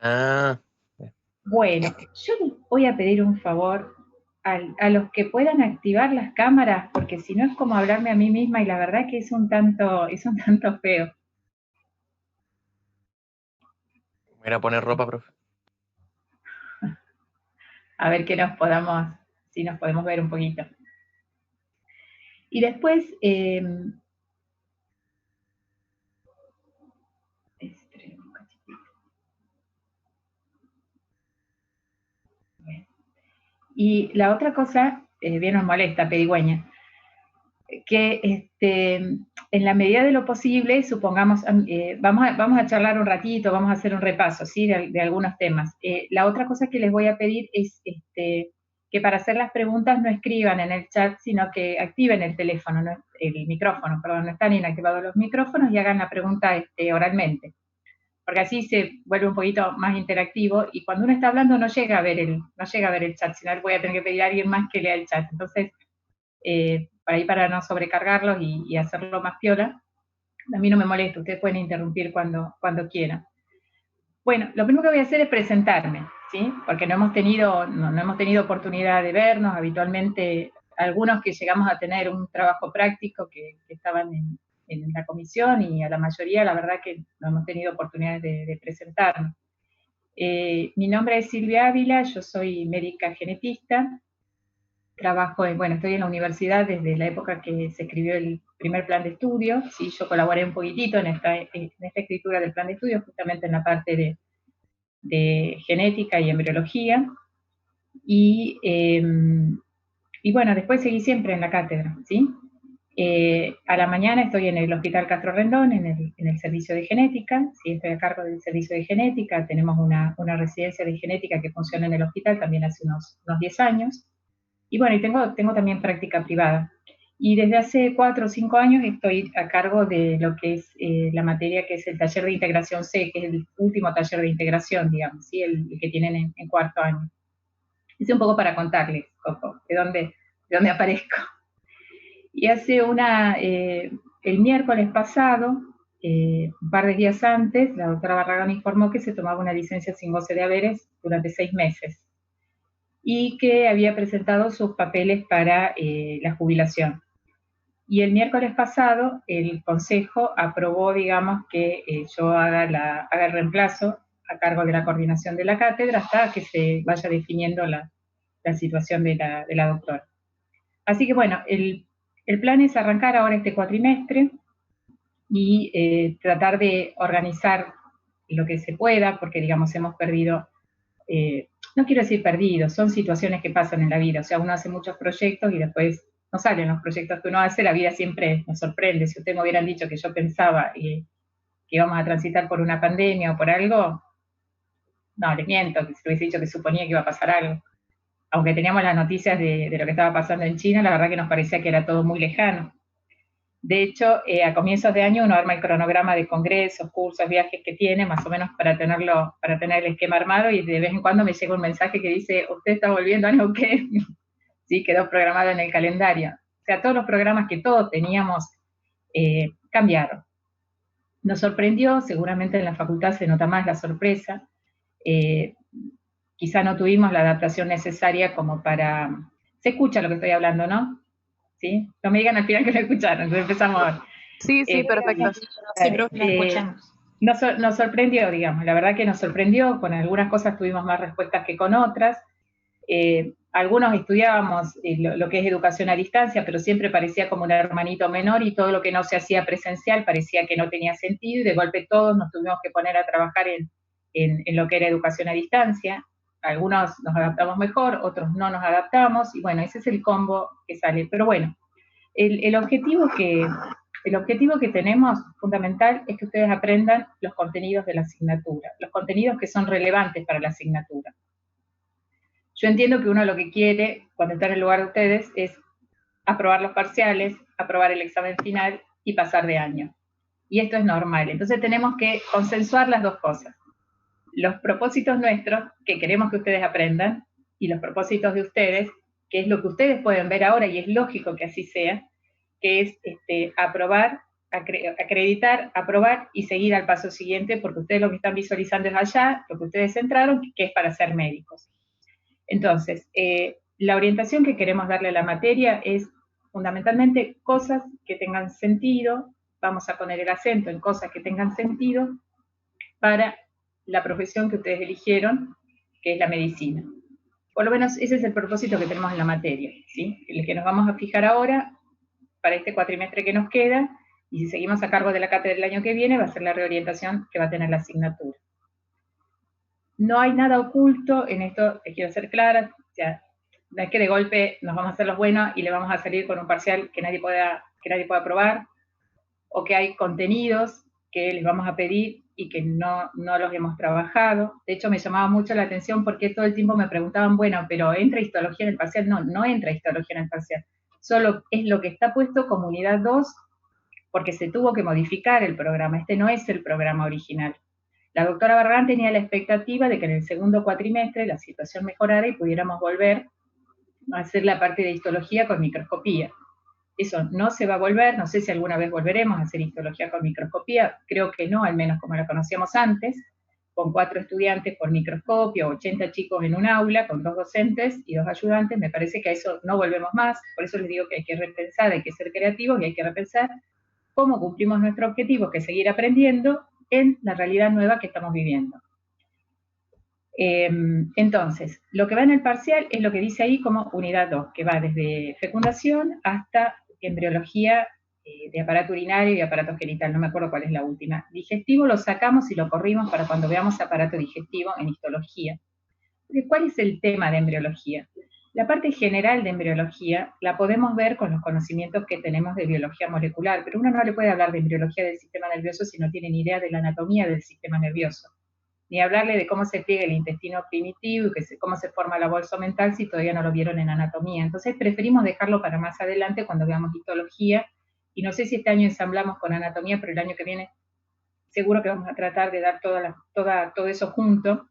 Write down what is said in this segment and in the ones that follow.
Ah, Bueno, yo les voy a pedir un favor a los que puedan activar las cámaras, porque si no es como hablarme a mí misma y la verdad que es un tanto feo. voy a ir a poner ropa, profe. A ver que si nos podemos ver un poquito. Y después, y la otra cosa, bien nos molesta, pedigüeña, que en la medida de lo posible, supongamos, vamos a charlar un ratito, vamos a hacer un repaso, ¿sí? De algunos temas. La otra cosa que les voy a pedir es que para hacer las preguntas no escriban en el chat, sino que activen el teléfono, ¿no? El micrófono, perdón, no están inactivados los micrófonos y hagan la pregunta oralmente, porque así se vuelve un poquito más interactivo y cuando uno está hablando no llega a ver el chat, sino voy a tener que pedir a alguien más que lea el chat. Entonces, para no sobrecargarlos y hacerlo más piola. A mí no me molesta, ustedes pueden interrumpir cuando quieran. Bueno, lo primero que voy a hacer es presentarme, ¿sí? Porque no hemos tenido oportunidad de vernos. Habitualmente, algunos que llegamos a tener un trabajo práctico que estaban en la comisión y a la mayoría, la verdad que no hemos tenido oportunidad de presentarnos. Mi nombre es Silvia Ávila, yo soy médica genetista, estoy en la universidad desde la época que se escribió el primer plan de estudio. Sí, yo colaboré un poquitito en esta escritura del plan de estudio, justamente en la parte de genética y embriología. Y, eh, y bueno, después seguí siempre en la cátedra, ¿sí? A la mañana estoy en el Hospital Castro Rendón, en el servicio de genética, ¿sí? Estoy a cargo del servicio de genética. Tenemos una residencia de genética que funciona en el hospital también hace unos 10 años. Y bueno, y tengo también práctica privada. Y desde hace 4 o 5 años estoy a cargo de lo que es la materia que es el taller de integración C, que es el último taller de integración, digamos, ¿sí? El que tienen en cuarto año. Es un poco para contarles, Coco, de dónde aparezco. Y el miércoles pasado, un par de días antes, la doctora Barragán informó que se tomaba una licencia sin goce de haberes durante 6 meses y que había presentado sus papeles para la jubilación. Y el miércoles pasado el Consejo aprobó, digamos, que yo haga el reemplazo a cargo de la coordinación de la cátedra hasta que se vaya definiendo la situación de la doctora. Así que bueno, el plan es arrancar ahora este cuatrimestre y tratar de organizar lo que se pueda, porque digamos hemos perdido, no quiero decir perdido, son situaciones que pasan en la vida. O sea, uno hace muchos proyectos y después no salen los proyectos que uno hace. La vida siempre nos sorprende. Si ustedes me hubieran dicho que yo pensaba que íbamos a transitar por una pandemia o por algo, no, les miento, que si hubiese dicho que suponía que iba a pasar algo. Aunque teníamos las noticias de lo que estaba pasando en China, la verdad que nos parecía que era todo muy lejano. De hecho, a comienzos de año uno arma el cronograma de congresos, cursos, viajes que tiene, más o menos para tener el esquema armado, y de vez en cuando me llega un mensaje que dice, usted está volviendo a Neuquén. Sí, quedó programado en el calendario. O sea, todos los programas que todos teníamos cambiaron. Nos sorprendió, seguramente en la facultad se nota más la sorpresa. Eh, Quizá no tuvimos la adaptación necesaria como para... Se escucha lo que estoy hablando, ¿no? ¿Sí? No me digan al final que lo escucharon, entonces empezamos a ver. Sí, sí, perfecto. Sí, profe, la escuchamos. Nos sorprendió, digamos, la verdad que nos sorprendió. Con algunas cosas tuvimos más respuestas que con otras. Algunos estudiábamos lo que es educación a distancia, pero siempre parecía como un hermanito menor, y todo lo que no se hacía presencial parecía que no tenía sentido, y de golpe todos nos tuvimos que poner a trabajar en lo que era educación a distancia. Algunos nos adaptamos mejor, otros no nos adaptamos, y bueno, ese es el combo que sale. Pero bueno, el objetivo que tenemos fundamental es que ustedes aprendan los contenidos de la asignatura, los contenidos que son relevantes para la asignatura. Yo entiendo que uno lo que quiere cuando está en el lugar de ustedes es aprobar los parciales, aprobar el examen final y pasar de año. Y esto es normal. Entonces tenemos que consensuar las dos cosas. Los propósitos nuestros, que queremos que ustedes aprendan, y los propósitos de ustedes, que es lo que ustedes pueden ver ahora, y es lógico que así sea, que es aprobar acreditar, aprobar y seguir al paso siguiente, porque ustedes lo que están visualizando es allá, lo que ustedes entraron, que es para ser médicos. Entonces, la orientación que queremos darle a la materia es fundamentalmente cosas que tengan sentido, vamos a poner el acento en cosas que tengan sentido para la profesión que ustedes eligieron, que es la medicina. Por lo menos ese es el propósito que tenemos en la materia, ¿sí? El que nos vamos a fijar ahora para este cuatrimestre que nos queda, y si seguimos a cargo de la cátedra el año que viene, va a ser la reorientación que va a tener la asignatura. No hay nada oculto en esto, les quiero ser clara, o sea, no es que de golpe nos vamos a hacer los buenos y le vamos a salir con un parcial que nadie pueda probar, o que hay contenidos que les vamos a pedir y que no los hemos trabajado. De hecho, me llamaba mucho la atención porque todo el tiempo me preguntaban, bueno, pero ¿entra histología en el parcial? No, no entra histología en el parcial. Solo es lo que está puesto como unidad 2 porque se tuvo que modificar el programa. Este no es el programa original. La doctora Barragán tenía la expectativa de que en el segundo cuatrimestre la situación mejorara y pudiéramos volver a hacer la parte de histología con microscopía. Eso no se va a volver, no sé si alguna vez volveremos a hacer histología con microscopía, creo que no, al menos como la conocíamos antes, con 4 estudiantes por microscopio, 80 chicos en un aula, con 2 docentes y 2 ayudantes, me parece que a eso no volvemos más, por eso les digo que hay que repensar, hay que ser creativos y hay que repensar cómo cumplimos nuestro objetivo, que es seguir aprendiendo en la realidad nueva que estamos viviendo. Entonces, lo que va en el parcial es lo que dice ahí como unidad 2, que va desde fecundación hasta embriología de aparato urinario y aparato genital, no me acuerdo cuál es la última. Digestivo lo sacamos y lo corrimos para cuando veamos aparato digestivo en histología. ¿Cuál es el tema de embriología? La parte general de embriología la podemos ver con los conocimientos que tenemos de biología molecular, pero uno no le puede hablar de embriología del sistema nervioso si no tiene ni idea de la anatomía del sistema nervioso, ni hablarle de cómo se pliega el intestino primitivo y cómo se forma la bolsa mental si todavía no lo vieron en anatomía. Entonces preferimos dejarlo para más adelante cuando veamos histología, y no sé si este año ensamblamos con anatomía, pero el año que viene seguro que vamos a tratar de dar todo eso junto,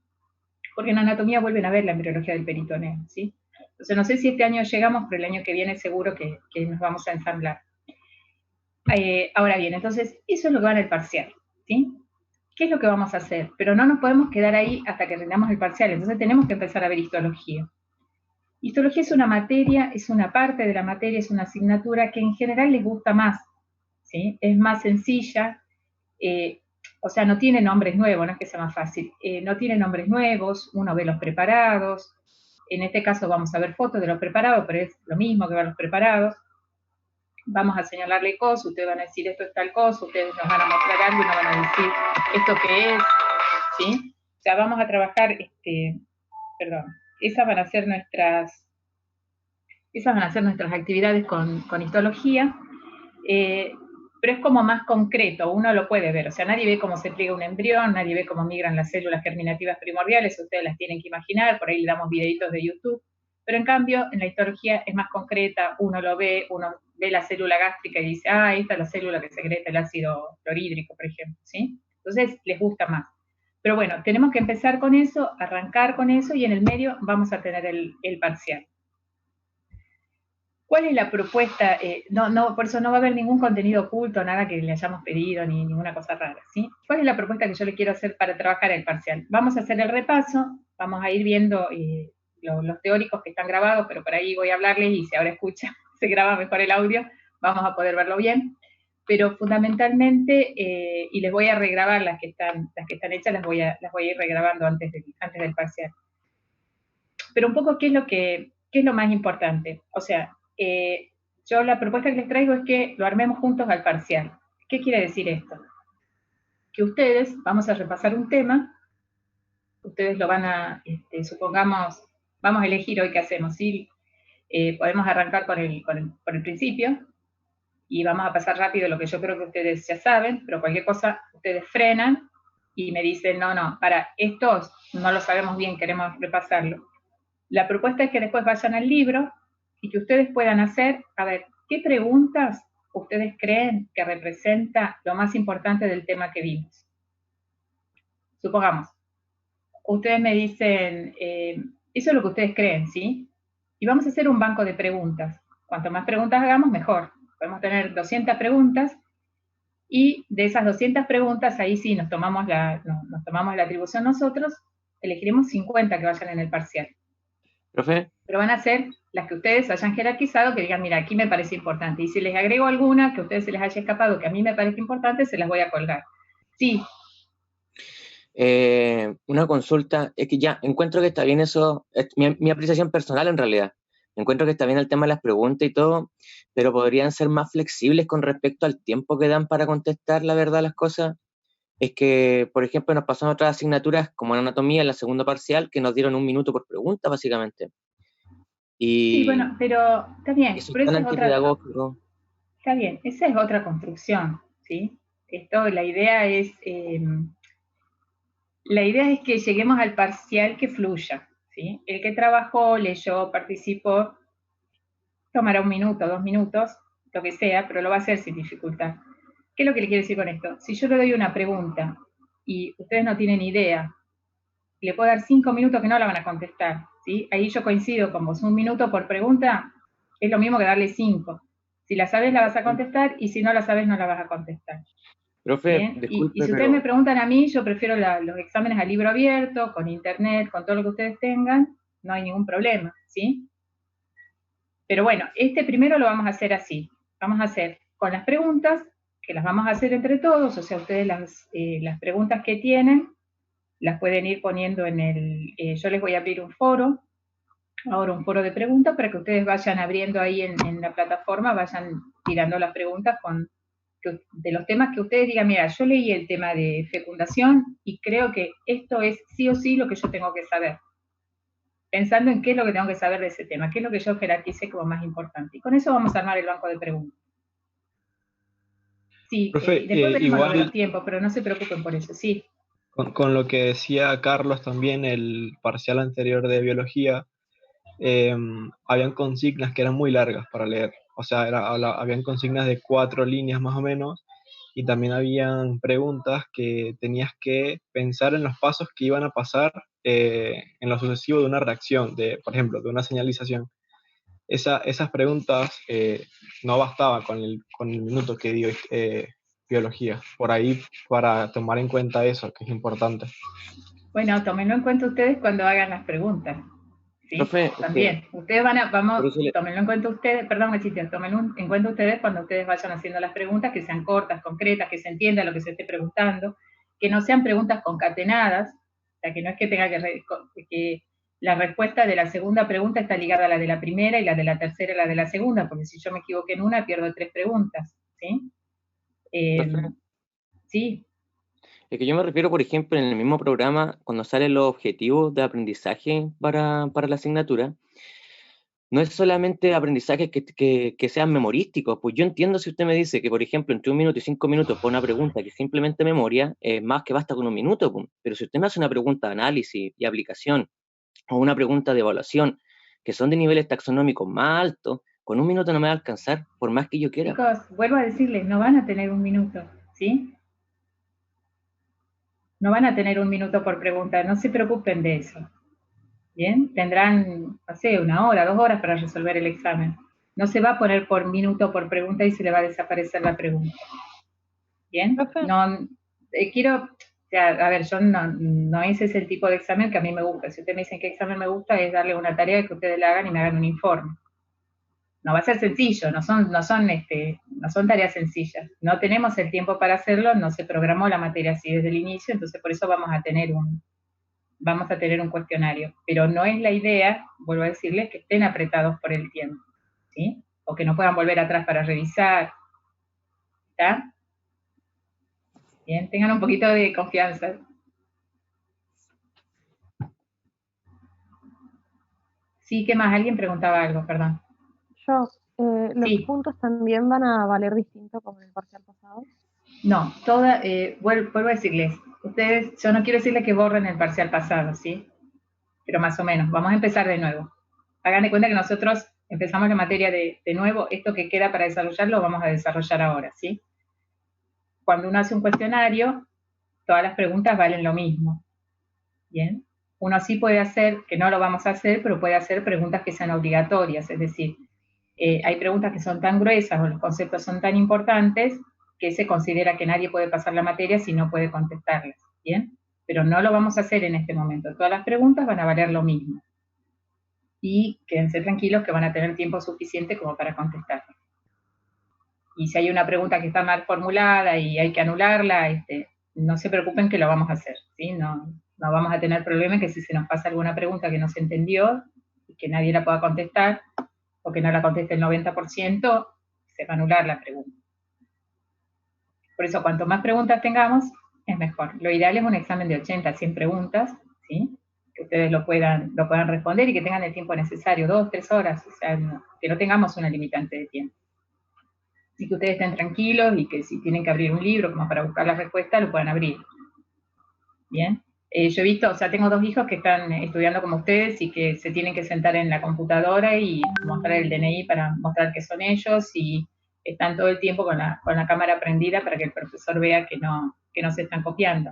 porque en anatomía vuelven a ver la embriología del peritoneo, ¿sí? Entonces no sé si este año llegamos, pero el año que viene seguro que nos vamos a ensamblar. Ahora bien, entonces eso es lo que va en el parcial, ¿sí? ¿Qué es lo que vamos a hacer? Pero no nos podemos quedar ahí hasta que rindamos el parcial, entonces tenemos que empezar a ver histología. Histología es una materia, es una parte de la materia, es una asignatura que en general les gusta más, ¿sí? Es más sencilla, o sea, no tiene nombres nuevos, no es que sea más fácil, no tiene nombres nuevos, uno ve los preparados, en este caso vamos a ver fotos de los preparados, pero es lo mismo que ver los preparados. Vamos a señalarle cosas, ustedes van a decir esto es tal cosa, ustedes nos van a mostrar algo y nos van a decir esto qué es, ¿sí? O sea, vamos a trabajar, esas van a ser nuestras actividades con histología, pero es como más concreto, uno lo puede ver, o sea, nadie ve cómo se pliega un embrión, nadie ve cómo migran las células germinativas primordiales, ustedes las tienen que imaginar, por ahí le damos videitos de YouTube, pero en cambio en la histología es más concreta, uno lo ve, uno ve la célula gástrica y dice, ah, esta es la célula que secreta el ácido clorhídrico, por ejemplo, ¿sí? Entonces les gusta más. Pero bueno, tenemos que empezar con eso, arrancar con eso, y en el medio vamos a tener el parcial. ¿Cuál es la propuesta? Por eso no va a haber ningún contenido oculto, nada que le hayamos pedido, ni ninguna cosa rara, ¿sí? ¿Cuál es la propuesta que yo le quiero hacer para trabajar el parcial? Vamos a hacer el repaso, vamos a ir viendo los teóricos que están grabados, pero por ahí voy a hablarles y si ahora escucha, se graba mejor el audio, vamos a poder verlo bien. Pero fundamentalmente, y les voy a regrabar las que están hechas, las voy a ir regrabando antes del parcial. Pero un poco, ¿qué es lo más importante? O sea, yo la propuesta que les traigo es que lo armemos juntos al parcial. ¿Qué quiere decir esto? Que ustedes, vamos a repasar un tema, ustedes lo van a, supongamos, vamos a elegir hoy qué hacemos, ¿sí? Podemos arrancar por el principio, y vamos a pasar rápido lo que yo creo que ustedes ya saben, pero cualquier cosa ustedes frenan y me dicen, no, para estos no lo sabemos bien, queremos repasarlo. La propuesta es que después vayan al libro y que ustedes puedan hacer, a ver, ¿qué preguntas ustedes creen que representa lo más importante del tema que vimos? Supongamos, ustedes me dicen, eso es lo que ustedes creen, ¿sí? Y vamos a hacer un banco de preguntas. Cuanto más preguntas hagamos, mejor. Podemos tener 200 preguntas Y de esas 200 preguntas, ahí sí nos tomamos la atribución nosotros, elegiremos 50 que vayan en el parcial. Profe. Pero van a ser las que ustedes hayan jerarquizado, que digan, mira, aquí me parece importante. Y si les agrego alguna que a ustedes se les haya escapado, que a mí me parece importante, se las voy a colgar. Sí. Una consulta, es que ya encuentro que está bien eso, es mi apreciación personal en realidad. Encuentro que está bien el tema de las preguntas y todo, pero podrían ser más flexibles con respecto al tiempo que dan para contestar la verdad las cosas. Es que, por ejemplo, nos pasaron otras asignaturas como en anatomía, en la segunda parcial, que nos dieron 1 minuto por pregunta, básicamente. Y sí, bueno, pero está bien. eso Pero es tan esa es otra, antipedagógico. está bien, esa es otra construcción, ¿sí? La idea es que lleguemos al parcial que fluya, ¿sí? El que trabajó, leyó, participó, tomará 1 minuto, 2 minutos, lo que sea, pero lo va a hacer sin dificultad. ¿Qué es lo que le quiero decir con esto? Si yo le doy una pregunta y ustedes no tienen idea, le puedo dar 5 minutos que no la van a contestar, ¿sí? Ahí yo coincido con vos, 1 minuto por pregunta es lo mismo que darle 5. Si la sabes la vas a contestar y si no la sabes no la vas a contestar. Profe, Bien, y disculpe, si ustedes pero me preguntan a mí, yo prefiero los exámenes a libro abierto, con internet, con todo lo que ustedes tengan, no hay ningún problema, ¿sí? Pero bueno, primero lo vamos a hacer así. Vamos a hacer con las preguntas, que las vamos a hacer entre todos, o sea, ustedes las preguntas que tienen, las pueden ir poniendo yo les voy a abrir un foro, ahora un foro de preguntas, para que ustedes vayan abriendo ahí en la plataforma, vayan tirando las preguntas de los temas que ustedes digan, mira, yo leí el tema de fecundación y creo que esto es sí o sí lo que yo tengo que saber. Pensando en qué es lo que tengo que saber de ese tema, qué es lo que yo jerarquice como más importante. Y con eso vamos a armar el banco de preguntas. Sí, Profe, después veremos lo de los igual tiempos, pero no se preocupen por eso, sí. con lo que decía Carlos también, el parcial anterior de biología, habían consignas que eran muy largas para leer. O sea, habían consignas de 4 líneas más o menos, y también habían preguntas que tenías que pensar en los pasos que iban a pasar en lo sucesivo de una reacción, por ejemplo, de una señalización. Esas preguntas no bastaban con el minuto que dio biología. Por ahí, para tomar en cuenta eso, que es importante. Bueno, tómenlo en cuenta ustedes cuando hagan las preguntas. ¿Sí? profe, También. Ustedes tómenlo en cuenta ustedes, perdón, Machita, tómenlo en cuenta ustedes cuando ustedes vayan haciendo las preguntas, que sean cortas, concretas, que se entienda lo que se esté preguntando, que no sean preguntas concatenadas, o sea, que no es que tenga que la respuesta de la segunda pregunta está ligada a la de la primera y la de la tercera a la de la segunda, porque si yo me equivoqué en una, pierdo 3 preguntas, ¿sí? profe. Sí. Es que yo me refiero, por ejemplo, en el mismo programa, cuando salen los objetivos de aprendizaje para la asignatura, no es solamente aprendizajes que sean memorísticos. Pues yo entiendo si usted me dice que, por ejemplo, entre 1 minuto y 5 minutos por una pregunta que es simplemente memoria, más que basta con 1 minuto. Pues. Pero si usted me hace una pregunta de análisis y aplicación, o una pregunta de evaluación, que son de niveles taxonómicos más altos, con 1 minuto no me va a alcanzar, por más que yo quiera. Chicos, vuelvo a decirles, no van a tener 1 minuto, ¿sí? No van a tener 1 minuto por pregunta, no se preocupen de eso. Bien, tendrán, no sé, 1 hora, 2 horas para resolver el examen. No se va a poner por minuto por pregunta y se le va a desaparecer la pregunta. Bien, no, quiero, o sea, a ver, yo no ese es el tipo de examen que a mí me gusta. Si ustedes me dicen qué examen me gusta, es darle una tarea que ustedes la hagan y me hagan un informe. No va a ser sencillo, no son tareas sencillas. No tenemos el tiempo para hacerlo, no se programó la materia así desde el inicio, entonces por eso vamos a tener un cuestionario. Pero no es la idea, vuelvo a decirles, que estén apretados por el tiempo, ¿sí? O que no puedan volver atrás para revisar. ¿Está? Bien, tengan un poquito de confianza. Sí, ¿qué más? Alguien preguntaba algo, perdón. ¿Los puntos también van a valer distinto como en el parcial pasado? No, vuelvo a decirles, ustedes, yo no quiero decirles que borren el parcial pasado, ¿sí? Pero más o menos, vamos a empezar de nuevo. Hagan de cuenta que nosotros empezamos la materia de nuevo, esto que queda para desarrollar lo vamos a desarrollar ahora, ¿sí? Cuando uno hace un cuestionario, todas las preguntas valen lo mismo, ¿bien? Uno sí puede hacer, que no lo vamos a hacer, pero puede hacer preguntas que sean obligatorias, es decir, hay preguntas que son tan gruesas o los conceptos son tan importantes que se considera que nadie puede pasar la materia si no puede contestarlas, ¿bien? Pero no lo vamos a hacer en este momento. Todas las preguntas van a valer lo mismo. Y quédense tranquilos que van a tener tiempo suficiente como para contestarlas. Y si hay una pregunta que está mal formulada y hay que anularla, no se preocupen que lo vamos a hacer, ¿sí? No vamos a tener problema que si se nos pasa alguna pregunta que no se entendió y que nadie la pueda contestar, o que no la conteste el 90%, se va a anular la pregunta. Por eso, cuanto más preguntas tengamos, es mejor. Lo ideal es un examen de 80 a 100 preguntas, ¿sí? Que ustedes lo puedan responder y que tengan el tiempo necesario, 2, 3 horas, o sea, que no tengamos una limitante de tiempo. Y que ustedes estén tranquilos y que si tienen que abrir un libro como para buscar la respuesta, lo puedan abrir. ¿Bien? Yo he visto, o sea, tengo 2 hijos que están estudiando como ustedes y que se tienen que sentar en la computadora y mostrar el DNI para mostrar que son ellos, y están todo el tiempo con la cámara prendida para que el profesor vea que no se están copiando.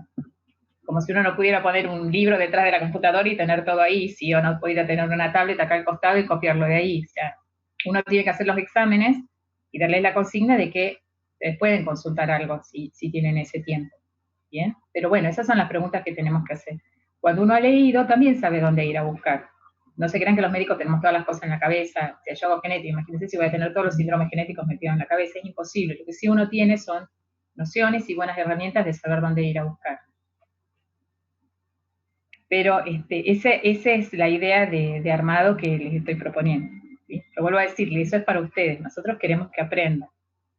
Como si uno no pudiera poner un libro detrás de la computadora y tener todo ahí, si uno no pudiera tener una tablet acá al costado y copiarlo de ahí. O sea, uno tiene que hacer los exámenes y darles la consigna de que pueden consultar algo si tienen ese tiempo. ¿Bien? Pero bueno, esas son las preguntas que tenemos que hacer. Cuando uno ha leído, también sabe dónde ir a buscar. No se crean que los médicos tenemos todas las cosas en la cabeza. Si yo hago genética, imagínense si voy a tener todos los síndromes genéticos metidos en la cabeza, es imposible. Lo que sí uno tiene son nociones y buenas herramientas de saber dónde ir a buscar. Pero esa es la idea de armado que les estoy proponiendo, ¿sí? Lo vuelvo a decirles, eso es para ustedes. Nosotros queremos que aprendan.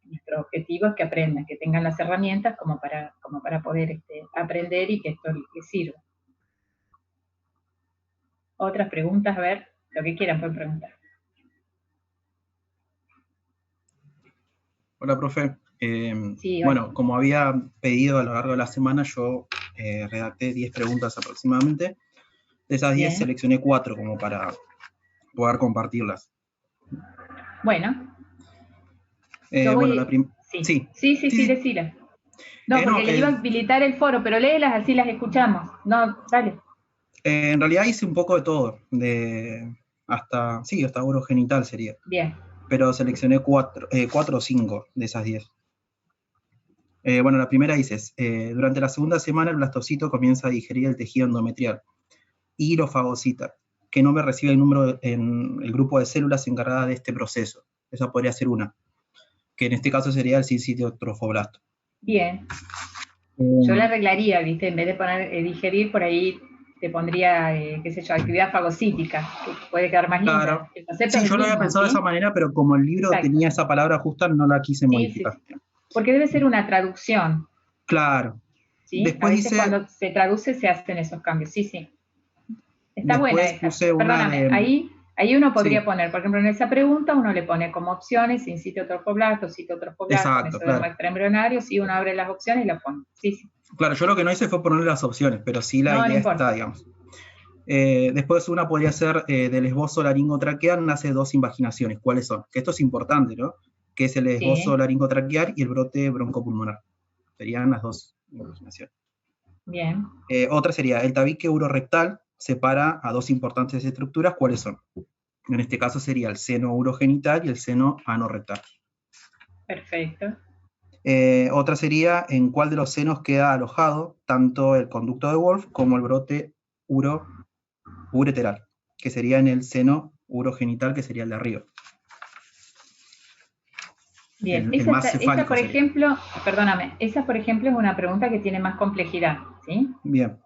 Nuestro objetivo es que aprendan, que tengan las herramientas como para poder aprender y que esto les sirva. Otras preguntas, a ver, lo que quieran pueden preguntar. Hola, profe. Sí, bueno, como había pedido a lo largo de la semana, yo redacté 10 preguntas aproximadamente. De esas 10 seleccioné 4 como para poder compartirlas. Bueno. Bueno, la Sí, decila. No, porque le iba a habilitar el foro, pero léelas así las escuchamos. No, dale. En realidad hice un poco de todo, hasta urogenital sería. Bien. Pero seleccioné 4 o 5 de esas 10. Bueno, la primera dice, durante la segunda semana el blastocito comienza a digerir el tejido endometrial y lo fagocita, que no me recibe el número en el grupo de células encargadas de este proceso. Esa podría ser una, que en este caso sería el sincitio trofoblasto. Bien. Yo la arreglaría, ¿viste? En vez de poner digerir, por ahí te pondría, qué sé yo, actividad fagocítica, que puede quedar más linda. Claro. Sí, yo lo había pensado de esa manera, pero como el libro tenía esa palabra justa, no la quise modificar. Sí. Porque debe ser una traducción. Claro. ¿Sí? Después a veces cuando se traduce se hacen esos cambios. Sí. Está buena esa. Perdóname, ahí uno podría poner, por ejemplo, en esa pregunta uno le pone como opciones sincitio trofoblasto, citotrofoblasto, mesodermo extraembrionario, si uno abre las opciones y las pone. Sí. Claro, yo lo que no hice fue ponerle las opciones, pero sí la idea está, digamos. Después una podría ser del esbozo laringotraqueal nace 2 invaginaciones. ¿Cuáles son? Que esto es importante, ¿no? Que es el esbozo laringotraqueal y el brote broncopulmonar. Serían las 2 invaginaciones. Bien. Otra sería el tabique urorectal separa a 2 importantes estructuras. ¿Cuáles son? En este caso sería el seno urogenital y el seno anorrectal. Perfecto. Otra sería en cuál de los senos queda alojado tanto el conducto de Wolf como el brote ureteral, que sería en el seno urogenital, que sería el de arriba. Bien, esa por ejemplo, perdóname, esa por ejemplo es una pregunta que tiene más complejidad, ¿sí? Bien.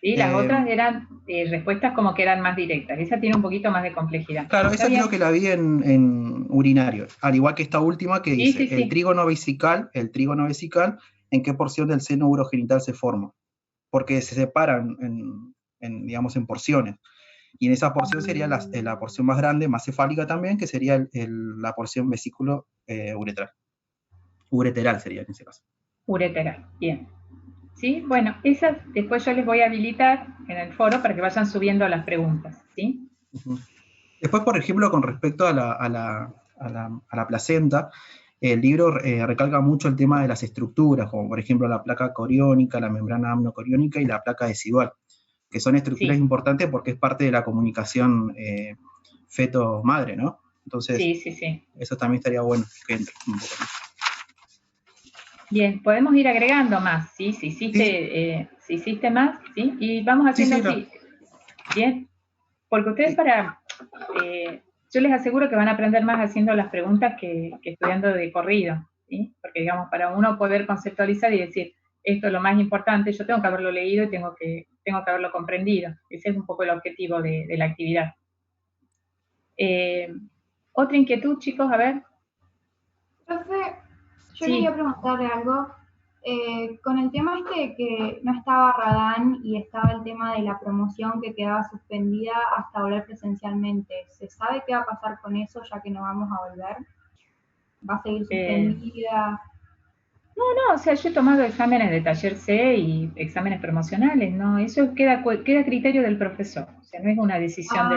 Sí, las otras eran respuestas como que eran más directas. Esa tiene un poquito más de complejidad. Claro, esa creo que la vi en urinario, al igual que esta última que dice, el trígono vesical, ¿en qué porción del seno urogenital se forma? Porque se separan digamos, en porciones. Y en esa porción sería la porción más grande, más cefálica también, que sería la porción vesículo uretral. Ureteral sería en ese caso. Ureteral, bien. ¿Sí? Bueno, esas después yo les voy a habilitar en el foro para que vayan subiendo las preguntas, ¿sí? Después, por ejemplo, con respecto a la placenta, el libro recalca mucho el tema de las estructuras, como por ejemplo la placa coriónica, la membrana amnocoriónica y la placa decidual, que son estructuras importantes porque es parte de la comunicación feto-madre, ¿no? Entonces, eso también estaría bueno que entre un poco más. Bien, podemos ir agregando más, ¿sí? Si hiciste más, ¿sí? Y vamos haciendo así. Bien, porque ustedes yo les aseguro que van a aprender más haciendo las preguntas que estudiando de corrido, ¿sí? Porque, digamos, para uno poder conceptualizar y decir, esto es lo más importante, yo tengo que haberlo leído y tengo que haberlo comprendido. Ese es un poco el objetivo de la actividad. ¿Otra inquietud, chicos? A ver. Profe, yo quería preguntarle algo. Con el tema de que no estaba Radán y estaba el tema de la promoción que quedaba suspendida hasta volver presencialmente, ¿se sabe qué va a pasar con eso ya que no vamos a volver? ¿Va a seguir suspendida? No, o sea, yo he tomado exámenes de taller C y exámenes promocionales, ¿no? Eso queda a criterio del profesor, o sea, no es una decisión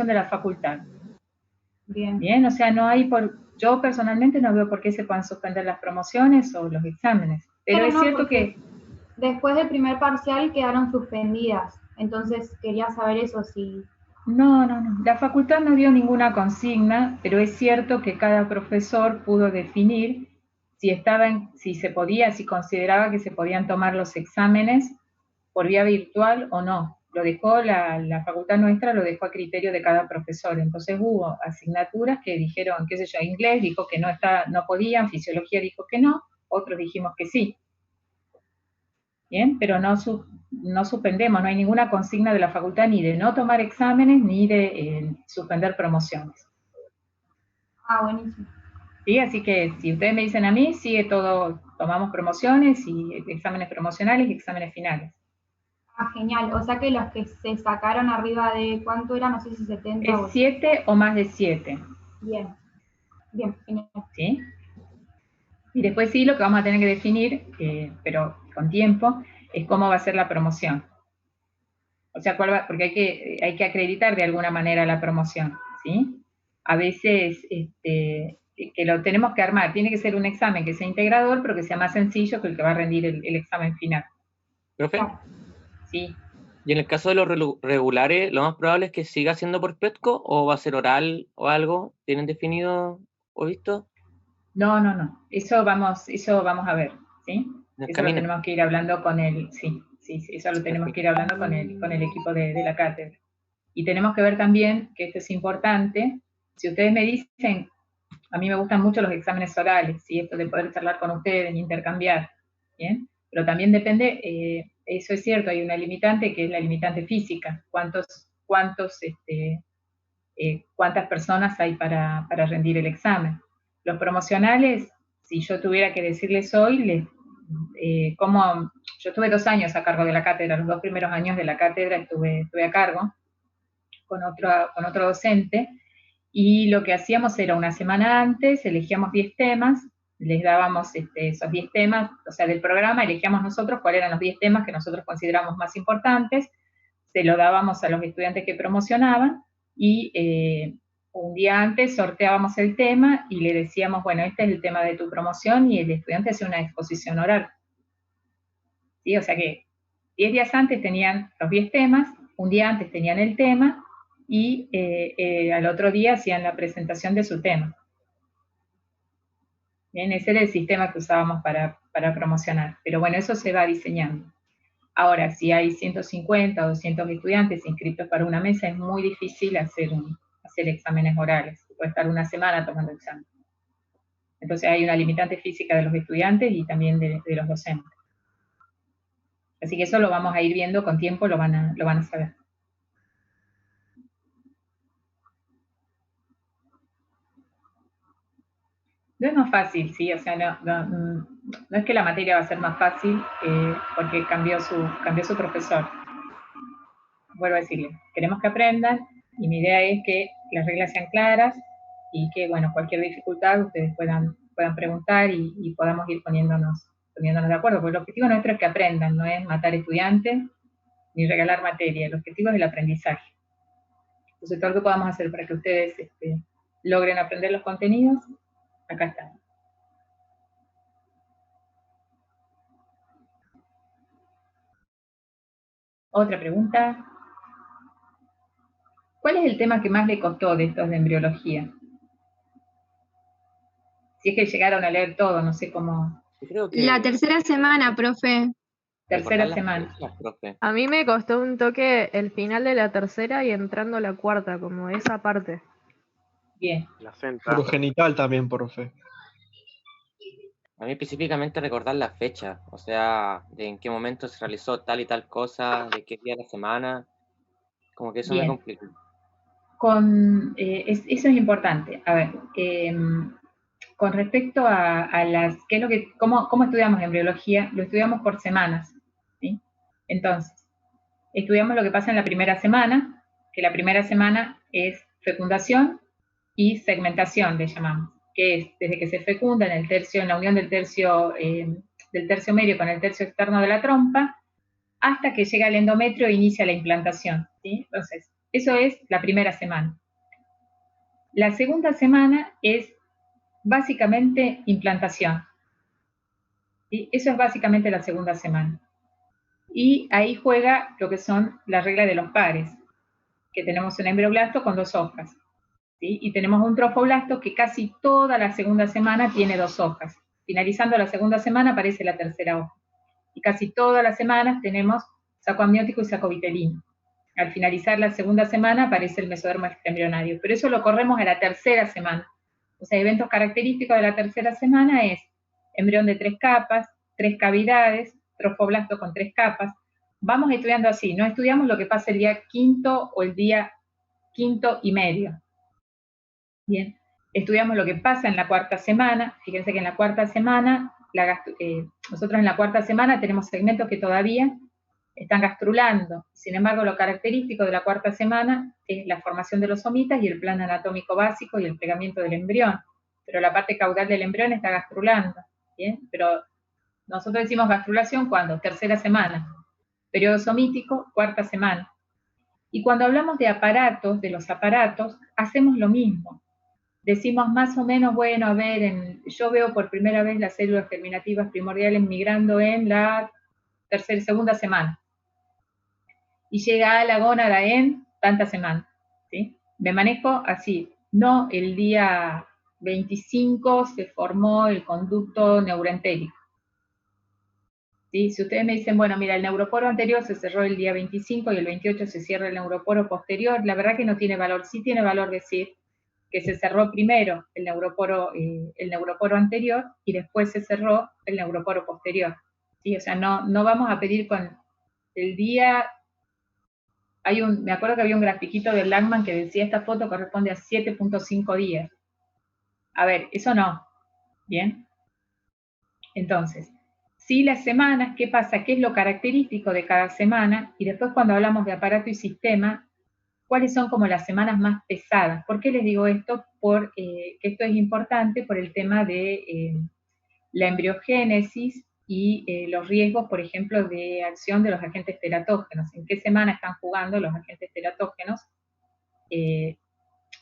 de la facultad. Bien, o sea, no hay yo personalmente no veo por qué se puedan suspender las promociones o los exámenes, pero es cierto que después del primer parcial quedaron suspendidas, entonces quería saber eso, si... No, la facultad no dio ninguna consigna, pero es cierto que cada profesor pudo definir si se podía, si consideraba que se podían tomar los exámenes por vía virtual o no. Lo dejó la facultad nuestra, lo dejó a criterio de cada profesor. Entonces hubo asignaturas que dijeron, qué sé yo, inglés dijo que no podían, fisiología dijo que no, otros dijimos que sí. Bien, pero no suspendemos, no hay ninguna consigna de la facultad ni de no tomar exámenes ni de suspender promociones. Buenísimo. Sí, así que si ustedes me dicen a mí, sigue todo, tomamos promociones y exámenes promocionales y exámenes finales. Genial. O sea que los que se sacaron arriba de, ¿cuánto era? No sé si 70 o 7 o más de 7. Bien, genial. ¿Sí? Y después sí, lo que vamos a tener que definir, pero con tiempo, es cómo va a ser la promoción. O sea, porque hay que acreditar de alguna manera la promoción, ¿sí? A veces que lo tenemos que armar, tiene que ser un examen que sea integrador, pero que sea más sencillo que el que va a rendir el examen final. ¿Profe? Sí. Y en el caso de los regulares, lo más probable es que siga siendo por PETCO o va a ser oral o algo. ¿Tienen definido o visto? No. Eso vamos a ver, ¿sí? Eso lo tenemos que ir hablando con eso lo tenemos que ir hablando con el equipo de la cátedra. Y tenemos que ver también, que esto es importante, si ustedes me dicen, a mí me gustan mucho los exámenes orales, ¿sí? Esto de poder charlar con ustedes, intercambiar, ¿bien? Pero también depende, eso es cierto, hay una limitante que es la limitante física, cuántas personas hay para rendir el examen. Los promocionales, si yo tuviera que decirles hoy, yo estuve 2 años a cargo de la cátedra, los 2 primeros años de la cátedra estuve a cargo con otro docente, y lo que hacíamos era una semana antes, elegíamos 10 temas, les dábamos esos 10 temas, o sea, del programa elegíamos nosotros cuáles eran los 10 temas que nosotros consideramos más importantes, se lo dábamos a los estudiantes que promocionaban, y un día antes sorteábamos el tema y le decíamos, bueno, este es el tema de tu promoción, y el estudiante hacía una exposición oral. ¿Sí? O sea que 10 días antes tenían los 10 temas, un día antes tenían el tema, y al otro día hacían la presentación de su tema. Bien, ese era el sistema que usábamos para promocionar. Pero bueno, eso se va diseñando. Ahora, si hay 150 o 200 estudiantes inscritos para una mesa, es muy difícil hacer exámenes orales. Puede estar una semana tomando examen. Entonces hay una limitante física de los estudiantes y también de los docentes. Así que eso lo vamos a ir viendo con tiempo, lo van a saber. No es más fácil, sí, o sea, no es que la materia va a ser más fácil porque cambió su profesor. Vuelvo a decirle, queremos que aprendan y mi idea es que las reglas sean claras y que, bueno, cualquier dificultad ustedes puedan preguntar y podamos ir poniéndonos de acuerdo, porque el objetivo nuestro es que aprendan, no es matar estudiantes ni regalar materia, el objetivo es el aprendizaje. Entonces, todo lo que podamos hacer para que ustedes logren aprender los contenidos, acá está. Otra pregunta. ¿Cuál es el tema que más le costó de estos de embriología? Si es que llegaron a leer todo, no sé cómo. Creo que la tercera semana, profe. Tercera semana. A mí me costó un toque el final de la tercera y entrando a la cuarta, como esa parte. Bien. Urogenital también, profe. A mí específicamente recordar la fecha, o sea, de en qué momento se realizó tal y tal cosa, de qué día de la semana, como que eso me complica. Eso es importante. A ver, con respecto a las, ¿qué es lo que, cómo estudiamos embriología? Lo estudiamos por semanas, ¿sí? Entonces, estudiamos lo que pasa en la primera semana, que la primera semana es fecundación y segmentación, le llamamos, que es desde que se fecunda en el tercio, en la unión del tercio medio con el tercio externo de la trompa, hasta que llega al endometrio e inicia la implantación, ¿sí? Entonces, eso es la primera semana. La segunda semana es básicamente implantación. ¿Sí? Eso es básicamente la segunda semana. Y ahí juega lo que son las reglas de los pares, que tenemos un embrioblasto con 2 hojas. ¿Sí? Y tenemos un trofoblasto que casi toda la segunda semana tiene 2 hojas. Finalizando la segunda semana aparece la tercera hoja. Y casi todas las semanas tenemos saco amniótico y saco vitelino. Al finalizar la segunda semana aparece el mesodermo extraembrionario, pero eso lo corremos a la tercera semana. O sea, eventos característicos de la tercera semana es embrión de 3 capas, 3 cavidades, trofoblasto con 3 capas. Vamos estudiando así, no estudiamos lo que pasa el día quinto o el día quinto y medio. Bien, estudiamos lo que pasa en la cuarta semana. Fíjense que en la cuarta semana, nosotros en la cuarta semana tenemos segmentos que todavía están gastrulando. Sin embargo, lo característico de la cuarta semana es la formación de los somitas y el plan anatómico básico y el plegamiento del embrión. Pero la parte caudal del embrión está gastrulando. ¿Bien? Pero nosotros decimos gastrulación cuando tercera semana. Periodo somítico, cuarta semana. Y cuando hablamos de aparatos, de los aparatos, hacemos lo mismo. Decimos más o menos, bueno, a ver, yo veo por primera vez las células germinativas primordiales migrando en la segunda semana. Y llega a la gónada en tanta semana, ¿sí? Me manejo así, no el día 25 se formó el conducto neuroenterico. ¿Sí? Si ustedes me dicen, bueno, mira, el neuroporo anterior se cerró el día 25 y el 28 se cierra el neuroporo posterior, la verdad que no tiene valor. Sí tiene valor decir que se cerró primero el neuroporo anterior y después se cerró el neuroporo posterior. ¿Sí? O sea, no vamos a pedir con el día. Me acuerdo que había un grafiquito de Langman que decía esta foto corresponde a 7.5 días. A ver, eso no. Bien. Entonces, sí, las semanas, ¿qué pasa? ¿Qué es lo característico de cada semana? Y después cuando hablamos de aparato y sistema, ¿cuáles son como las semanas más pesadas? ¿Por qué les digo esto? Porque esto es importante por el tema de la embriogénesis y los riesgos, por ejemplo, de acción de los agentes teratógenos. ¿En qué semana están jugando los agentes teratógenos?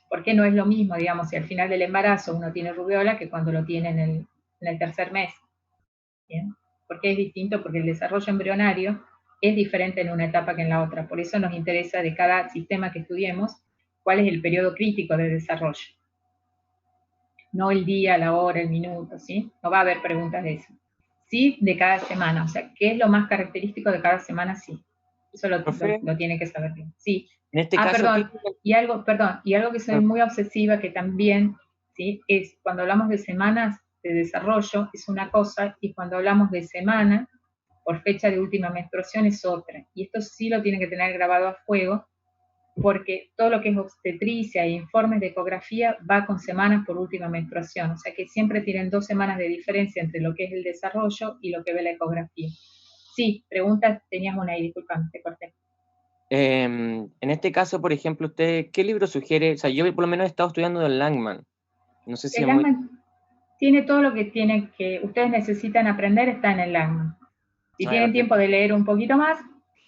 Porque no es lo mismo, digamos, si al final del embarazo uno tiene rubiola que cuando lo tiene en el tercer mes. ¿Bien? ¿Por qué es distinto? Porque el desarrollo embrionario es diferente en una etapa que en la otra. Por eso nos interesa de cada sistema que estudiemos cuál es el periodo crítico de desarrollo. No el día, la hora, el minuto, ¿sí? No va a haber preguntas de eso. Sí, de cada semana. O sea, ¿qué es lo más característico de cada semana? Sí. Eso lo tiene que saber bien. Sí. En este caso, perdón. Y algo que soy muy obsesiva, que también, ¿sí? Es cuando hablamos de semanas de desarrollo, es una cosa, y cuando hablamos de semana, por fecha de última menstruación, es otra. Y esto sí lo tienen que tener grabado a fuego, porque todo lo que es obstetricia e informes de ecografía va con semanas por última menstruación, o sea que siempre tienen 2 semanas de diferencia entre lo que es el desarrollo y lo que ve la ecografía. Sí, preguntas, tenías una ahí, disculpame, te corté. En este caso, por ejemplo, ¿usted qué libro sugiere? O sea, yo por lo menos he estado estudiando el Langman. No sé si el Langman tiene todo lo que ustedes necesitan aprender, está en el Langman. Si tienen tiempo de leer un poquito más,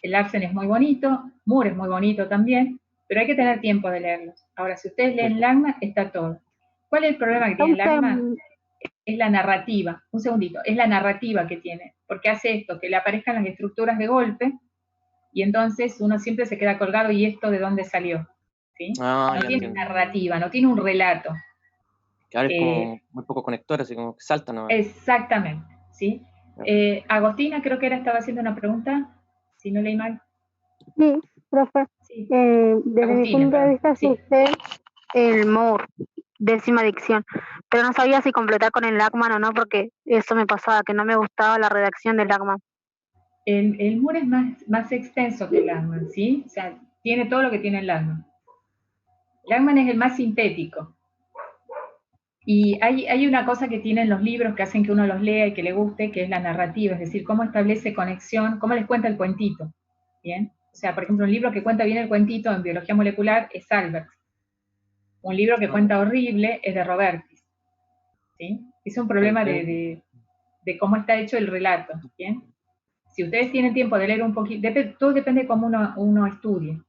el Larsen es muy bonito, Moore es muy bonito también, pero hay que tener tiempo de leerlos. Ahora, si ustedes leen Langman, está todo. ¿Cuál es el problema que tiene Langman? Es la narrativa. Un segundito, es la narrativa que tiene, porque hace esto, que le aparezcan las estructuras de golpe, y entonces uno siempre se queda colgado, ¿y esto de dónde salió? ¿Sí? No tiene narrativa, no tiene un relato. Que ahora es como muy poco conector, así como que salta nomás. Exactamente, ¿sí? Agostina creo que estaba haciendo una pregunta, si no leí mal. Sí, profe. Sí. Desde Agustina, mi punto de vista, sí. usted el MOOC, décima dicción, pero no sabía si completar con el Lachman o no, porque eso me pasaba, que no me gustaba la redacción del Lachman. El MOOC es más extenso que el Lachman, ¿sí? O sea, tiene todo lo que tiene el Lachman. El Lachman es el más sintético. Y hay una cosa que tienen los libros que hacen que uno los lea y que le guste, que es la narrativa, es decir, cómo establece conexión, cómo les cuenta el cuentito, ¿bien? O sea, por ejemplo, un libro que cuenta bien el cuentito en biología molecular es Albert. Un libro que cuenta horrible es de Robertis, ¿sí? Es un problema de cómo está hecho el relato, ¿bien? Si ustedes tienen tiempo de leer un poquito, todo depende de cómo uno estudie.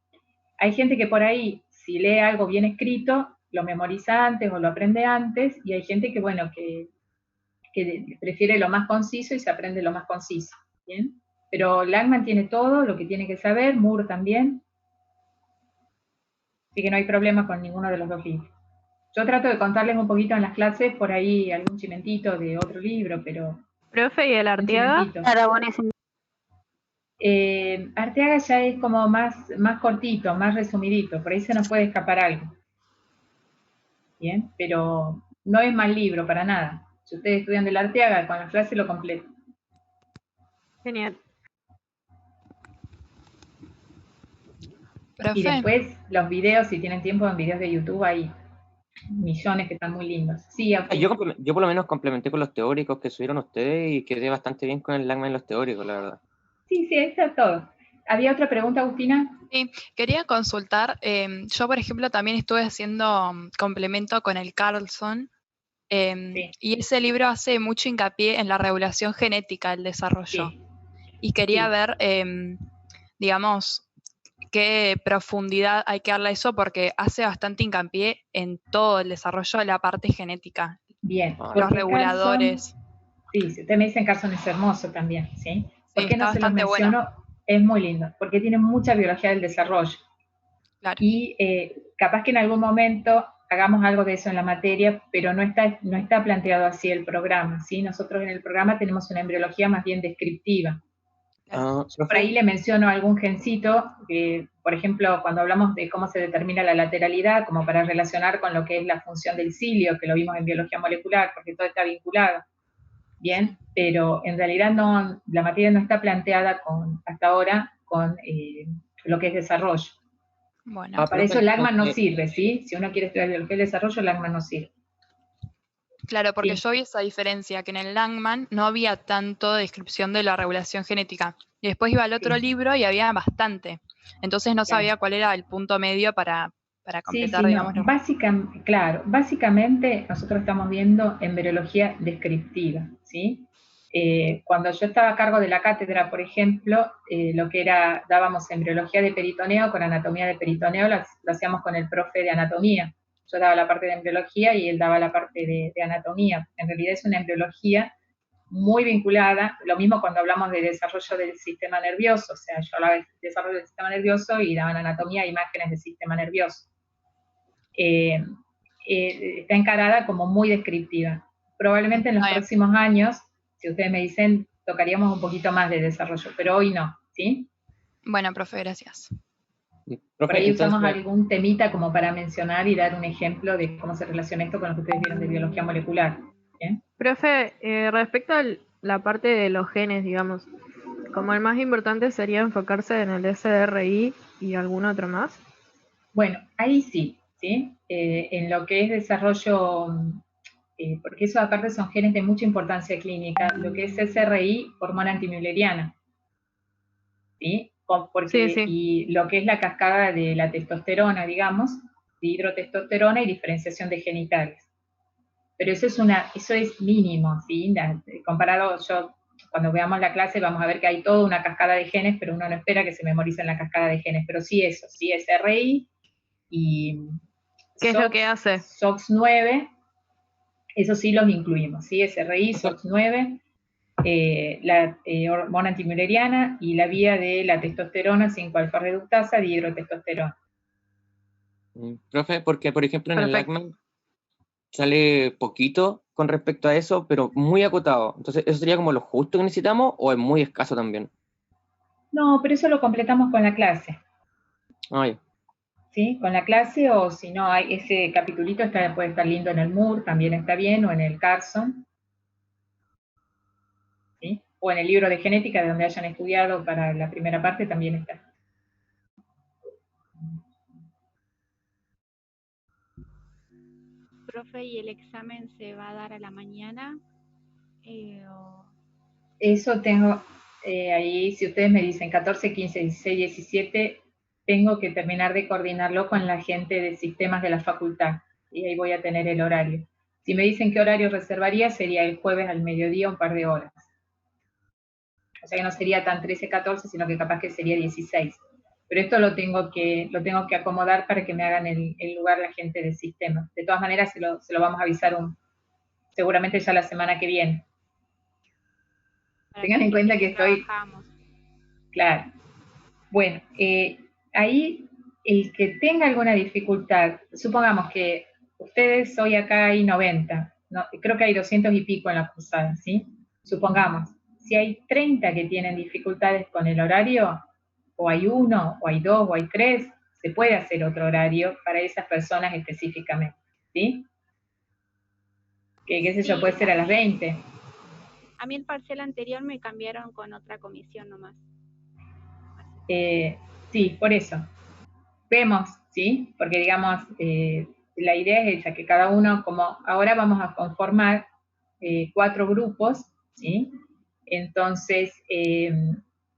Hay gente que por ahí, si lee algo bien escrito, lo memoriza antes o lo aprende antes, y hay gente que, bueno, que prefiere lo más conciso y se aprende lo más conciso, ¿bien? Pero Lachman tiene todo lo que tiene que saber, Moore también, así que no hay problema con ninguno de los dos libros. Yo trato de contarles un poquito en las clases, por ahí algún chimentito de otro libro, pero... Profe, ¿y el Arteaga? Era buenísimo. Arteaga ya es como más cortito, más resumidito, por ahí se nos puede escapar algo. Bien, pero no es mal libro para nada. Si ustedes estudian del Arteaga, con la clase lo completo. Genial. Y después los videos, si tienen tiempo, en videos de YouTube hay millones que están muy lindos. Sí, yo por lo menos complementé con los teóricos que subieron ustedes y quedé bastante bien con el Lachman en los teóricos, la verdad. Sí, ahí está todo. ¿Había otra pregunta, Agustina? Sí, quería consultar, yo por ejemplo también estuve haciendo complemento con el Carlson, Sí. y ese libro hace mucho hincapié en la regulación genética del desarrollo. Sí. Y quería Sí. ver, digamos, qué profundidad hay que darle a eso, porque hace bastante hincapié en todo el desarrollo de la parte genética. Bien. Los reguladores. Carson, sí, si usted me dice Carson es hermoso también, ¿sí? ¿Por qué no se los menciono? Bueno. Es muy lindo, porque tiene mucha biología del desarrollo. Claro. Y capaz que en algún momento hagamos algo de eso en la materia, pero no está planteado así el programa, ¿sí? Nosotros en el programa tenemos una embriología más bien descriptiva. Por ahí le menciono algún gencito, por ejemplo, cuando hablamos de cómo se determina la lateralidad, como para relacionar con lo que es la función del cilio, que lo vimos en biología molecular, porque todo está vinculado. Bien, pero en realidad no, la materia no está planteada hasta ahora con lo que es desarrollo. Bueno, para eso el Lachman no sirve, ¿sí? Si uno quiere estudiar biología del desarrollo, el Lachman no sirve. Claro, porque yo vi esa diferencia, que en el Lachman no había tanto descripción de la regulación genética. Y después iba al otro libro y había bastante. Entonces no sabía cuál era el punto medio para completar, digamos. No. Básicamente nosotros estamos viendo embriología descriptiva, ¿sí? Cuando yo estaba a cargo de la cátedra, por ejemplo, lo que dábamos embriología de peritoneo con anatomía de peritoneo, lo hacíamos con el profe de anatomía. Yo daba la parte de embriología y él daba la parte de anatomía. En realidad es una embriología muy vinculada, lo mismo cuando hablamos de desarrollo del sistema nervioso, o sea, yo hablaba de desarrollo del sistema nervioso y daban anatomía e imágenes del sistema nervioso. Está encarada como muy descriptiva. Probablemente en los próximos años, si ustedes me dicen, tocaríamos un poquito más de desarrollo, pero hoy no, ¿sí? Bueno, profe, gracias. Por ahí usamos algún temita como para mencionar y dar un ejemplo de cómo se relaciona esto con lo que ustedes vieron de biología molecular. ¿Bien? Profe, respecto a la parte de los genes, digamos, como el más importante sería enfocarse en el SRI y algún otro más. Bueno, ahí sí, ¿sí? En lo que es desarrollo, porque eso aparte son genes de mucha importancia clínica, lo que es SRI, hormona antimülleriana, ¿sí? Sí. Y lo que es la cascada de la testosterona, digamos, de hidrotestosterona y diferenciación de genitales. Pero eso es mínimo, ¿sí? Comparado, cuando veamos la clase vamos a ver que hay toda una cascada de genes, pero uno no espera que se memoricen la cascada de genes, pero sí eso, sí SRI y... ¿Qué es lo que hace? SOX9, eso sí los incluimos, ¿sí? SRI, SOX9, la hormona antimülleriana y la vía de la testosterona 5-alfa reductasa de hidrotestosterona. Profe, porque por ejemplo en el Lachman sale poquito con respecto a eso, pero muy acotado. Entonces, ¿eso sería como lo justo que necesitamos o es muy escaso también? No, pero eso lo completamos con la clase. Ay. ¿Sí? Con la clase, o si no, hay ese capitulito puede estar lindo en el Moore, también está bien, o en el Carson, ¿sí? O en el libro de genética de donde hayan estudiado para la primera parte también está. Profe, ¿y el examen se va a dar a la mañana? Eso tengo ahí, si ustedes me dicen 14, 15, 16, 17, tengo que terminar de coordinarlo con la gente de sistemas de la facultad, y ahí voy a tener el horario. Si me dicen qué horario reservaría, sería el jueves al mediodía, un par de horas. O sea que no sería tan 13, 14, sino que capaz que sería 16. Pero esto lo tengo que acomodar para que me hagan el lugar la gente del sistema. De todas maneras, se lo vamos a avisar seguramente ya la semana que viene. Tengan en cuenta que estoy... Claro. Bueno, ahí el que tenga alguna dificultad, supongamos que ustedes hoy acá hay 90, ¿no? Creo que hay 200 y pico en la cursada, ¿sí? Supongamos, si hay 30 que tienen dificultades con el horario, o hay 1, o hay 2, o hay 3, se puede hacer otro horario para esas personas específicamente, ¿sí? Que qué sé yo, puede ser a las 20. A mí el parcial anterior me cambiaron con otra comisión nomás. Sí, por eso. Vemos, ¿sí? Porque digamos, la idea es esa, que cada uno, como ahora vamos a conformar 4 grupos, ¿sí? Entonces,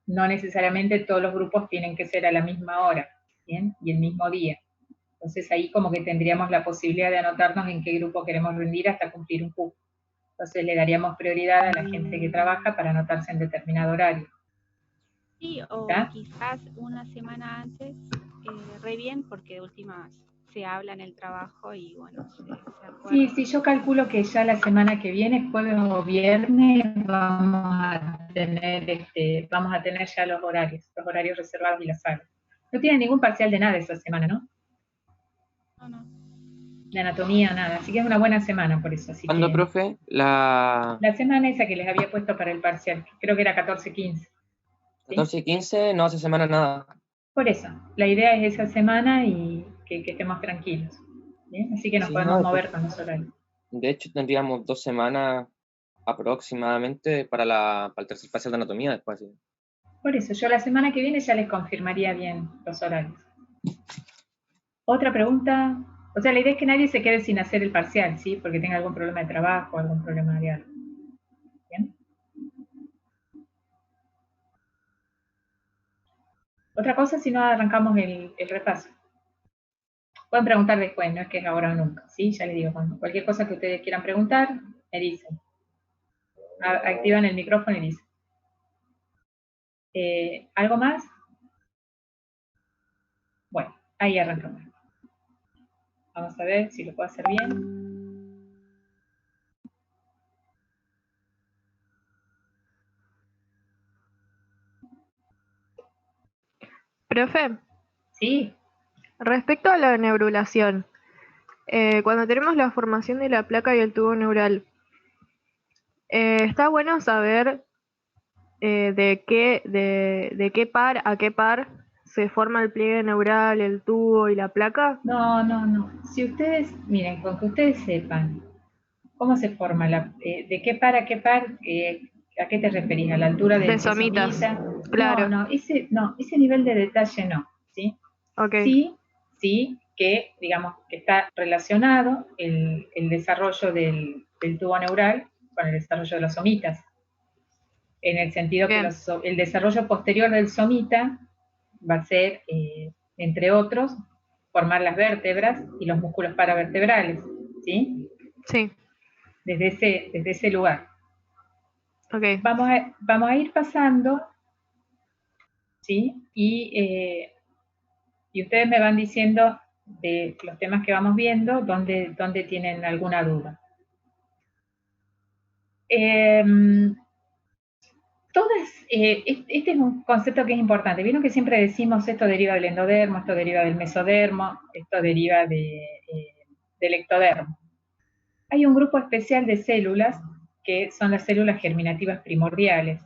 no necesariamente todos los grupos tienen que ser a la misma hora, ¿bien? Y el mismo día. Entonces ahí como que tendríamos la posibilidad de anotarnos en qué grupo queremos rendir hasta cumplir un cupo. Entonces le daríamos prioridad a la gente que trabaja para anotarse en determinado horario. Sí, o quizás una semana antes, re bien, porque de últimas se habla en el trabajo y bueno, se acuerda. Sí, yo calculo que ya la semana que viene, jueves o viernes, vamos a tener ya los horarios reservados y las salas. No tienen ningún parcial de nada esa semana, ¿no? No. De anatomía, nada. Así que es una buena semana por eso. ¿Cuándo, profe? La semana esa que les había puesto para el parcial, creo que era 14-15. 14-15, no hace semana nada. Por eso, la idea es esa semana y que estemos tranquilos. ¿Bien? Así que nos podemos mover con los horarios. De hecho, tendríamos 2 semanas aproximadamente para el tercer parcial de anatomía después. ¿Sí? Por eso, yo la semana que viene ya les confirmaría bien los horarios. Otra pregunta. O sea, la idea es que nadie se quede sin hacer el parcial, ¿sí? Porque tenga algún problema de trabajo, algún problema de algo. ¿Bien? Otra cosa, si no arrancamos el repaso. Pueden preguntar después, no es que es ahora o nunca, ¿sí? Ya les digo, cualquier cosa que ustedes quieran preguntar, me dicen. Activan el micrófono y dicen. ¿Algo más? Bueno, ahí arrancamos. Vamos a ver si lo puedo hacer bien. Profe. Sí. Respecto a la neurulación, cuando tenemos la formación de la placa y el tubo neural, está bueno saber de qué par a qué par se forma el pliegue neural, el tubo y la placa. No. Si ustedes, miren, con que ustedes sepan cómo se forma, de qué par a qué par, ¿a qué te referís? ¿A la altura de somitas? Somita? Claro. No, ese nivel de detalle no, ¿sí? Okay. Sí, que digamos que está relacionado el desarrollo del tubo neural con el desarrollo de las somitas, en el sentido que el desarrollo posterior del somita va a ser, entre otros, formar las vértebras y los músculos paravertebrales, ¿sí? Sí. Desde ese lugar. Okay. Vamos a ir pasando, ¿sí? Y ustedes me van diciendo de los temas que vamos viendo, dónde tienen alguna duda. Este es un concepto que es importante. Vieron que siempre decimos esto deriva del endodermo, esto deriva del mesodermo, esto deriva del ectodermo. hay un grupo especial de células que son las células germinativas primordiales,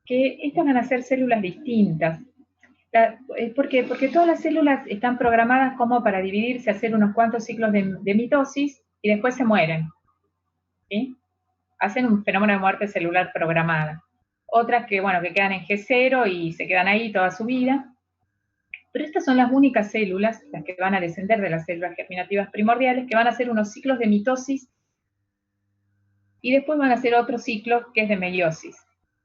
que estas van a ser células distintas. ¿Por qué? Porque todas las células están programadas como para dividirse, hacer unos cuantos ciclos de mitosis y después se mueren. ¿Sí? Hacen un fenómeno de muerte celular programada. Otras que, bueno, que quedan en G0 y se quedan ahí toda su vida. Pero estas son las únicas células, las que van a descender de las células germinativas primordiales, que van a hacer unos ciclos de mitosis y después van a hacer otro ciclo que es de meiosis.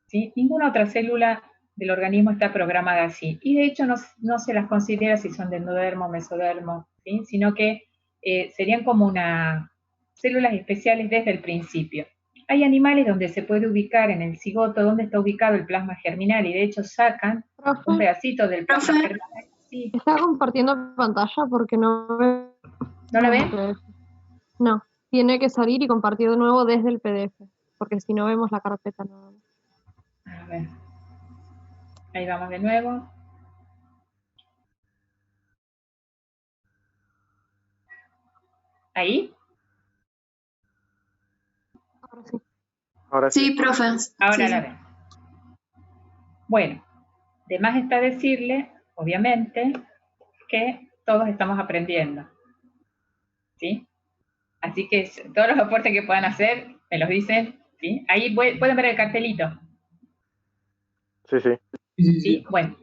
¿Sí? Ninguna otra célula del organismo está programada así. Y de hecho no se las considera si son de endodermo o mesodermo, ¿sí? Sino que serían como células especiales desde el principio. Hay animales donde se puede ubicar en el cigoto donde está ubicado el plasma germinal y de hecho sacan un pedacito del plasma germinal. Sí. ¿Está compartiendo pantalla porque no veo? ¿No lo ven? No, tiene que salir y compartir de nuevo desde el PDF, porque si no vemos la carpeta no. A ver. Ahí vamos de nuevo. ¿Ahí? Ahora sí. Ahora sí. Sí, profe. Ahora Sí. la ven. Bueno, de más está decirle, obviamente, que todos estamos aprendiendo. ¿Sí? Así que todos los aportes que puedan hacer, me los dicen. ¿Sí? Ahí pueden ver el cartelito. Sí, sí. ¿Sí? Bueno,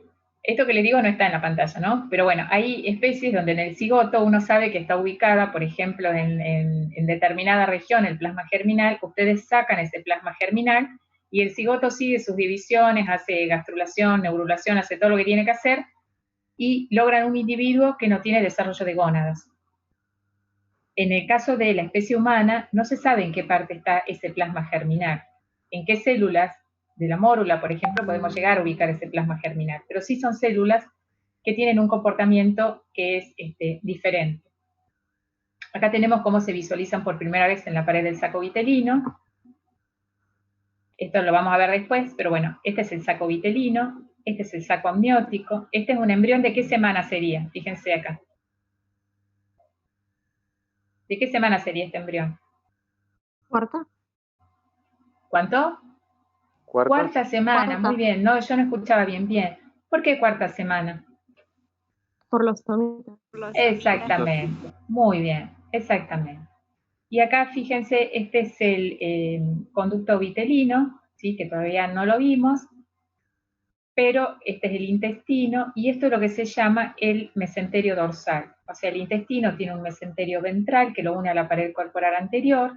esto que les digo no está en la pantalla, ¿no? Pero bueno, hay especies donde en el cigoto uno sabe que está ubicada, por ejemplo, en determinada región el plasma germinal, ustedes sacan ese plasma germinal y el cigoto sigue sus divisiones, hace gastrulación, neurulación, hace todo lo que tiene que hacer y logran un individuo que no tiene desarrollo de gónadas. En el caso de la especie humana, no se sabe en qué parte está ese plasma germinal, en qué células de la mórula, por ejemplo, podemos llegar a ubicar ese plasma germinal, pero sí son células que tienen un comportamiento que es diferente. Acá tenemos cómo se visualizan por primera vez en la pared del saco vitelino. Esto lo vamos a ver después, pero bueno, este es el saco vitelino, este es el saco amniótico, este es un embrión. ¿De qué semana sería? Fíjense acá. ¿De qué semana sería este embrión? ¿Cuarta? ¿Cuánto? Cuarta semana, cuarta. Muy bien. No, yo no escuchaba bien. ¿Por qué cuarta semana? Por los tómicos. Exactamente. Muy bien, exactamente. Y acá, fíjense, este es el conducto vitelino, ¿sí? Que todavía no lo vimos, pero este es el intestino, y esto es lo que se llama el mesenterio dorsal. O sea, el intestino tiene un mesenterio ventral que lo une a la pared corporal anterior,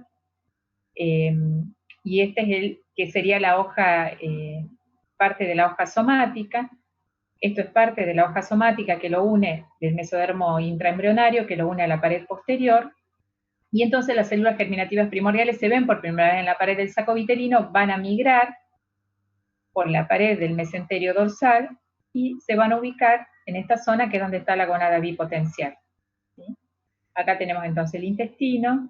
y este es el que sería la hoja, parte de la hoja somática. Esto es parte de la hoja somática que lo une, del mesodermo intraembrionario, que lo une a la pared posterior, y entonces las células germinativas primordiales se ven por primera vez en la pared del saco vitelino, van a migrar por la pared del mesenterio dorsal y se van a ubicar en esta zona que es donde está la gónada bipotencial. ¿Sí? Acá tenemos entonces el intestino,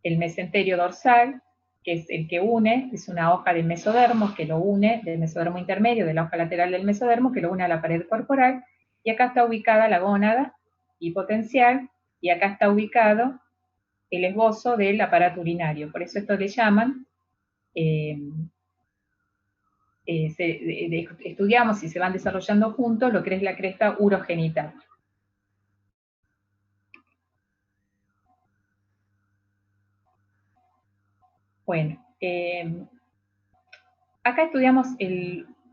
el mesenterio dorsal, que es el que une, es una hoja de mesodermo que lo une, del mesodermo intermedio, de la hoja lateral del mesodermo, que lo une a la pared corporal, y acá está ubicada la gónada bipotencial, y acá está ubicado el esbozo del aparato urinario. Por eso esto le llaman, estudiamos y se van desarrollando juntos lo que es la cresta urogenital. Bueno, acá estudiamos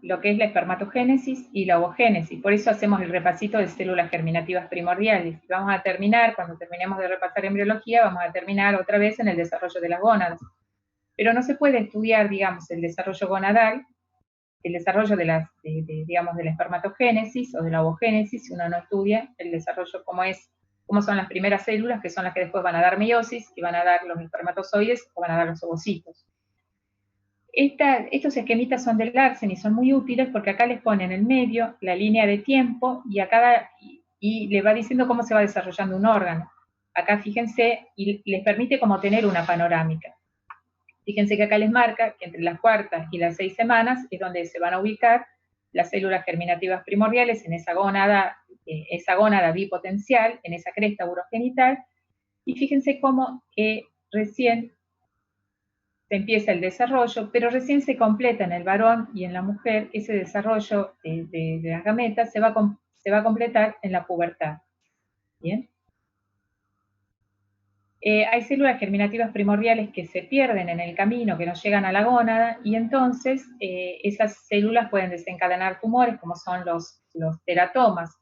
lo que es la espermatogénesis y la ovogénesis, por eso hacemos el repasito de células germinativas primordiales. Vamos a terminar, cuando terminemos de repasar embriología, vamos a terminar otra vez en el desarrollo de las gónadas. Pero no se puede estudiar, digamos, el desarrollo gonadal, el desarrollo de la espermatogénesis o de la ovogénesis, si uno no estudia el desarrollo cómo son las primeras células, que son las que después van a dar meiosis, y van a dar los espermatozoides o van a dar los ovocitos. Estos esquemitas son del Larsen y son muy útiles porque acá les ponen en el medio la línea de tiempo y le va diciendo cómo se va desarrollando un órgano. Acá fíjense, y les permite como tener una panorámica. Fíjense que acá les marca que entre las cuartas y las 6 semanas es donde se van a ubicar las células germinativas primordiales en esa gónada bipotencial, en esa cresta urogenital, Y fíjense cómo recién se empieza el desarrollo, pero recién se completa en el varón y en la mujer, ese desarrollo de las gametas se va a completar en la pubertad. ¿Bien? Hay células germinativas primordiales que se pierden en el camino, que no llegan a la gónada, y entonces esas células pueden desencadenar tumores, como son los teratomas.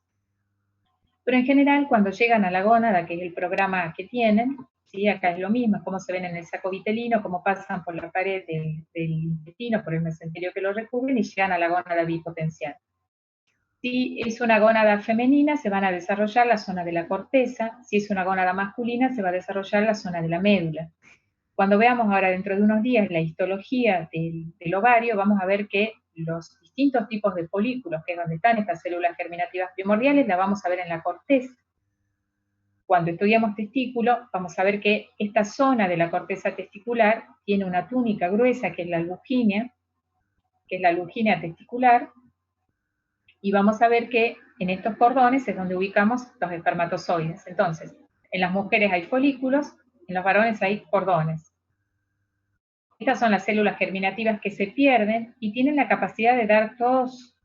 Pero en general, cuando llegan a la gónada, que es el programa que tienen, ¿sí? Acá es lo mismo, es cómo se ven en el saco vitelino, cómo pasan por la pared del intestino, por el mesenterio que lo recubren, y llegan a la gónada bipotencial. Si es una gónada femenina, se van a desarrollar la zona de la corteza. Si es una gónada masculina, se va a desarrollar la zona de la médula. Cuando veamos ahora dentro de unos días la histología del ovario, vamos a ver que los distintos tipos de folículos, que es donde están estas células germinativas primordiales, las vamos a ver en la corteza. Cuando estudiamos testículo, vamos a ver que esta zona de la corteza testicular tiene una túnica gruesa, que es la lugínea testicular, y vamos a ver que en estos cordones es donde ubicamos los espermatozoides. Entonces, en las mujeres hay folículos, en los varones hay cordones. Estas son las células germinativas que se pierden y tienen la capacidad de dar todos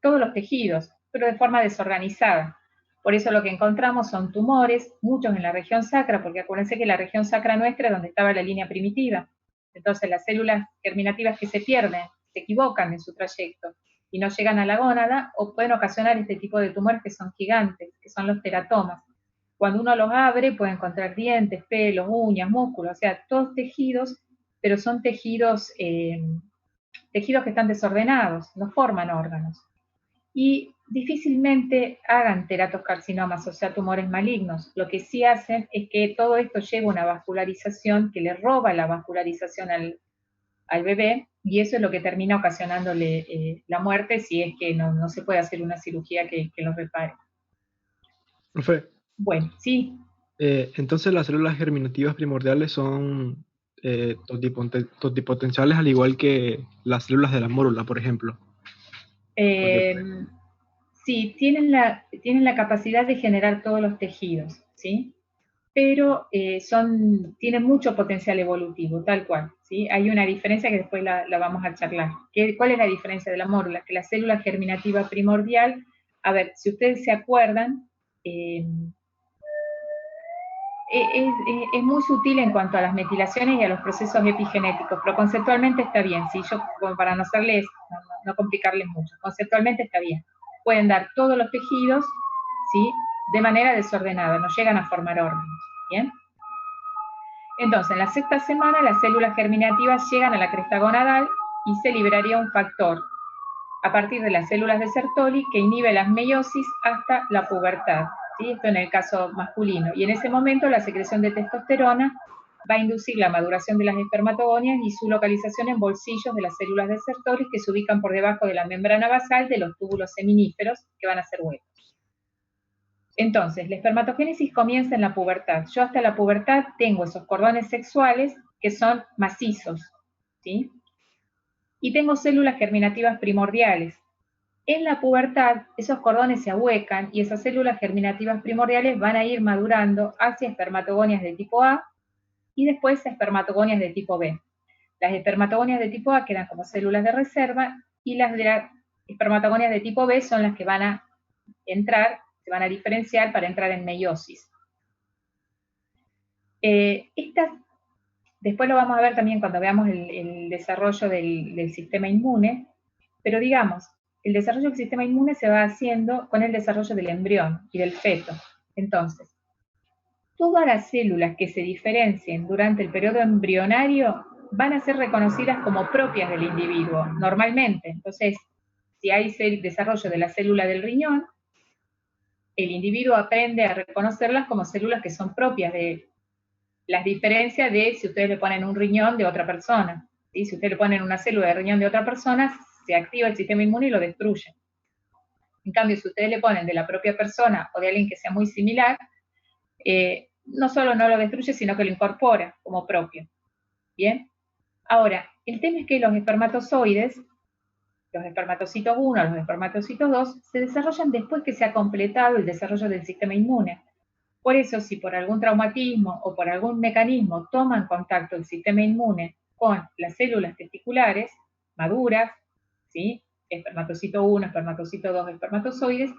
los tejidos, pero de forma desorganizada. Por eso lo que encontramos son tumores, muchos en la región sacra, porque acuérdense que la región sacra nuestra es donde estaba la línea primitiva. Entonces las células germinativas que se pierden, se equivocan en su trayecto y no llegan a la gónada, o pueden ocasionar este tipo de tumores que son gigantes, que son los teratomas. Cuando uno los abre puede encontrar dientes, pelos, uñas, músculos, o sea, todos tejidos, pero son tejidos que están desordenados, no forman órganos. Y difícilmente hagan teratoscarcinomas, o sea, tumores malignos. Lo que sí hacen es que todo esto lleva a una vascularización que le roba la vascularización al bebé, y eso es lo que termina ocasionándole la muerte si es que no se puede hacer una cirugía que lo repare. Profe. Bueno, sí. Entonces las células germinativas primordiales son totipotenciales, al igual que las células de la mórula, por ejemplo. Sí, tienen la capacidad de generar todos los tejidos, ¿sí? Pero tienen mucho potencial evolutivo, tal cual, ¿sí? Hay una diferencia que después la vamos a charlar. ¿Cuál es la diferencia de la mórula? Que la célula germinativa primordial, a ver, si ustedes se acuerdan, es muy sutil en cuanto a las metilaciones y a los procesos epigenéticos, pero conceptualmente está bien, ¿sí? Yo, como para no complicarles mucho, conceptualmente está bien. Pueden dar todos los tejidos, ¿sí? De manera desordenada, no llegan a formar órganos, ¿bien? Entonces, en la sexta semana, las células germinativas llegan a la cresta gonadal y se liberaría un factor a partir de las células de Sertoli que inhibe las meiosis hasta la pubertad, ¿sí? Esto en el caso masculino. Y en ese momento la secreción de testosterona va a inducir la maduración de las espermatogonias y su localización en bolsillos de las células de Sertoli que se ubican por debajo de la membrana basal de los túbulos seminíferos que van a ser huecos. Entonces, la espermatogénesis comienza en la pubertad. Yo hasta la pubertad tengo esos cordones sexuales que son macizos, ¿sí? Y tengo células germinativas primordiales. En la pubertad, esos cordones se ahuecan y esas células germinativas primordiales van a ir madurando hacia espermatogonias de tipo A y después a espermatogonias de tipo B. Las espermatogonias de tipo A quedan como células de reserva y las de las espermatogonias de tipo B son las que van a entrar, se van a diferenciar para entrar en meiosis. Después lo vamos a ver también cuando veamos el desarrollo del sistema inmune, pero digamos, el desarrollo del sistema inmune se va haciendo con el desarrollo del embrión y del feto. Entonces, todas las células que se diferencien durante el periodo embrionario van a ser reconocidas como propias del individuo, normalmente. Entonces, si hay desarrollo de la célula del riñón, el individuo aprende a reconocerlas como células que son propias de las diferencias de si ustedes le ponen un riñón de otra persona. ¿Sí? Si ustedes le ponen una célula de riñón de otra persona, se activa el sistema inmune y lo destruye. En cambio, si ustedes le ponen de la propia persona o de alguien que sea muy similar, no solo no lo destruye, sino que lo incorpora como propio. ¿Bien? Ahora, el tema es que los espermatozoides, los espermatocitos 1, los espermatocitos 2, se desarrollan después que se ha completado el desarrollo del sistema inmune. Por eso, si por algún traumatismo o por algún mecanismo toman contacto el sistema inmune con las células testiculares maduras, ¿sí? Espermatocito 1, espermatocito 2, espermatozoides,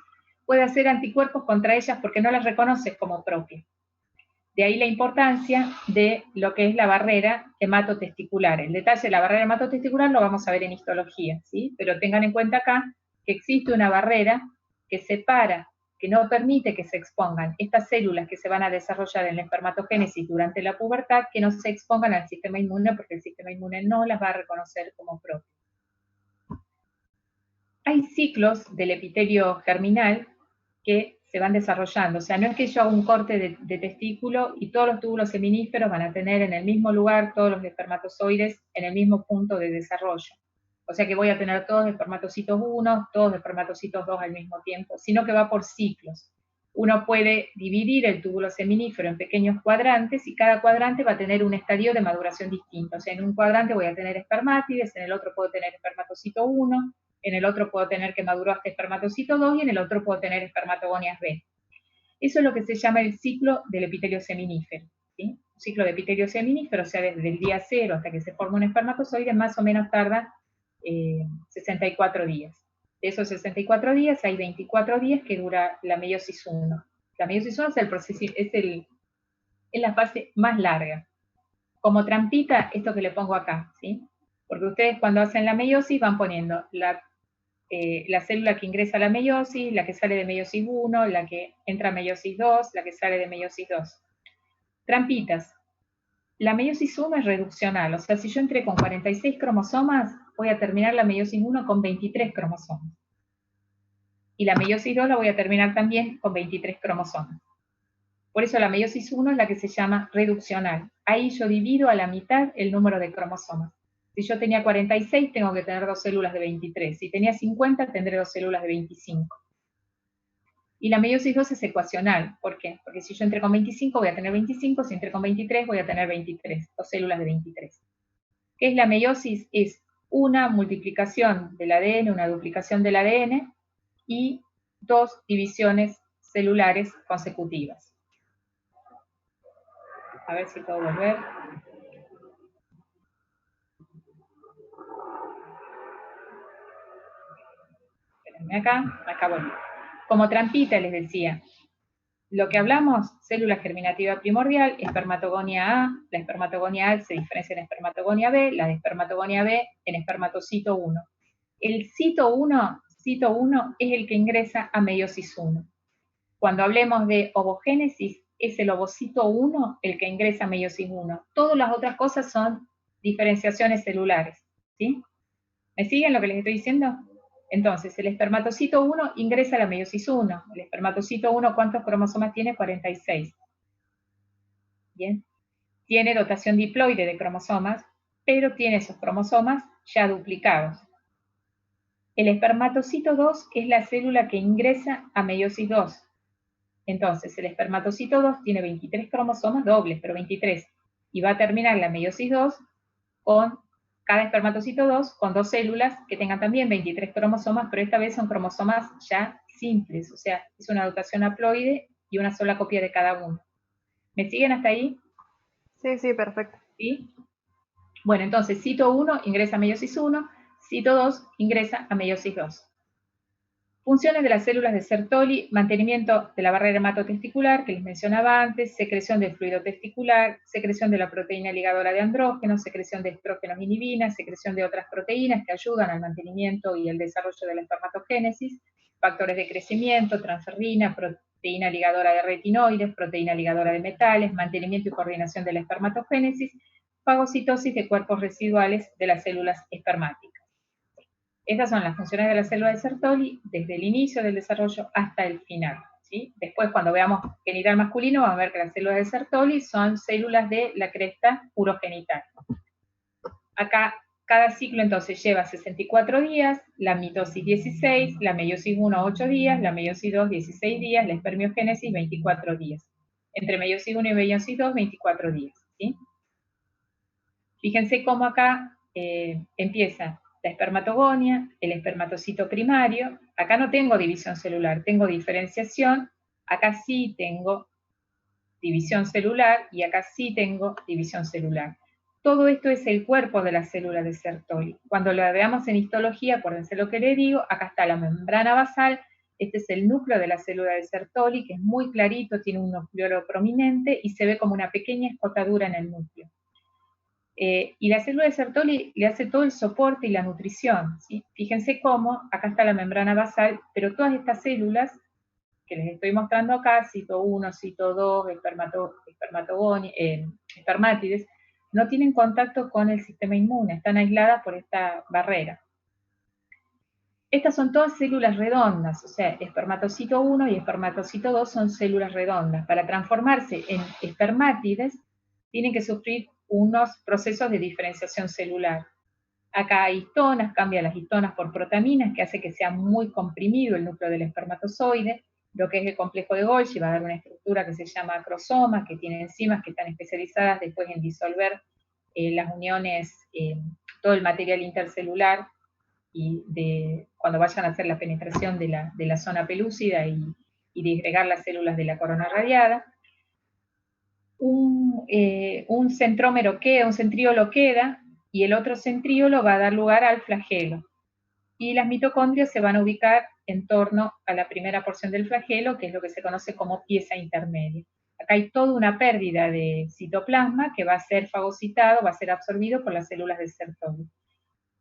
puede hacer anticuerpos contra ellas porque no las reconoce como propias. De ahí la importancia de lo que es la barrera hematotesticular. El detalle de la barrera hematotesticular lo vamos a ver en histología, ¿sí? Pero tengan en cuenta acá que existe una barrera que separa, que no permite que se expongan estas células que se van a desarrollar en la espermatogénesis durante la pubertad, que no se expongan al sistema inmune porque el sistema inmune no las va a reconocer como propias. Hay ciclos del epitelio germinal que se van desarrollando, o sea, no es que yo haga un corte de testículo y todos los túbulos seminíferos van a tener en el mismo lugar todos los espermatozoides en el mismo punto de desarrollo. O sea que voy a tener todos espermatocitos 1, todos espermatocitos 2 al mismo tiempo, sino que va por ciclos. Uno puede dividir el túbulo seminífero en pequeños cuadrantes y cada cuadrante va a tener un estadio de maduración distinto. O sea, en un cuadrante voy a tener espermátides, en el otro puedo tener espermatocito 1, en el otro puedo tener que maduró hasta espermatocito 2 y en el otro puedo tener espermatogonias B. Eso es lo que se llama el ciclo del epitelio seminífero, ¿sí? Un ciclo de epitelio seminífero, o sea, desde el día 0 hasta que se forma un espermatozoide, más o menos tarda 64 días. De esos 64 días hay 24 días que dura la meiosis 1. La meiosis 1 es el proceso, es la fase más larga. Como trampita, esto que le pongo acá, ¿sí? Porque ustedes cuando hacen la meiosis van poniendo la célula que ingresa a la meiosis, la que sale de meiosis 1, la que entra a meiosis 2, la que sale de meiosis 2. Trampitas. La meiosis 1 es reduccional, o sea, si yo entré con 46 cromosomas, voy a terminar la meiosis 1 con 23 cromosomas. Y la meiosis 2 la voy a terminar también con 23 cromosomas. Por eso la meiosis 1 es la que se llama reduccional. Ahí yo divido a la mitad el número de cromosomas. Si yo tenía 46, tengo que tener 2 células de 23. Si tenía 50, tendré 2 células de 25. Y la meiosis 2 es ecuacional. ¿Por qué? Porque si yo entré con 25, voy a tener 25. Si entré con 23, voy a tener 23. 2 células de 23. ¿Qué es la meiosis? Es una multiplicación del ADN, una duplicación del ADN, y 2 divisiones celulares consecutivas. A ver si puedo volver. Espérenme acá volví. Como trampita les decía, lo que hablamos, célula germinativa primordial, espermatogonia A, la espermatogonia A se diferencia en espermatogonia B, la de espermatogonia B en espermatocito 1. El cito 1 es el que ingresa a meiosis 1. Cuando hablemos de ovogénesis, es el ovocito 1 el que ingresa a meiosis 1. Todas las otras cosas son diferenciaciones celulares, ¿sí? ¿Me siguen lo que les estoy diciendo? Entonces, el espermatocito 1 ingresa a la meiosis 1. El espermatocito 1, ¿cuántos cromosomas tiene? 46. Bien. Tiene dotación diploide de cromosomas, pero tiene esos cromosomas ya duplicados. El espermatocito 2 es la célula que ingresa a meiosis 2. Entonces, el espermatocito 2 tiene 23 cromosomas dobles, pero 23. Y va a terminar la meiosis 2 con cada espermatocito 2 con 2 células que tengan también 23 cromosomas, pero esta vez son cromosomas ya simples, o sea, es una dotación haploide y una sola copia de cada uno. ¿Me siguen hasta ahí? Sí, perfecto. ¿Sí? Bueno, entonces, cito 1 ingresa a meiosis 1, cito 2 ingresa a meiosis 2. Funciones de las células de Sertoli: mantenimiento de la barrera hematotesticular, que les mencionaba antes, secreción del fluido testicular, secreción de la proteína ligadora de andrógenos, secreción de estrógenos inhibinas, secreción de otras proteínas que ayudan al mantenimiento y el desarrollo de la espermatogénesis, factores de crecimiento, transferrina, proteína ligadora de retinoides, proteína ligadora de metales, mantenimiento y coordinación de la espermatogénesis, fagocitosis de cuerpos residuales de las células espermáticas. Estas son las funciones de la célula de Sertoli desde el inicio del desarrollo hasta el final, ¿sí? Después, cuando veamos genital masculino, vamos a ver que las células de Sertoli son células de la cresta urogenital. Acá, cada ciclo entonces lleva 64 días, la mitosis 16, la meiosis 1 8 días, la meiosis 2 16 días, la espermiogénesis 24 días. Entre meiosis 1 y meiosis 2, 24 días, ¿sí? Fíjense cómo acá empieza la espermatogonia, el espermatocito primario. Acá no tengo división celular, tengo diferenciación. Acá sí tengo división celular y acá sí tengo división celular. Todo esto es el cuerpo de la célula de Sertoli. Cuando lo veamos en histología, acuérdense lo que le digo, acá está la membrana basal, este es el núcleo de la célula de Sertoli, que es muy clarito, tiene un nucleolo prominente y se ve como una pequeña escotadura en el núcleo. Y la célula de Sertoli le hace todo el soporte y la nutrición, ¿sí? Fíjense cómo, acá está la membrana basal, pero todas estas células que les estoy mostrando acá, cito 1, cito 2, espermátides, no tienen contacto con el sistema inmune, están aisladas por esta barrera. Estas son todas células redondas, o sea, espermatocito 1 y espermatocito 2 son células redondas. Para transformarse en espermátides, tienen que sufrir unos procesos de diferenciación celular. Acá hay histonas, cambia las histonas por protaminas, que hace que sea muy comprimido el núcleo del espermatozoide. Lo que es el complejo de Golgi va a dar una estructura que se llama acrosoma, que tiene enzimas que están especializadas después en disolver las uniones, todo el material intercelular, y cuando vayan a hacer la penetración de la zona pelúcida y disgregar las células de la corona radiada. Un centrómero queda, un centríolo queda, y el otro centríolo va a dar lugar al flagelo. Y las mitocondrias se van a ubicar en torno a la primera porción del flagelo, que es lo que se conoce como pieza intermedia. Acá hay toda una pérdida de citoplasma que va a ser fagocitado, va a ser absorbido por las células de Sertoli.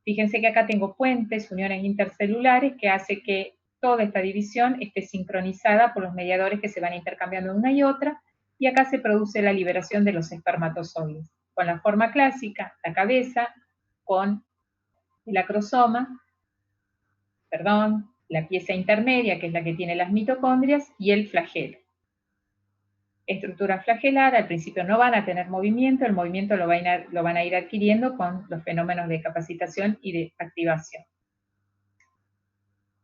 Fíjense que acá tengo puentes, uniones intercelulares, que hace que toda esta división esté sincronizada por los mediadores que se van intercambiando de una y otra, y acá se produce la liberación de los espermatozoides, con la forma clásica, la cabeza, con el acrosoma, la pieza intermedia, que es la que tiene las mitocondrias, y el flagelo. Estructura flagelar, al principio no van a tener movimiento, el movimiento lo van a ir adquiriendo con los fenómenos de capacitación y de activación.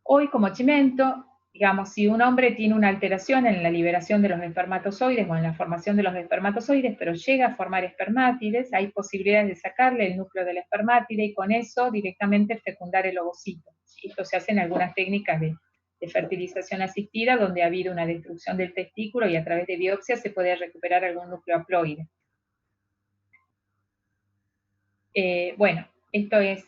Hoy, como chimento, digamos, si un hombre tiene una alteración en la liberación de los espermatozoides o en la formación de los espermatozoides, pero llega a formar espermátides, hay posibilidades de sacarle el núcleo del espermátide y con eso directamente fecundar el ovocito. Esto se hace en algunas técnicas de fertilización asistida, donde ha habido una destrucción del testículo y a través de biopsia se puede recuperar algún núcleo haploide. Bueno, esto es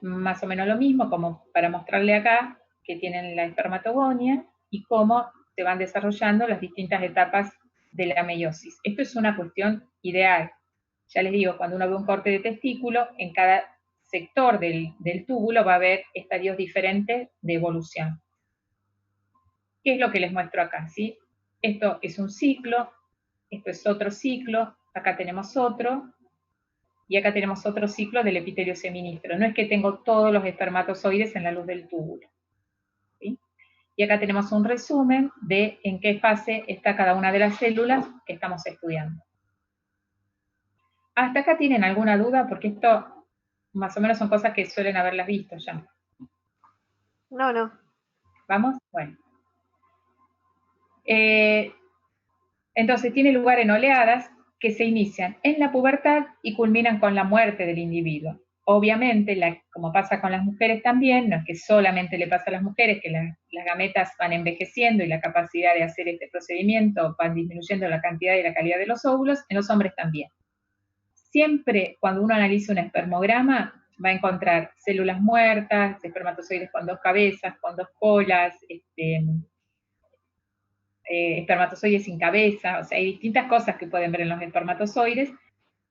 más o menos lo mismo, como para mostrarle acá que tienen la espermatogonia y cómo se van desarrollando las distintas etapas de la meiosis. Esto es una cuestión ideal. Ya les digo, cuando uno ve un corte de testículo, en cada sector del túbulo va a haber estadios diferentes de evolución. ¿Qué es lo que les muestro acá? ¿Sí? Esto es un ciclo, esto es otro ciclo, acá tenemos otro, y acá tenemos otro ciclo del epitelio seminífero. No es que tengo todos los espermatozoides en la luz del túbulo. ¿Sí? Y acá tenemos un resumen de en qué fase está cada una de las células que estamos estudiando. ¿Hasta acá tienen alguna duda? Porque esto más o menos son cosas que suelen haberlas visto ya. No. ¿Vamos? Bueno. Entonces tiene lugar en oleadas que se inician en la pubertad y culminan con la muerte del individuo. Obviamente, como pasa con las mujeres también, no es que solamente le pasa a las mujeres, que las gametas van envejeciendo y la capacidad de hacer este procedimiento van disminuyendo la cantidad y la calidad de los óvulos, en los hombres también. Siempre cuando uno analiza un espermograma, va a encontrar células muertas, espermatozoides con dos cabezas, con dos colas, espermatozoides sin cabeza, o sea, hay distintas cosas que pueden ver en los espermatozoides,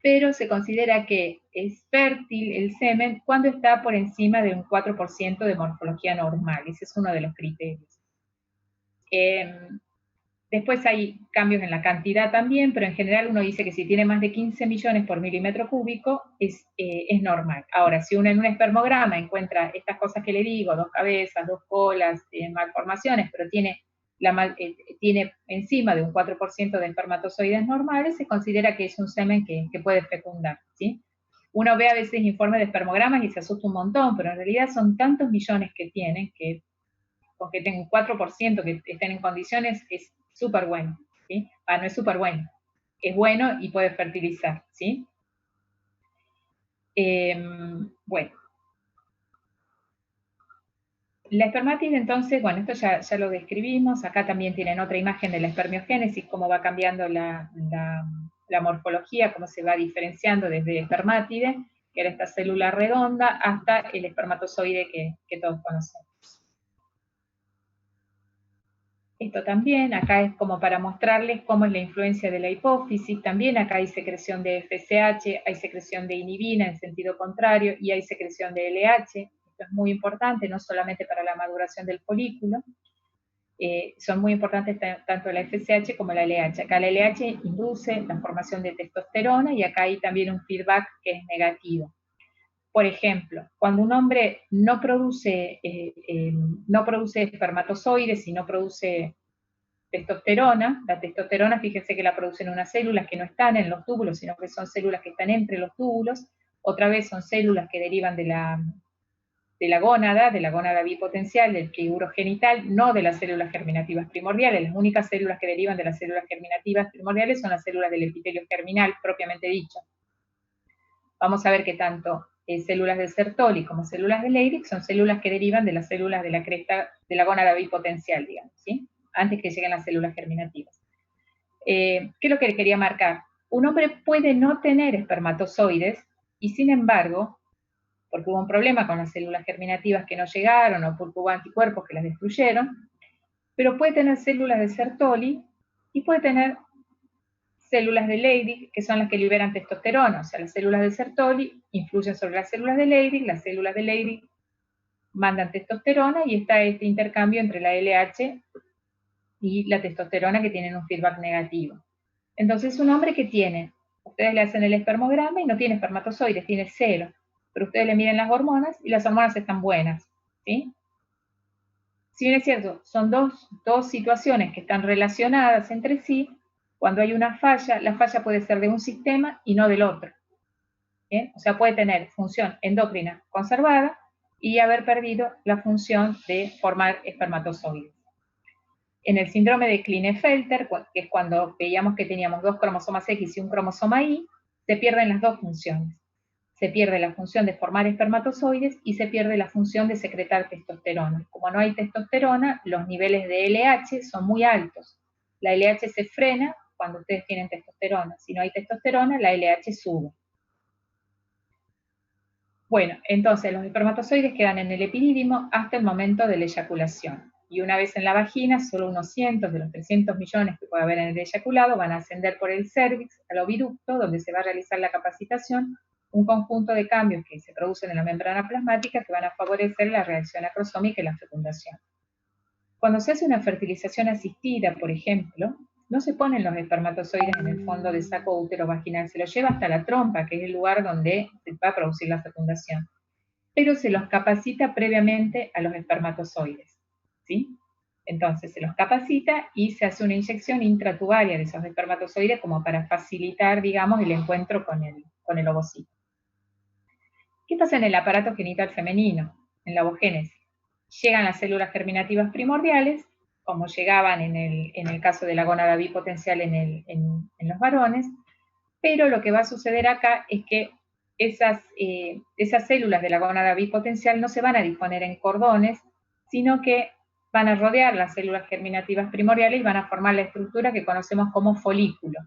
pero se considera que es fértil el semen cuando está por encima de un 4% de morfología normal. Ese es uno de los criterios. Después hay cambios en la cantidad también, pero en general uno dice que si tiene más de 15 millones por milímetro cúbico es normal. Ahora, si uno en un espermograma encuentra estas cosas que le digo, dos cabezas, dos colas, malformaciones, pero tiene encima de un 4% de espermatozoides normales, se considera que es un semen que puede fecundar, ¿sí? Uno ve a veces informes de espermogramas y se asusta un montón, pero en realidad son tantos millones que tienen que con que tengan un 4% que estén en condiciones es súper bueno, ¿sí? No es súper bueno, es bueno y puede fertilizar, ¿sí? Bueno. La espermátide, entonces, bueno, esto ya lo describimos. Acá también tienen otra imagen de la espermiogénesis, cómo va cambiando la morfología, cómo se va diferenciando desde espermátide, que era esta célula redonda, hasta el espermatozoide que todos conocemos. Esto también, acá es como para mostrarles cómo es la influencia de la hipófisis. También acá hay secreción de FSH, hay secreción de inhibina en sentido contrario, y hay secreción de LH. Esto es muy importante, no solamente para la maduración del folículo. Son muy importantes tanto la FSH como la LH. Acá la LH induce la formación de testosterona, y acá hay también un feedback que es negativo. Por ejemplo, cuando un hombre no produce espermatozoides y no produce testosterona, la testosterona, fíjense que la producen unas células que no están en los túbulos, sino que son células que están entre los túbulos. Otra vez son células que derivan de la gónada bipotencial, del triúro genital, no de las células germinativas primordiales. Las únicas células que derivan de las células germinativas primordiales son las células del epitelio germinal, propiamente dicho. Vamos a ver que tanto células de Sertoli como células de Leydig son células que derivan de las células de la cresta de la gónada bipotencial, digamos, ¿sí? Antes que lleguen las células germinativas. ¿Qué es lo que quería marcar? Un hombre puede no tener espermatozoides y, sin embargo, porque hubo un problema con las células germinativas que no llegaron o porque hubo anticuerpos que las destruyeron, pero puede tener células de Sertoli y puede tener células de Leydig, que son las que liberan testosterona. O sea, las células de Sertoli influyen sobre las células de Leydig, las células de Leydig mandan testosterona, y está este intercambio entre la LH y la testosterona, que tienen un feedback negativo. Entonces, un hombre que tiene, ustedes le hacen el espermograma y no tiene espermatozoides, tiene 0, pero ustedes le miden las hormonas y las hormonas están buenas, ¿sí? Si bien es cierto, son dos situaciones que están relacionadas entre sí, cuando hay una falla, la falla puede ser de un sistema y no del otro. ¿Bien? O sea, puede tener función endocrina conservada y haber perdido la función de formar espermatozoides. En el síndrome de Klinefelter, que es cuando veíamos que teníamos 2 cromosomas X y un cromosoma Y, se pierden las dos funciones. Se pierde la función de formar espermatozoides y se pierde la función de secretar testosterona. Como no hay testosterona, los niveles de LH son muy altos. La LH se frena cuando ustedes tienen testosterona. Si no hay testosterona, la LH sube. Bueno, entonces los espermatozoides quedan en el epidídimo hasta el momento de la eyaculación. Y una vez en la vagina, solo unos cientos de los 300 millones que puede haber en el eyaculado van a ascender por el cérvix al oviducto, donde se va a realizar la capacitación, un conjunto de cambios que se producen en la membrana plasmática que van a favorecer la reacción acrosómica y la fecundación. Cuando se hace una fertilización asistida, por ejemplo, no se ponen los espermatozoides en el fondo del saco útero-vaginal, se los lleva hasta la trompa, que es el lugar donde se va a producir la fecundación, pero se los capacita previamente a los espermatozoides, ¿sí? Entonces se los capacita y se hace una inyección intratubaria de esos espermatozoides como para facilitar, digamos, el encuentro con el ovocito. ¿Qué pasa en el aparato genital femenino, en la ovogénesis? Llegan las células germinativas primordiales, como llegaban en el caso de la gónada bipotencial en los varones, pero lo que va a suceder acá es que esas células de la gónada bipotencial no se van a disponer en cordones, sino que van a rodear las células germinativas primordiales y van a formar la estructura que conocemos como folículo.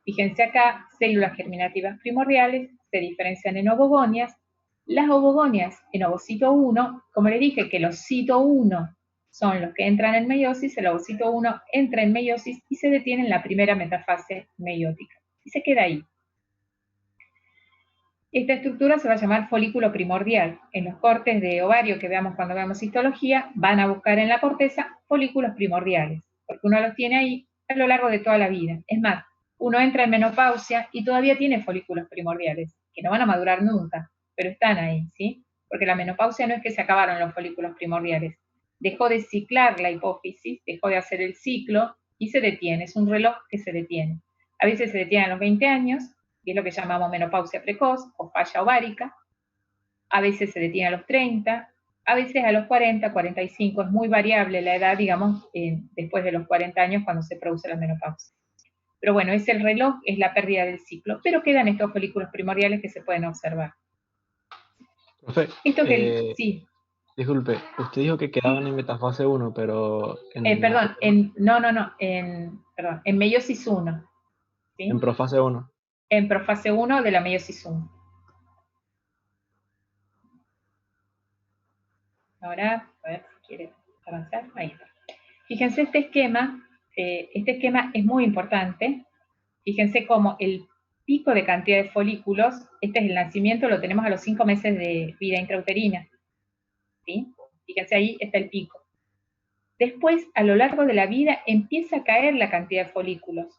Fíjense acá, células germinativas primordiales se diferencian en ovogonias. Las ovogonias en ovocito 1, como le dije que los cito 1 son los que entran en meiosis, el ovocito 1 entra en meiosis y se detiene en la primera metafase meiótica. Y se queda ahí. Esta estructura se va a llamar folículo primordial. En los cortes de ovario que veamos cuando veamos histología, van a buscar en la corteza folículos primordiales, porque uno los tiene ahí a lo largo de toda la vida. Es más, uno entra en menopausia y todavía tiene folículos primordiales, que no van a madurar nunca, pero están ahí, ¿sí? Porque la menopausia no es que se acabaron los folículos primordiales. Dejó de ciclar la hipófisis, dejó de hacer el ciclo y se detiene. Es un reloj que se detiene. A veces se detiene a los 20 años, y es lo que llamamos menopausia precoz o falla ovárica. A veces se detiene a los 30, a veces a los 40, 45. Es muy variable la edad, digamos, después de los 40 años cuando se produce la menopausia. Pero bueno, es el reloj, es la pérdida del ciclo, pero quedan estos folículos primordiales que se pueden observar. Profe, Esto que sí. Disculpe, usted dijo que quedaban en metafase 1, pero... Perdón, en meiosis 1. ¿sí? En profase 1. En profase 1 de la meiosis 1. Ahora, a ver si quiere avanzar. Ahí está. Fíjense, este esquema es muy importante. Fíjense cómo el pico de cantidad de folículos, este es el nacimiento, lo tenemos a los 5 meses de vida intrauterina. ¿Sí? Fíjense, ahí está el pico. Después, a lo largo de la vida, empieza a caer la cantidad de folículos.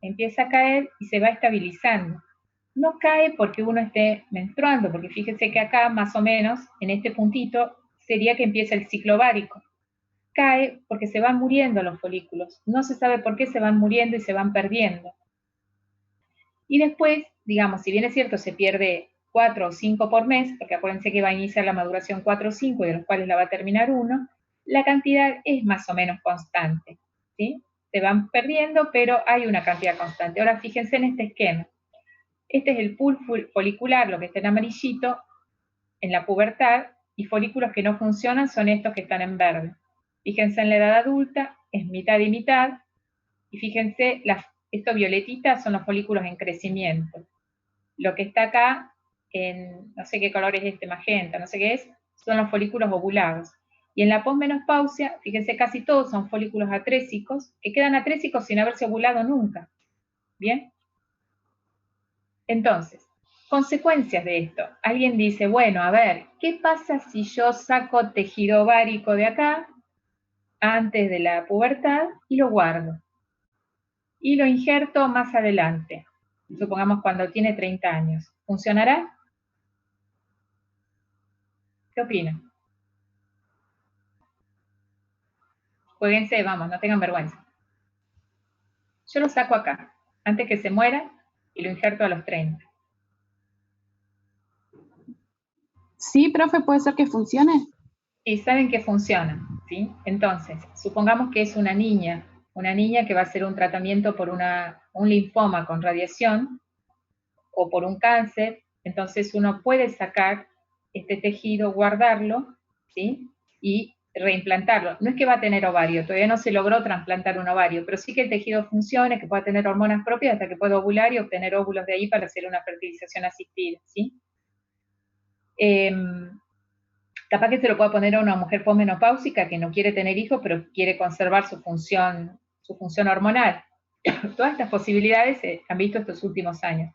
Empieza a caer y se va estabilizando. No cae porque uno esté menstruando, porque fíjense que acá, más o menos, en este puntito, sería que empieza el ciclo ovárico. Cae porque se van muriendo los folículos. No se sabe por qué se van muriendo y se van perdiendo. Y después, digamos, si bien es cierto, se pierde 4 o 5 por mes, porque acuérdense que va a iniciar la maduración 4 o 5, y de los cuales la va a terminar 1, la cantidad es más o menos constante, ¿sí? Se van perdiendo, pero hay una cantidad constante. Ahora fíjense en este esquema. Este es el pool folicular, lo que está en amarillito, en la pubertad, y folículos que no funcionan son estos que están en verde. Fíjense en la edad adulta, es mitad y mitad, y fíjense, estos violetitas son los folículos en crecimiento. Lo que está acá, no sé qué color es este, magenta, no sé qué es, son los folículos ovulados. Y en la posmenopausia, fíjense, casi todos son folículos atrésicos, que quedan atrésicos sin haberse ovulado nunca. ¿Bien? Entonces, consecuencias de esto. Alguien dice, bueno, a ver, ¿qué pasa si yo saco tejido ovárico de acá, antes de la pubertad, y lo guardo? Y lo injerto más adelante, supongamos cuando tiene 30 años. ¿Funcionará? ¿Qué opinan? Jueguense, vamos, no tengan vergüenza. Yo lo saco acá, antes que se muera, y lo injerto a los 30. Sí, profe, puede ser que funcione. Y saben que funciona, ¿sí? Entonces, supongamos que es una niña que va a hacer un tratamiento por un linfoma con radiación o por un cáncer, entonces uno puede sacar este tejido, guardarlo, ¿sí? Y reimplantarlo. No es que va a tener ovario, todavía no se logró trasplantar un ovario, pero sí que el tejido funcione, que pueda tener hormonas propias hasta que pueda ovular y obtener óvulos de ahí para hacer una fertilización asistida, ¿sí? Capaz que se lo pueda poner a una mujer posmenopáusica que no quiere tener hijos, pero quiere conservar su función hormonal. Todas estas posibilidades se han visto estos últimos años.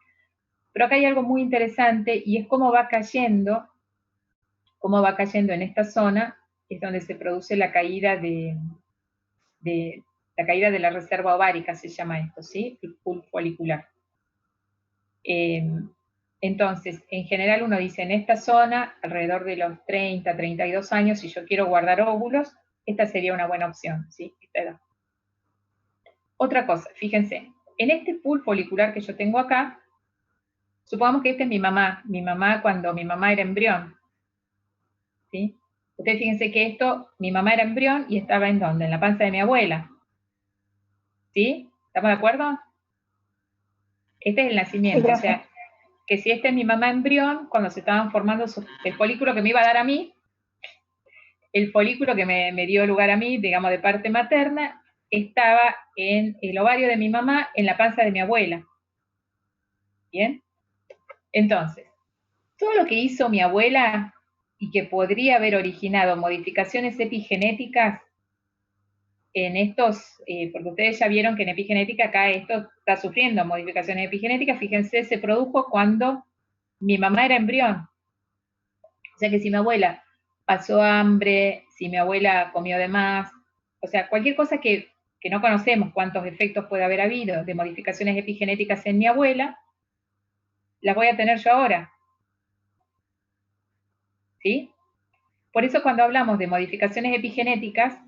Pero acá hay algo muy interesante y es cómo va cayendo en esta zona, es donde se produce la caída de la reserva ovárica, se llama esto, ¿sí? El pool folicular. Entonces, en general uno dice, en esta zona, alrededor de los 30, 32 años, si yo quiero guardar óvulos, esta sería una buena opción, ¿sí? Esta edad. Otra cosa, fíjense, en este pool folicular que yo tengo acá, supongamos que esta es mi mamá cuando mi mamá era embrión, ¿sí? Ustedes fíjense que mi mamá era embrión y estaba ¿en dónde? En la panza de mi abuela, ¿sí? ¿Estamos de acuerdo? Este es el nacimiento, o sea, que si esta es mi mamá embrión, cuando se estaban formando el folículo que me iba a dar a mí, el folículo que me dio lugar a mí, digamos de parte materna, estaba en el ovario de mi mamá, en la panza de mi abuela. ¿Bien? Entonces, todo lo que hizo mi abuela y que podría haber originado modificaciones epigenéticas en estos, porque ustedes ya vieron que en epigenética acá esto está sufriendo modificaciones epigenéticas, fíjense, se produjo cuando mi mamá era embrión. O sea que si mi abuela pasó hambre, si mi abuela comió de más, o sea, cualquier cosa que no conocemos cuántos efectos puede haber habido de modificaciones epigenéticas en mi abuela, las voy a tener yo ahora. ¿Sí? Por eso cuando hablamos de modificaciones epigenéticas,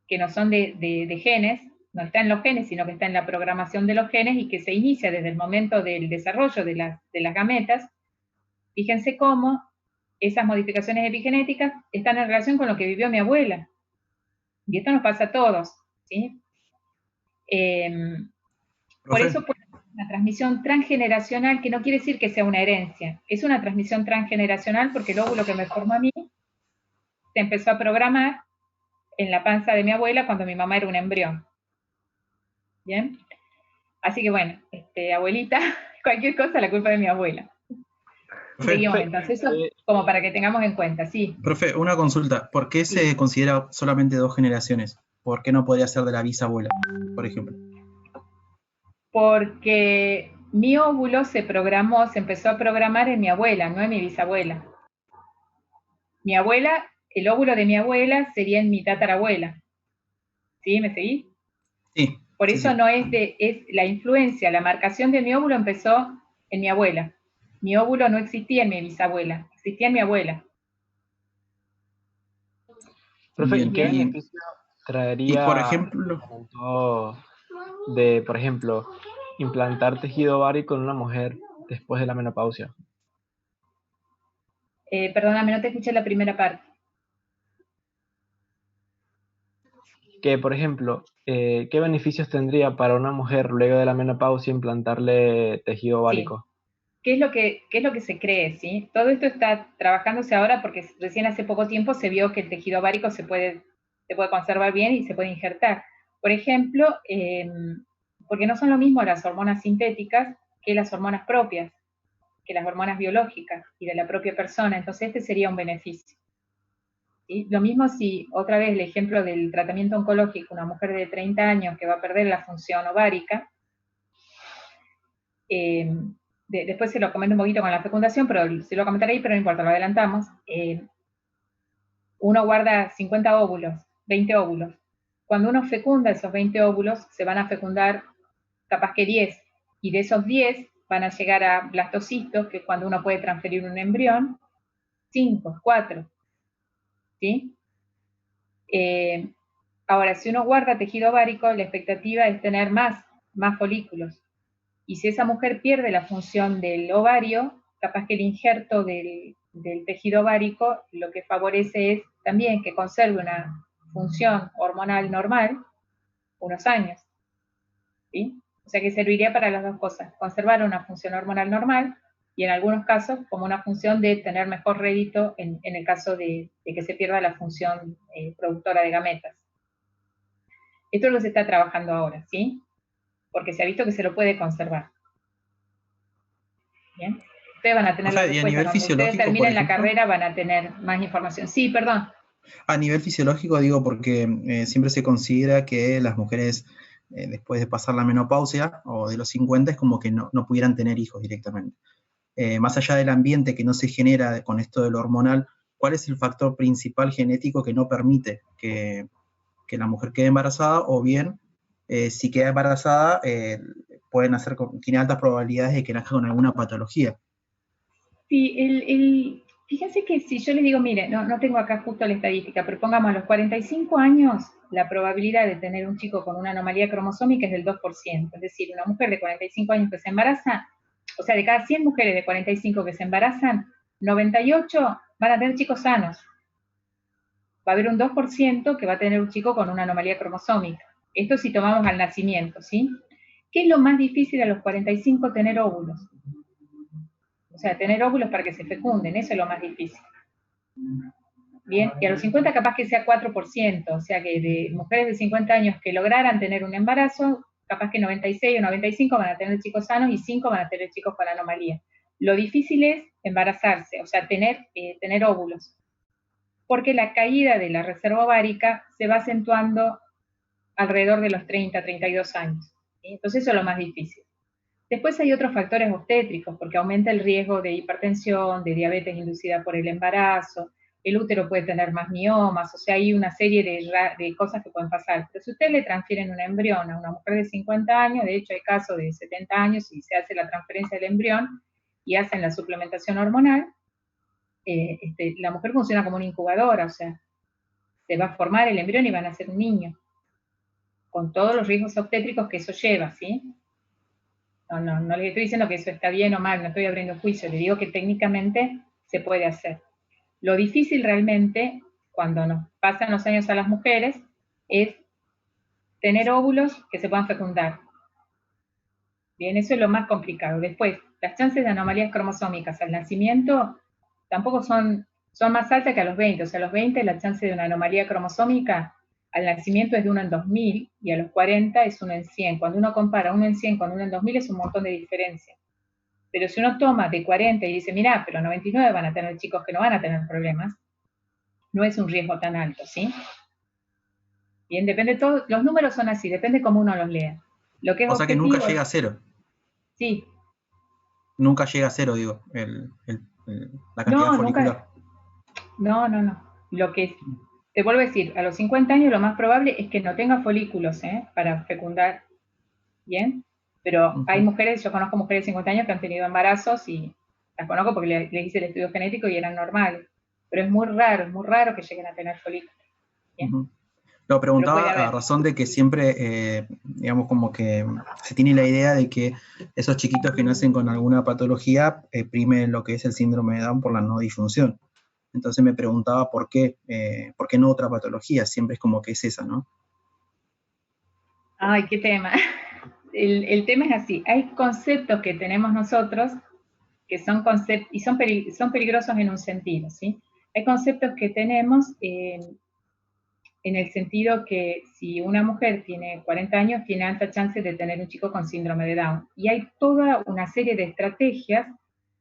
que no son de genes, no está en los genes, sino que está en la programación de los genes y que se inicia desde el momento del desarrollo de las gametas, fíjense cómo esas modificaciones epigenéticas están en relación con lo que vivió mi abuela. Y esto nos pasa a todos, ¿sí? Por eso puede ser una transmisión transgeneracional, que no quiere decir que sea una herencia, es una transmisión transgeneracional porque el óvulo que me formó a mí se empezó a programar en la panza de mi abuela cuando mi mamá era un embrión. ¿Bien? Así que bueno, abuelita, cualquier cosa la culpa de mi abuela. Seguimos entonces, eso como para que tengamos en cuenta, sí. Profe, una consulta. ¿Por qué se considera solamente 2 generaciones? ¿Por qué no podría ser de la bisabuela, por ejemplo? Porque mi óvulo se empezó a programar en mi abuela, no en mi bisabuela. Mi abuela, el óvulo de mi abuela sería en mi tatarabuela. ¿Sí? ¿Me seguís? Sí. Por eso no es la influencia, la marcación de mi óvulo empezó en mi abuela. Mi óvulo no existía en mi bisabuela, existía en mi abuela. Profe, ¿y qué beneficio traería, por ejemplo, por ejemplo, implantar tejido ovárico en una mujer después de la menopausia? Perdóname, no te escuché la primera parte. Que, por ejemplo, ¿qué beneficios tendría para una mujer luego de la menopausia implantarle tejido ovárico? Sí. ¿Qué es lo que se cree? ¿Sí? Todo esto está trabajándose ahora porque recién hace poco tiempo se vio que el tejido ovárico se puede conservar bien y se puede injertar. Por ejemplo, porque no son lo mismo las hormonas sintéticas que las hormonas propias, que las hormonas biológicas y de la propia persona. Entonces este sería un beneficio. ¿Sí? Lo mismo si, otra vez, el ejemplo del tratamiento oncológico, una mujer de 30 años que va a perder la función ovárica, después se lo comento un poquito con la fecundación, pero se lo comentaré ahí, pero no importa, lo adelantamos. Uno guarda 50 óvulos, 20 óvulos. Cuando uno fecunda esos 20 óvulos, se van a fecundar capaz que 10, y de esos 10 van a llegar a blastocistos, que es cuando uno puede transferir un embrión, 5, 4. ¿Sí? Ahora, si uno guarda tejido ovárico, la expectativa es tener más folículos. Y si esa mujer pierde la función del ovario, capaz que el injerto del tejido ovárico lo que favorece es también que conserve una función hormonal normal unos años. ¿Sí? O sea que serviría para las dos cosas, conservar una función hormonal normal y en algunos casos como una función de tener mejor rédito en el caso de que se pierda la función productora de gametas. Esto es lo que se está trabajando ahora, ¿sí? Porque se ha visto que se lo puede conservar. ¿Bien? Ustedes van a tener la respuesta. Cuando ustedes terminen la carrera van a tener más información. Sí, perdón. A nivel fisiológico digo porque siempre se considera que las mujeres después de pasar la menopausia o de los 50 es como que no pudieran tener hijos directamente. Más allá del ambiente que no se genera con esto de lo hormonal, ¿cuál es el factor principal genético que no permite que la mujer quede embarazada? O bien, si queda embarazada, tiene altas probabilidades de que nazca con alguna patología. Sí, fíjense que si yo les digo, mire, no tengo acá justo la estadística, pero pongamos a los 45 años, la probabilidad de tener un chico con una anomalía cromosómica es del 2%. Es decir, una mujer de 45 años que se embaraza, o sea, de cada 100 mujeres de 45 que se embarazan, 98 van a tener chicos sanos. Va a haber un 2% que va a tener un chico con una anomalía cromosómica. Esto si tomamos al nacimiento, ¿sí? ¿Qué es lo más difícil a los 45? Tener óvulos. O sea, tener óvulos para que se fecunden, eso es lo más difícil. Bien, y a los 50 capaz que sea 4%, o sea que de mujeres de 50 años que lograran tener un embarazo, capaz que 96 o 95 van a tener chicos sanos y 5 van a tener chicos con anomalía. Lo difícil es embarazarse, o sea, tener óvulos, porque la caída de la reserva ovárica se va acentuando alrededor de los 30, 32 años. ¿Sí? Entonces eso es lo más difícil. Después hay otros factores obstétricos, porque aumenta el riesgo de hipertensión, de diabetes inducida por el embarazo, el útero puede tener más miomas, o sea, hay una serie de cosas que pueden pasar. Pero si ustedes le transfieren un embrión a una mujer de 50 años, de hecho hay casos de 70 años y se hace la transferencia del embrión y hacen la suplementación hormonal, la mujer funciona como una incubadora, o sea, se va a formar el embrión y van a ser un niño, con todos los riesgos obstétricos que eso lleva, ¿sí? No les estoy diciendo que eso está bien o mal, no estoy abriendo juicio, le digo que técnicamente se puede hacer. Lo difícil realmente, cuando nos pasan los años a las mujeres, es tener óvulos que se puedan fecundar. Bien, eso es lo más complicado. Después, las chances de anomalías cromosómicas al nacimiento tampoco son son más altas que a los 20. O sea, a los 20 la chance de una anomalía cromosómica al nacimiento es de 1 en 2000 y a los 40 es 1 en 100. Cuando uno compara 1 en 100 con 1 en 2000 es un montón de diferencia. Pero si uno toma de 40 y dice, mirá, pero 99 van a tener chicos que no van a tener problemas, no es un riesgo tan alto, ¿sí? Bien, depende todo, los números son así, depende cómo uno los lea. Lo que es o sea que nunca llega a 0. Sí. Nunca llega a 0, digo, la cantidad folicular. No. Lo que te vuelvo a decir, a los 50 años lo más probable es que no tenga folículos para fecundar. ¿Bien? Pero hay mujeres, yo conozco mujeres de 50 años que han tenido embarazos y las conozco porque les hice el estudio genético y eran normales. Pero es muy raro que lleguen a tener folículos. ¿Bien? Lo preguntaba a razón de que siempre, digamos, como que se tiene la idea de que esos chiquitos que nacen con alguna patología primen lo que es el síndrome de Down por la no disyunción. Entonces me preguntaba por qué no otra patología, siempre es como que es esa, ¿no? Ay, qué tema. El tema es así, hay conceptos que tenemos nosotros que son conceptos, y son peligrosos en un sentido, ¿sí? Hay conceptos que tenemos en el sentido que si una mujer tiene 40 años, tiene alta chance de tener un chico con síndrome de Down. Y hay toda una serie de estrategias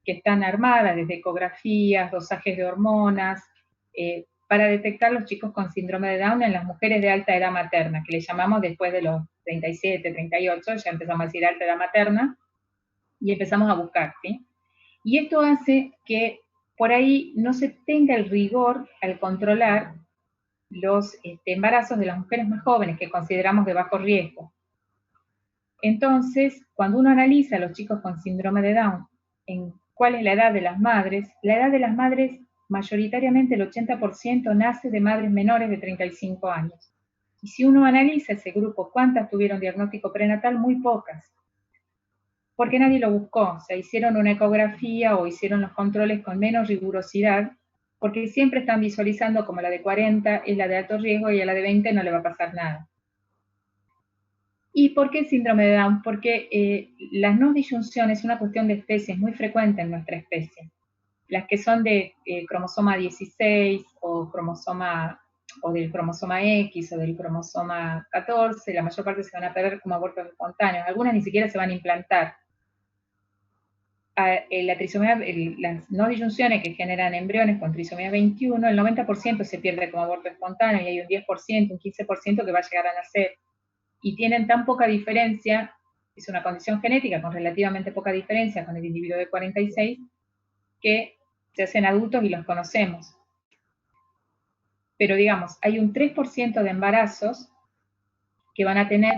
que están armadas, desde ecografías, dosajes de hormonas, para detectar los chicos con síndrome de Down en las mujeres de alta edad materna, que le llamamos después de los 37, 38, ya empezamos a decir alta edad materna, y empezamos a buscar, ¿sí? Y esto hace que por ahí no se tenga el rigor al controlar los embarazos de las mujeres más jóvenes que consideramos de bajo riesgo. Entonces, cuando uno analiza a los chicos con síndrome de Down, en cuál es la edad de las madres, mayoritariamente el 80% nace de madres menores de 35 años. Y si uno analiza ese grupo, ¿cuántas tuvieron diagnóstico prenatal? Muy pocas. Porque nadie lo buscó, o sea, hicieron una ecografía o hicieron los controles con menos rigurosidad, porque siempre están visualizando como la de 40 es la de alto riesgo y a la de 20 no le va a pasar nada. ¿Y por qué el síndrome de Down? Porque la no disyunción es una cuestión de especie, es muy frecuente en nuestra especie. Las que son de cromosoma 16 o del cromosoma X o del cromosoma 14, la mayor parte se van a perder como abortos espontáneos, algunas ni siquiera se van a implantar. Las no disyunciones que generan embriones con trisomía 21, el 90% se pierde como aborto espontáneo y hay un 10%, un 15% que va a llegar a nacer. Y tienen tan poca diferencia, es una condición genética con relativamente poca diferencia con el individuo de 46, que se hacen adultos y los conocemos. Pero digamos, hay un 3% de embarazos que van a tener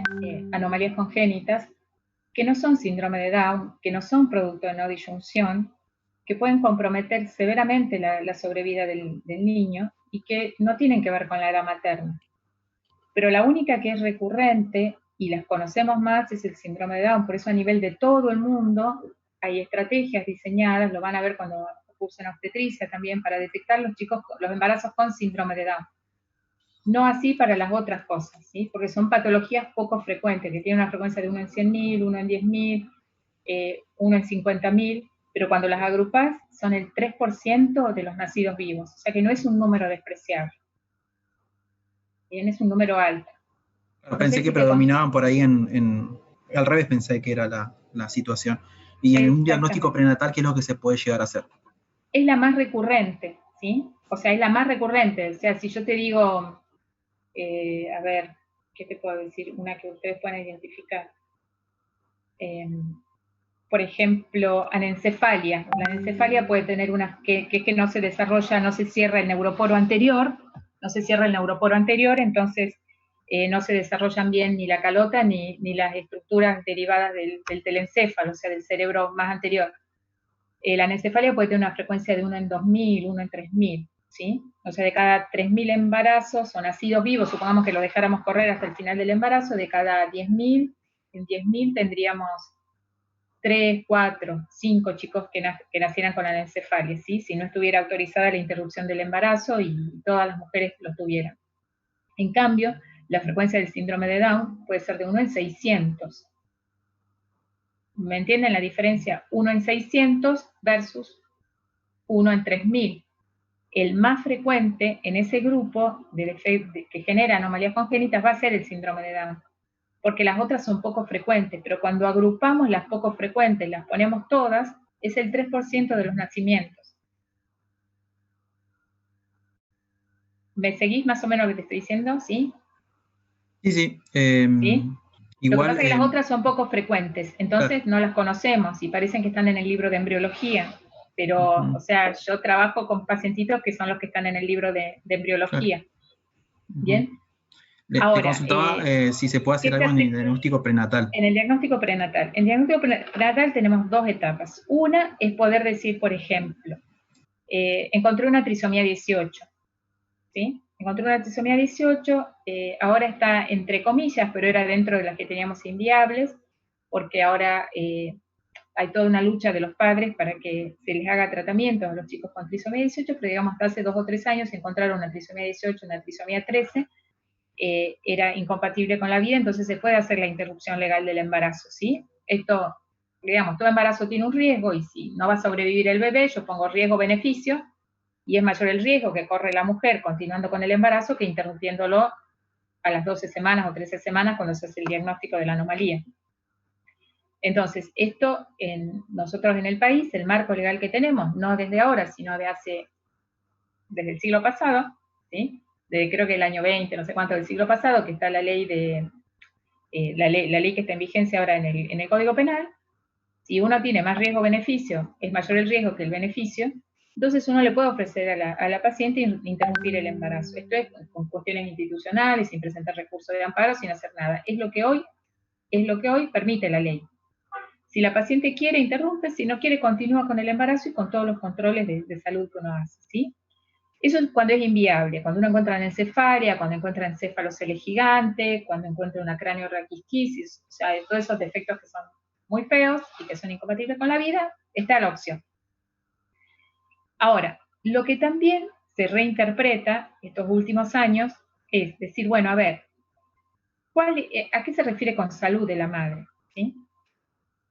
anomalías congénitas que no son síndrome de Down, que no son producto de no disyunción, que pueden comprometer severamente la sobrevida del niño y que no tienen que ver con la edad materna. Pero la única que es recurrente, y las conocemos más, es el síndrome de Down. Por eso a nivel de todo el mundo hay estrategias diseñadas, lo van a ver cuando cursen obstetricia también, para detectar los embarazos con síndrome de Down. No así para las otras cosas, ¿sí? Porque son patologías poco frecuentes, que tienen una frecuencia de 1 en 100.000, 1 en 10.000, 1 en 50.000, pero cuando las agrupas son el 3% de los nacidos vivos, o sea que no es un número despreciable. Bien, es un número alto. Pensé que predominaban por ahí al revés pensé que era la situación. Y en un diagnóstico prenatal, ¿qué es lo que se puede llegar a hacer? Es la más recurrente, ¿sí? O sea, es la más recurrente. O sea, si yo te digo, a ver, ¿qué te puedo decir? Una que ustedes puedan identificar. Por ejemplo, anencefalia. La anencefalia puede tener que no se desarrolla, no se cierra el neuroporo anterior, entonces no se desarrollan bien ni la calota ni las estructuras derivadas del telencéfalo, o sea, del cerebro más anterior. La anencefalia puede tener una frecuencia de 1 en 2.000, 1 en 3.000, ¿sí? O sea, de cada 3.000 embarazos o nacidos vivos, supongamos que lo dejáramos correr hasta el final del embarazo, de cada 10.000, en 10.000 tendríamos 3, 4, 5 chicos que nacieran con anencefalia, ¿sí? Si no estuviera autorizada la interrupción del embarazo y todas las mujeres lo tuvieran. En cambio, la frecuencia del síndrome de Down puede ser de 1 en 600. ¿Me entienden la diferencia? 1 en 600 versus 1 en 3.000. el más frecuente en ese grupo que genera anomalías congénitas va a ser el síndrome de Down, porque las otras son poco frecuentes, pero cuando agrupamos las poco frecuentes, las ponemos todas, es el 3% de los nacimientos. ¿Me seguís más o menos lo que te estoy diciendo? ¿Sí? Sí, sí. ¿Sí? Igual, lo que pasa es que las otras son poco frecuentes, entonces no las conocemos y parecen que están en el libro de embriología, pero, o sea, yo trabajo con pacientitos que son los que están en el libro de embriología. ¿Bien? Ahora, te consultaba si se puede hacer algo en el diagnóstico prenatal. En el diagnóstico prenatal. En el diagnóstico prenatal tenemos dos etapas. Una es poder decir, por ejemplo, encontré una trisomía 18, ¿sí? Encontré una trisomía 18, ahora está entre comillas, pero era dentro de las que teníamos inviables, porque ahora hay toda una lucha de los padres para que se les haga tratamiento a los chicos con trisomía 18, pero digamos hasta hace 2 o 3 años encontraron una trisomía 18, una trisomía 13, era incompatible con la vida, entonces se puede hacer la interrupción legal del embarazo, ¿sí? Esto, digamos, todo embarazo tiene un riesgo y si no va a sobrevivir el bebé, yo pongo riesgo-beneficio, y es mayor el riesgo que corre la mujer continuando con el embarazo que interrumpiéndolo a las 12 semanas o 13 semanas cuando se hace el diagnóstico de la anomalía. Entonces, esto nosotros en el país, el marco legal que tenemos, no desde ahora, sino desde el siglo pasado, ¿sí? Desde creo que el año 20, no sé cuánto del siglo pasado, que está la ley la ley que está en vigencia ahora en el Código Penal. Si uno tiene más riesgo-beneficio, es mayor el riesgo que el beneficio, entonces uno le puede ofrecer a la paciente interrumpir el embarazo. Esto es con cuestiones institucionales, sin presentar recurso de amparo, sin hacer nada. Es lo que hoy permite la ley. Si la paciente quiere, interrumpe, si no quiere, continúa con el embarazo y con todos los controles de salud que uno hace, ¿sí? Eso es cuando es inviable, cuando uno encuentra anencefalia, cuando encuentra encéfalocele gigante, cuando encuentra una cranioraquisquisis, o sea, todos esos defectos que son muy feos y que son incompatibles con la vida, está la opción. Ahora, lo que también se reinterpreta estos últimos años es decir, bueno, a ver, ¿a qué se refiere con salud de la madre? ¿Sí?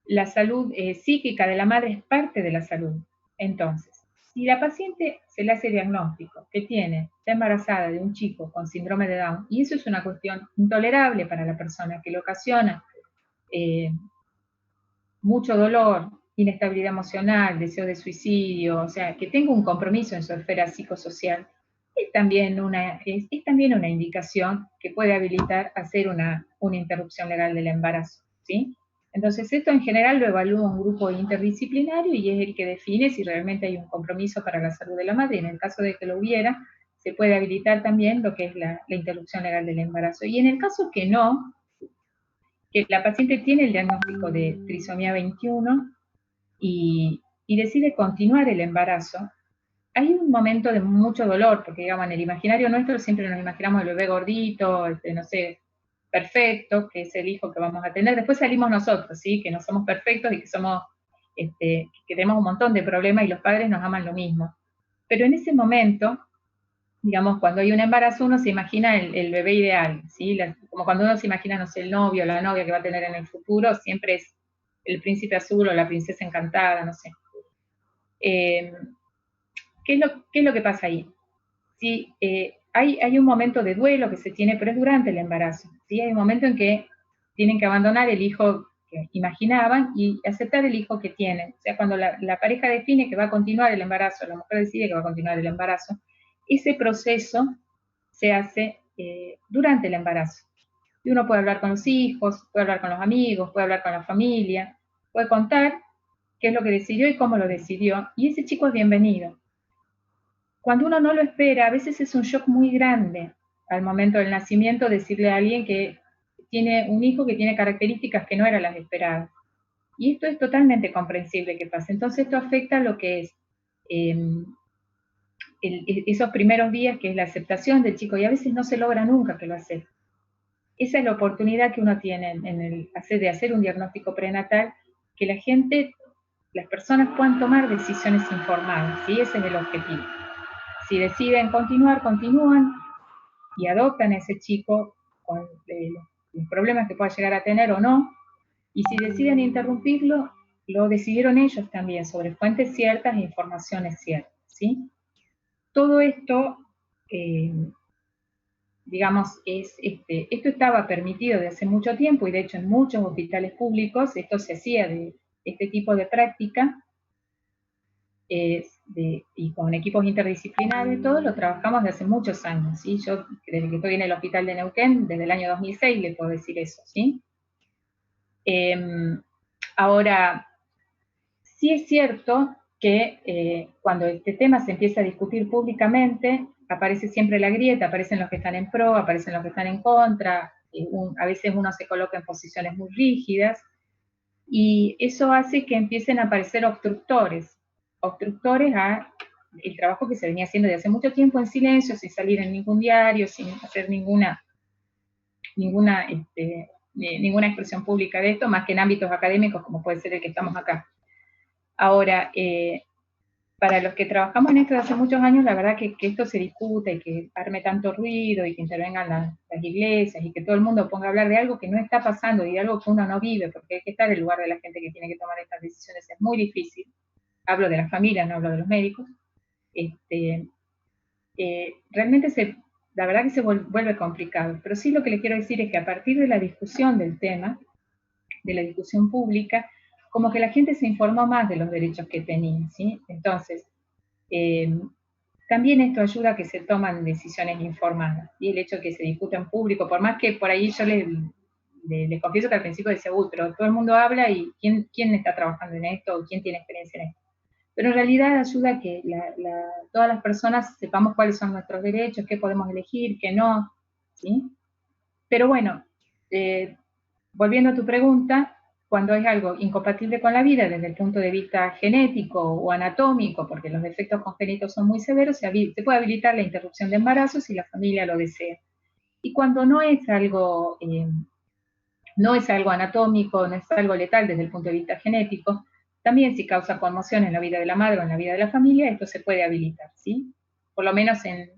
La salud psíquica de la madre es parte de la salud. Entonces, si la paciente se le hace diagnóstico que está embarazada de un chico con síndrome de Down, y eso es una cuestión intolerable para la persona, que le ocasiona mucho dolor, inestabilidad emocional, deseo de suicidio, o sea, que tenga un compromiso en su esfera psicosocial, es también una indicación que puede habilitar hacer una interrupción legal del embarazo, ¿sí? Entonces, esto en general lo evalúa un grupo interdisciplinario y es el que define si realmente hay un compromiso para la salud de la madre. En el caso de que lo hubiera, se puede habilitar también lo que es la interrupción legal del embarazo. Y en el caso que no, que la paciente tiene el diagnóstico de trisomía 21 y decide continuar el embarazo, hay un momento de mucho dolor, porque digamos, en el imaginario nuestro siempre nos imaginamos el bebé gordito, no sé, perfecto, que es el hijo que vamos a tener. Después salimos nosotros, ¿sí? Que no somos perfectos y que somos, que tenemos un montón de problemas y los padres nos aman lo mismo. Pero en ese momento, digamos, cuando hay un embarazo, uno se imagina el bebé ideal, ¿sí? Como cuando uno se imagina, no sé, el novio o la novia que va a tener en el futuro, siempre es el príncipe azul o la princesa encantada, no sé. ¿Qué es lo que pasa ahí? Sí, hay un momento de duelo que se tiene, pero es durante el embarazo, ¿sí? Hay un momento en que tienen que abandonar el hijo que imaginaban y aceptar el hijo que tienen. O sea, cuando la pareja define que va a continuar el embarazo, la mujer decide que va a continuar el embarazo, ese proceso se hace durante el embarazo. Y uno puede hablar con los hijos, puede hablar con los amigos, puede hablar con la familia, puede contar qué es lo que decidió y cómo lo decidió, y ese chico es bienvenido. Cuando uno no lo espera, a veces es un shock muy grande al momento del nacimiento decirle a alguien que tiene un hijo que tiene características que no eran las esperadas. Y esto es totalmente comprensible que pase. Entonces esto afecta lo que es esos primeros días, que es la aceptación del chico, y a veces no se logra nunca que lo acepte. Esa es la oportunidad que uno tiene de hacer un diagnóstico prenatal, que las personas puedan tomar decisiones informadas, ¿sí? Ese es el objetivo. Si deciden continuar, continúan y adoptan a ese chico con los problemas que pueda llegar a tener o no, y si deciden interrumpirlo, lo decidieron ellos también, sobre fuentes ciertas e informaciones ciertas, ¿sí? todo esto, digamos, esto estaba permitido de hace mucho tiempo, y de hecho en muchos hospitales públicos esto se hacía de este tipo de práctica, y con equipos interdisciplinarios, todo lo trabajamos desde hace muchos años, ¿sí? Yo, desde que estoy en el hospital de Neuquén, desde el año 2006, le puedo decir eso, ¿sí? Ahora, sí es cierto que cuando este tema se empieza a discutir públicamente, aparece siempre la grieta, aparecen los que están en pro, aparecen los que están en contra, a veces uno se coloca en posiciones muy rígidas, y eso hace que empiecen a aparecer obstructores a el trabajo que se venía haciendo de hace mucho tiempo en silencio, sin salir en ningún diario, sin hacer ninguna expresión pública de esto, más que en ámbitos académicos como puede ser el que estamos acá. Ahora, para los que trabajamos en esto de hace muchos años, la verdad que esto se discuta y que arme tanto ruido y que intervengan las iglesias y que todo el mundo ponga a hablar de algo que no está pasando y de algo que uno no vive, porque hay que estar en el lugar de la gente que tiene que tomar estas decisiones, es muy difícil. Hablo de las familias, no hablo de los médicos. Realmente la verdad que se vuelve complicado, pero sí lo que le quiero decir es que a partir de la discusión del tema, de la discusión pública, como que la gente se informó más de los derechos que tenía, ¿sí? Entonces, también esto ayuda a que se toman decisiones informadas, y el hecho de que se discuta en público, por más que por ahí yo les confieso que al principio decía, pero todo el mundo habla y ¿quién está trabajando en esto? ¿O quién tiene experiencia en esto? Pero en realidad ayuda a que todas las personas sepamos cuáles son nuestros derechos, qué podemos elegir, qué no, ¿sí? Pero bueno, volviendo a tu pregunta, cuando es algo incompatible con la vida desde el punto de vista genético o anatómico, porque los defectos congénitos son muy severos, se puede habilitar la interrupción de embarazo si la familia lo desea. Y cuando no es algo anatómico, no es algo letal desde el punto de vista genético, también si causa conmoción en la vida de la madre o en la vida de la familia, esto se puede habilitar, ¿sí? Por lo menos en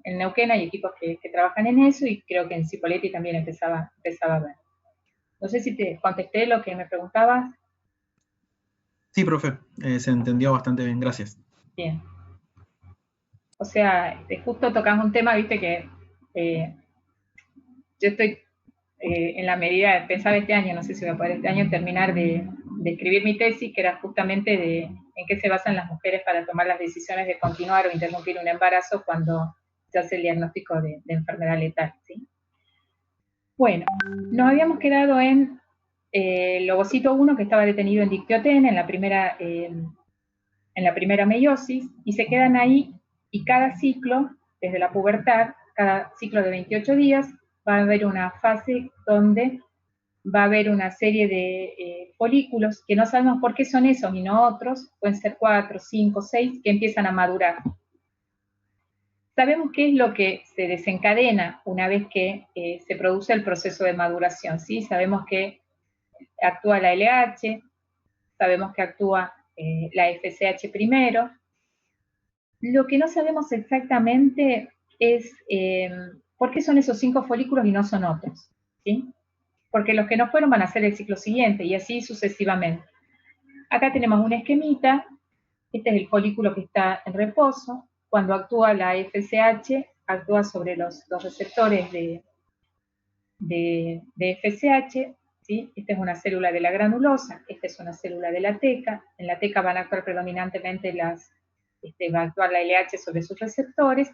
Neuquén hay equipos que trabajan en eso, y creo que en Cipolletti también empezaba a ver. No sé si te contesté lo que me preguntabas. Sí, profe, se entendió bastante bien, gracias. Bien. O sea, justo tocamos un tema, viste, que yo estoy en la medida, pensaba este año, no sé si voy a poder este año terminar de escribir mi tesis, que era justamente en qué se basan las mujeres para tomar las decisiones de continuar o interrumpir un embarazo cuando se hace el diagnóstico de enfermedad letal, ¿sí? Bueno, nos habíamos quedado en el ovocito 1 que estaba detenido en dictiotén en la primera meiosis, y se quedan ahí, y cada ciclo, desde la pubertad, cada ciclo de 28 días, va a haber una fase donde va a haber una serie de folículos que no sabemos por qué son esos y no otros, pueden ser 4, 5, 6, que empiezan a madurar. Sabemos qué es lo que se desencadena una vez que se produce el proceso de maduración, ¿sí? Sabemos que actúa la LH, sabemos que actúa la FSH primero. Lo que no sabemos exactamente es por qué son esos 5 folículos y no son otros, ¿sí? Porque los que no fueron van a ser el ciclo siguiente, y así sucesivamente. Acá tenemos un esquemita, este es el folículo que está en reposo. Cuando actúa la FSH, actúa sobre los receptores de FSH, ¿sí? Esta es una célula de la granulosa, esta es una célula de la teca. En la teca van a actuar predominantemente va a actuar la LH sobre sus receptores,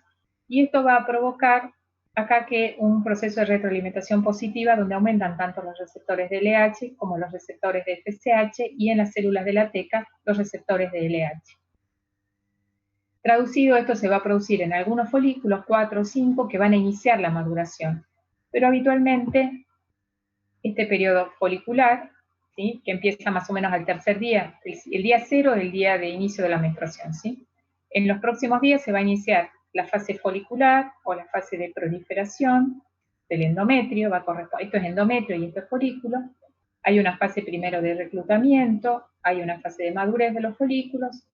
y esto va a provocar acá que un proceso de retroalimentación positiva donde aumentan tanto los receptores de LH como los receptores de FSH, y en las células de la teca los receptores de LH. Traducido, esto se va a producir en algunos folículos, 4 o 5, que van a iniciar la maduración. Pero habitualmente este periodo folicular, ¿sí? Que empieza más o menos al tercer día, el día 0 es el día de inicio de la menstruación, ¿sí? En los próximos días se va a iniciar la fase folicular o la fase de proliferación del endometrio, esto es endometrio y esto es folículo. Hay una fase primero de reclutamiento, hay una fase de madurez de los folículos.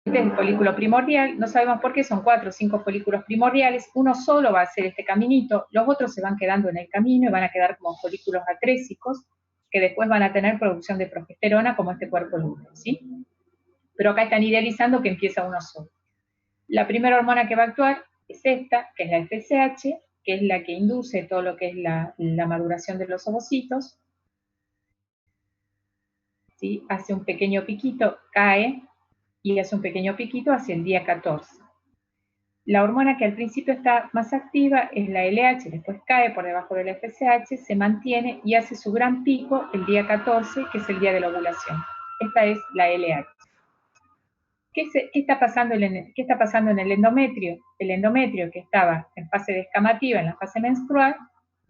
Este es el folículo primordial, no sabemos por qué, son 4 o 5 folículos primordiales, uno solo va a hacer este caminito, los otros se van quedando en el camino y van a quedar como folículos atrésicos, que después van a tener producción de progesterona como este cuerpo lúteo, ¿sí? Pero acá están idealizando que empieza uno solo. La primera hormona que va a actuar es esta, que es la FSH, que es la que induce todo lo que es la maduración de los ovocitos, ¿sí? Hace un pequeño piquito, cae, y hace un pequeño piquito hacia el día 14. La hormona que al principio está más activa es la LH, después cae por debajo de la FSH, se mantiene y hace su gran pico el día 14, que es el día de la ovulación. Esta es la LH. ¿Qué está pasando en el endometrio? El endometrio, que estaba en fase descamativa, en la fase menstrual,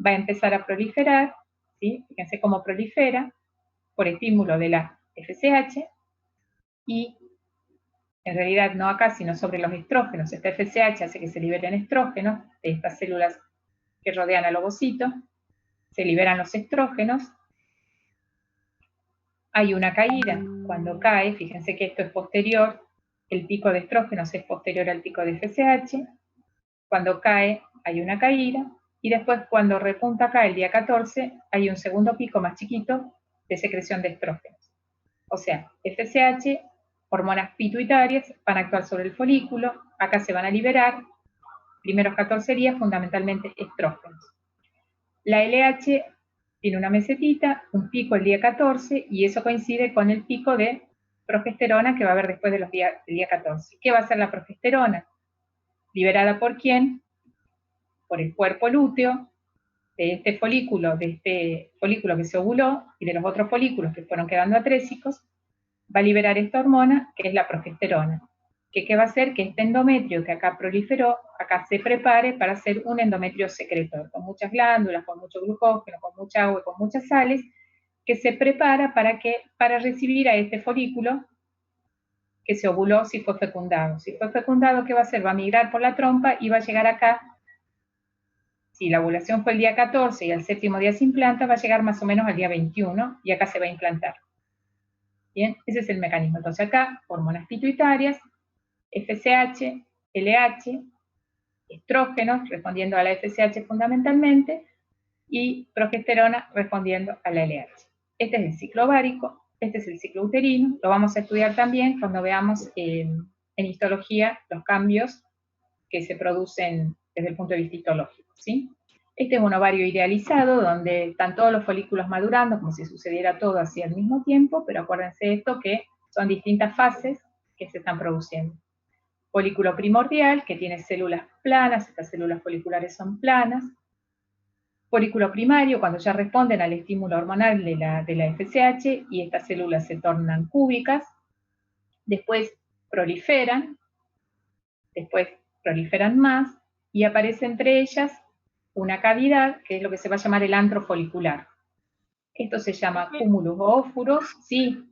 va a empezar a proliferar, ¿sí? Fíjense cómo prolifera, por estímulo de la FSH, y en realidad no acá, sino sobre los estrógenos. Esta FSH hace que se liberen estrógenos de estas células que rodean al ovocito, se liberan los estrógenos, hay una caída. Cuando cae, fíjense que esto es posterior, el pico de estrógenos es posterior al pico de FSH, cuando cae hay una caída, y después cuando repunta acá el día 14, hay un segundo pico más chiquito de secreción de estrógenos. O sea, FSH, hormonas pituitarias, van a actuar sobre el folículo, acá se van a liberar, primeros 14 días, fundamentalmente estrógenos. La LH tiene una mesetita, un pico el día 14, y eso coincide con el pico de progesterona que va a haber después del día 14. ¿Qué va a hacer la progesterona? ¿Liberada por quién? Por el cuerpo lúteo, de este folículo que se ovuló, y de los otros folículos que fueron quedando atrésicos, va a liberar esta hormona, que es la progesterona. ¿Qué va a hacer? Que este endometrio que acá proliferó, acá se prepare para ser un endometrio secretor, con muchas glándulas, con mucho glucógeno, con mucha agua y con muchas sales, que se prepara para recibir a este folículo que se ovuló si fue fecundado. Si fue fecundado, ¿qué va a hacer? Va a migrar por la trompa y va a llegar acá. Si la ovulación fue el día 14 y al séptimo día se implanta, va a llegar más o menos al día 21 y acá se va a implantar. Bien, ese es el mecanismo. Entonces acá, hormonas pituitarias, FSH, LH, estrógenos respondiendo a la FSH fundamentalmente, y progesterona respondiendo a la LH. Este es el ciclo ovárico, este es el ciclo uterino, lo vamos a estudiar también cuando veamos en histología los cambios que se producen desde el punto de vista histológico, ¿sí? Este es un ovario idealizado donde están todos los folículos madurando, como si sucediera todo así al mismo tiempo, pero acuérdense esto que son distintas fases que se están produciendo. Folículo primordial, que tiene células planas, estas células foliculares son planas. Folículo primario, cuando ya responden al estímulo hormonal de la FSH y estas células se tornan cúbicas. Después proliferan más y aparece entre ellas una cavidad, que es lo que se va a llamar el antro folicular. Esto se llama cúmulus o ófuros, sí.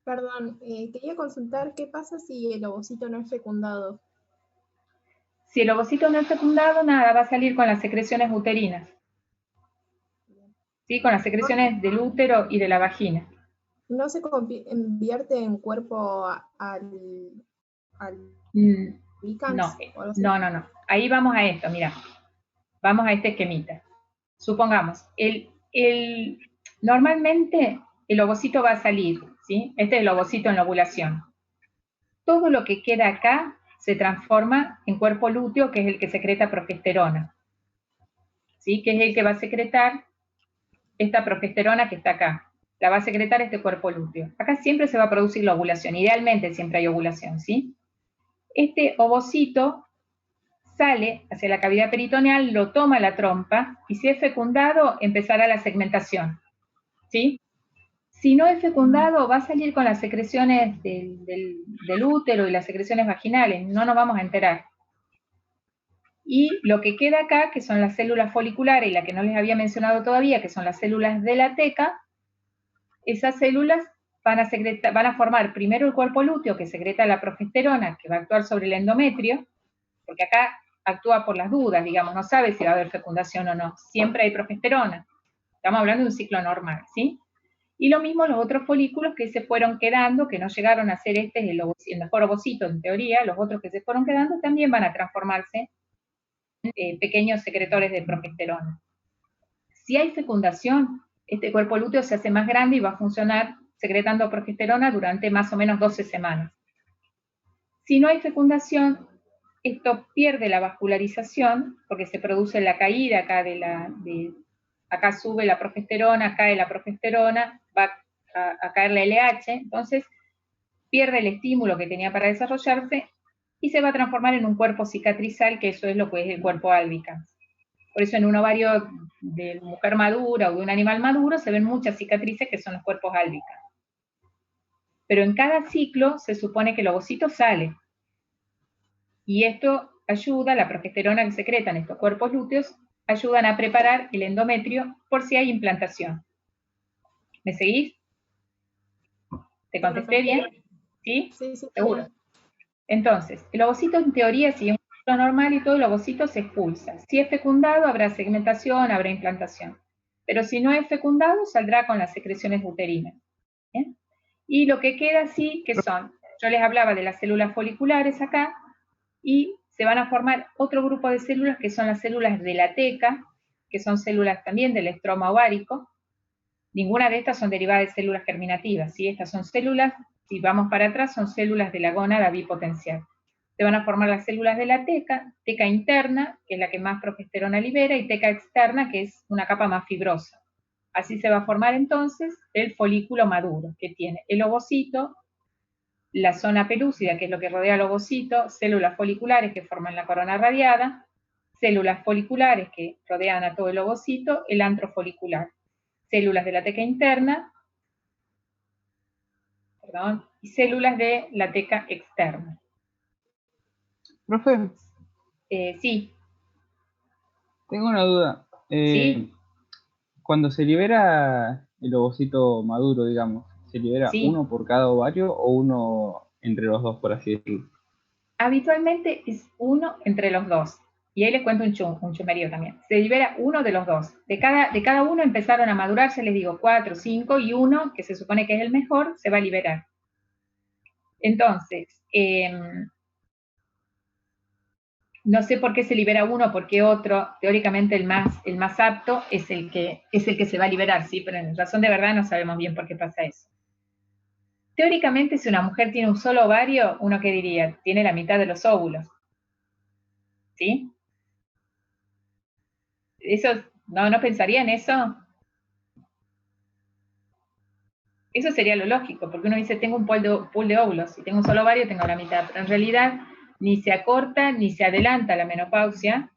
Perdón, quería consultar qué pasa si el ovocito no es fecundado. Si el ovocito no es fecundado, nada, va a salir con las secreciones uterinas. ¿Sí? Con las secreciones del útero y de la vagina. ¿No se convierte en cuerpo al No. Ahí vamos a esto, mira. Vamos a este esquemita. Supongamos, normalmente el ovocito va a salir, ¿sí? Este es el ovocito en la ovulación. Todo lo que queda acá se transforma en cuerpo lúteo, que es el que secreta progesterona, ¿sí? Que es el que va a secretar esta progesterona que está acá. La va a secretar este cuerpo lúteo. Acá siempre se va a producir la ovulación, idealmente siempre hay ovulación, ¿sí? Este ovocito sale hacia la cavidad peritoneal, lo toma la trompa, y si es fecundado, empezará la segmentación, ¿sí? Si no es fecundado, va a salir con las secreciones del útero y las secreciones vaginales, no nos vamos a enterar. Y lo que queda acá, que son las células foliculares, y la que no les había mencionado todavía, que son las células de la teca, esas células van a formar primero el cuerpo lúteo, que secreta la progesterona, que va a actuar sobre el endometrio, porque acá actúa por las dudas, digamos, no sabe si va a haber fecundación o no, siempre hay progesterona. Estamos hablando de un ciclo normal, ¿sí? Y lo mismo los otros folículos que se fueron quedando, que no llegaron a ser el mejor ovocito en teoría, los otros que se fueron quedando también van a transformarse en pequeños secretores de progesterona. Si hay fecundación, este cuerpo lúteo se hace más grande y va a funcionar secretando progesterona durante más o menos 12 semanas. Si no hay fecundación, esto pierde la vascularización, porque se produce la caída acá acá sube la progesterona, cae la progesterona, va a caer la LH, entonces pierde el estímulo que tenía para desarrollarse y se va a transformar en un cuerpo cicatrizal, que eso es lo que es el cuerpo albicans. Por eso en un ovario de mujer madura o de un animal maduro se ven muchas cicatrices que son los cuerpos albicans. Pero en cada ciclo se supone que el ovocito sale. Y esto ayuda, la progesterona que secretan estos cuerpos lúteos, ayudan a preparar el endometrio por si hay implantación. ¿Me seguís? ¿Te contesté bien? ¿Sí? Sí. Seguro. Entonces, el ovocito en teoría, si es un ciclo normal y todo, el ovocito se expulsa. Si es fecundado, habrá segmentación, habrá implantación. Pero si no es fecundado, saldrá con las secreciones uterinas. ¿Bien? Y lo que queda así, que son, yo les hablaba de las células foliculares acá, y se van a formar otro grupo de células que son las células de la teca, que son células también del estroma ovárico. Ninguna de estas son derivadas de células germinativas, ¿sí? Estas son células, si vamos para atrás, son células de la gónada bipotencial. Se van a formar las células de la teca interna, que es la que más progesterona libera, y teca externa, que es una capa más fibrosa. Así se va a formar entonces el folículo maduro, que tiene el ovocito, la zona pelúcida, que es lo que rodea al ovocito, células foliculares que forman la corona radiada, células foliculares que rodean a todo el ovocito, el antro folicular, células de la teca interna, y células de la teca externa. Profe, Sí. tengo una duda. ¿Sí? Cuando se libera el ovocito maduro, digamos, ¿se libera uno por cada ovario o uno entre los dos, por así decirlo? Habitualmente es uno entre los dos. Y ahí les cuento un chumerío también. Se libera uno de los dos. De cada uno empezaron a madurarse, les digo, 4, 5, y uno, que se supone que es el mejor, se va a liberar. Entonces, no sé por qué se libera uno, porque otro, teóricamente el más apto, es el que se va a liberar, ¿sí? Pero en razón de verdad no sabemos bien por qué pasa eso. Teóricamente, si una mujer tiene un solo ovario, ¿uno qué diría? Tiene la mitad de los óvulos. ¿Sí? ¿Eso, no pensaría en eso? Eso sería lo lógico, porque uno dice, tengo un pool de óvulos, si tengo un solo ovario, tengo la mitad, pero en realidad ni se acorta ni se adelanta la menopausia,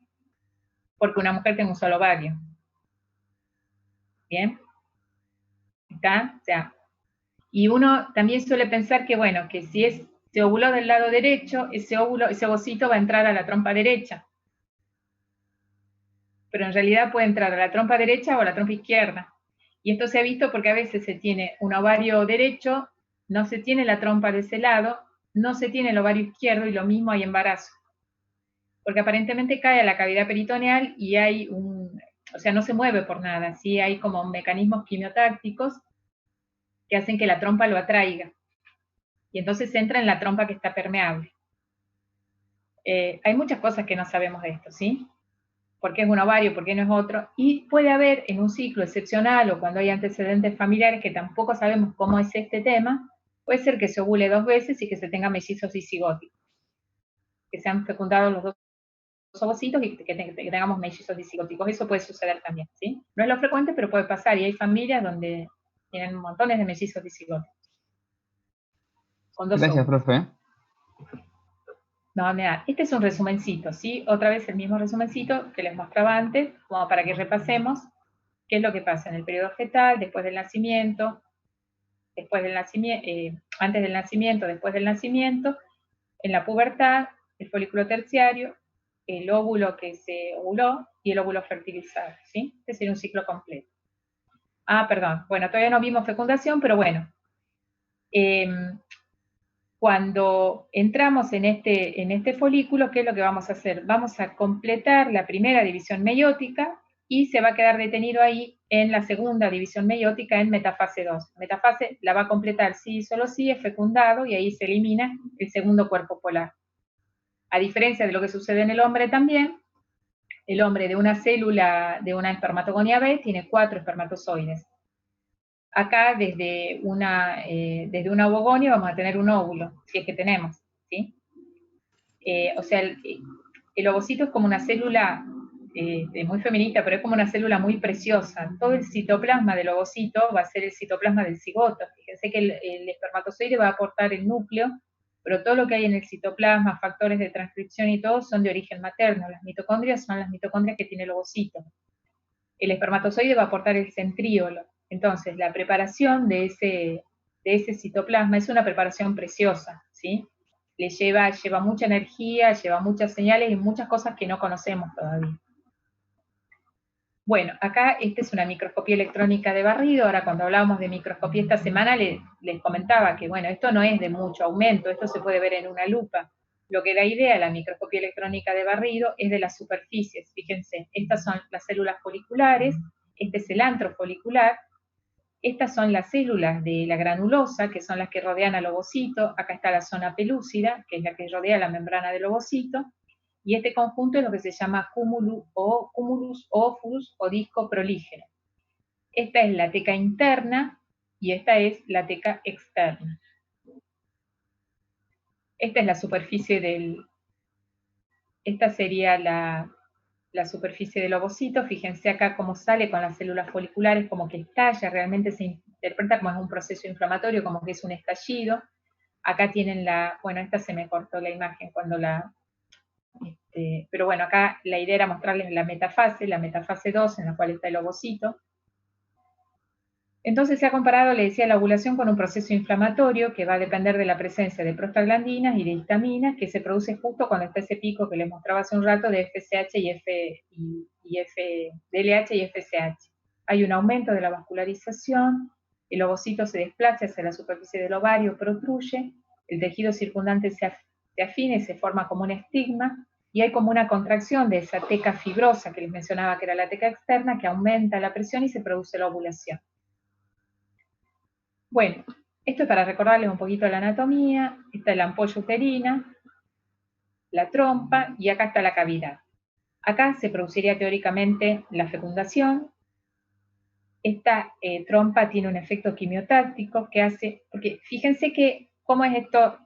porque una mujer tiene un solo ovario. ¿Bien? ¿Está? O sea, y uno también suele pensar que, bueno, que si se ovuló del lado derecho, ese ovocito va a entrar a la trompa derecha. Pero en realidad puede entrar a la trompa derecha o a la trompa izquierda. Y esto se ha visto porque a veces se tiene un ovario derecho, no se tiene la trompa de ese lado, no se tiene el ovario izquierdo y lo mismo hay embarazo. Porque aparentemente cae a la cavidad peritoneal y hay o sea, no se mueve por nada, ¿sí? Hay como mecanismos quimiotácticos que hacen que la trompa lo atraiga. Y entonces entra en la trompa que está permeable. Hay muchas cosas que no sabemos de esto, ¿sí? ¿Por qué es un ovario? ¿Por qué no es otro? Y puede haber en un ciclo excepcional o cuando hay antecedentes familiares que tampoco sabemos cómo es este tema, puede ser que se ovule 2 veces y que se tenga mellizos disigóticos. Que se han fecundado los dos ovocitos y que tengamos mellizos disigóticos. Eso puede suceder también, ¿sí? No es lo frecuente, pero puede pasar. Y hay familias donde tienen montones de mellizos disigóticos. Gracias, profe. No, mira, este es un resumencito, ¿sí? Otra vez el mismo resumencito que les mostraba antes, como para que repasemos qué es lo que pasa en el periodo fetal, después del nacimiento, antes del nacimiento, después del nacimiento, en la pubertad, el folículo terciario, el óvulo que se ovuló y el óvulo fertilizado, ¿sí? Este sería un ciclo completo. Ah, perdón, bueno, todavía no vimos fecundación, pero bueno. Cuando entramos en este folículo, ¿qué es lo que vamos a hacer? Vamos a completar la primera división meiótica y se va a quedar detenido ahí en la segunda división meiótica en metafase 2. Metafase la va a completar sí, solo sí, es fecundado y ahí se elimina el segundo cuerpo polar. A diferencia de lo que sucede en el hombre también, el hombre de una célula de una espermatogonía B tiene 4 espermatozoides. acá desde una ovogonia vamos a tener un óvulo, si es que tenemos, ¿sí? O sea, el ovocito es como una célula muy feminista, pero es como una célula muy preciosa. Todo el citoplasma del ovocito va a ser el citoplasma del cigoto. Fíjense que el espermatozoide va a aportar el núcleo, pero todo lo que hay en el citoplasma, factores de transcripción y todo, son de origen materno. Las mitocondrias son las mitocondrias que tiene el ovocito. El espermatozoide va a aportar el centríolo. Entonces, la preparación de ese citoplasma es una preparación preciosa, ¿sí? Lleva mucha energía, lleva muchas señales y muchas cosas que no conocemos todavía. Bueno, acá esta es una microscopía electrónica de barrido. Ahora, cuando hablábamos de microscopía esta semana, les comentaba que, bueno, esto no es de mucho aumento, esto se puede ver en una lupa. Lo que da idea a la microscopía electrónica de barrido es de las superficies. Fíjense, estas son las células foliculares, este es el antro folicular, estas son las células de la granulosa, que son las que rodean al ovocito. Acá está la zona pelúcida, que es la que rodea la membrana del ovocito. Y este conjunto es lo que se llama cumulus óvulos o disco prolígero. Esta es la teca interna y esta es la teca externa. Esta es la superficie esta sería la superficie del ovocito. Fíjense acá cómo sale con las células foliculares, como que estalla, realmente se interpreta como es un proceso inflamatorio, como que es un estallido. Acá tienen bueno, esta se me cortó la imagen cuando pero bueno, acá la idea era mostrarles la metafase 2, en la cual está el ovocito. Entonces se ha comparado, le decía, la ovulación con un proceso inflamatorio que va a depender de la presencia de prostaglandinas y de histaminas, que se produce justo cuando está ese pico que les mostraba hace un rato de FSH DLH y FSH. Hay un aumento de la vascularización, el ovocito se desplaza hacia la superficie del ovario, protruye, el tejido circundante se afina y se forma como un estigma, y hay como una contracción de esa teca fibrosa que les mencionaba que era la teca externa, que aumenta la presión y se produce la ovulación. Bueno, esto es para recordarles un poquito la anatomía. Esta es la ampolla uterina, la trompa, y acá está la cavidad. Acá se produciría teóricamente la fecundación. Esta trompa tiene un efecto quimiotáctico que hace, porque fíjense que cómo es esto,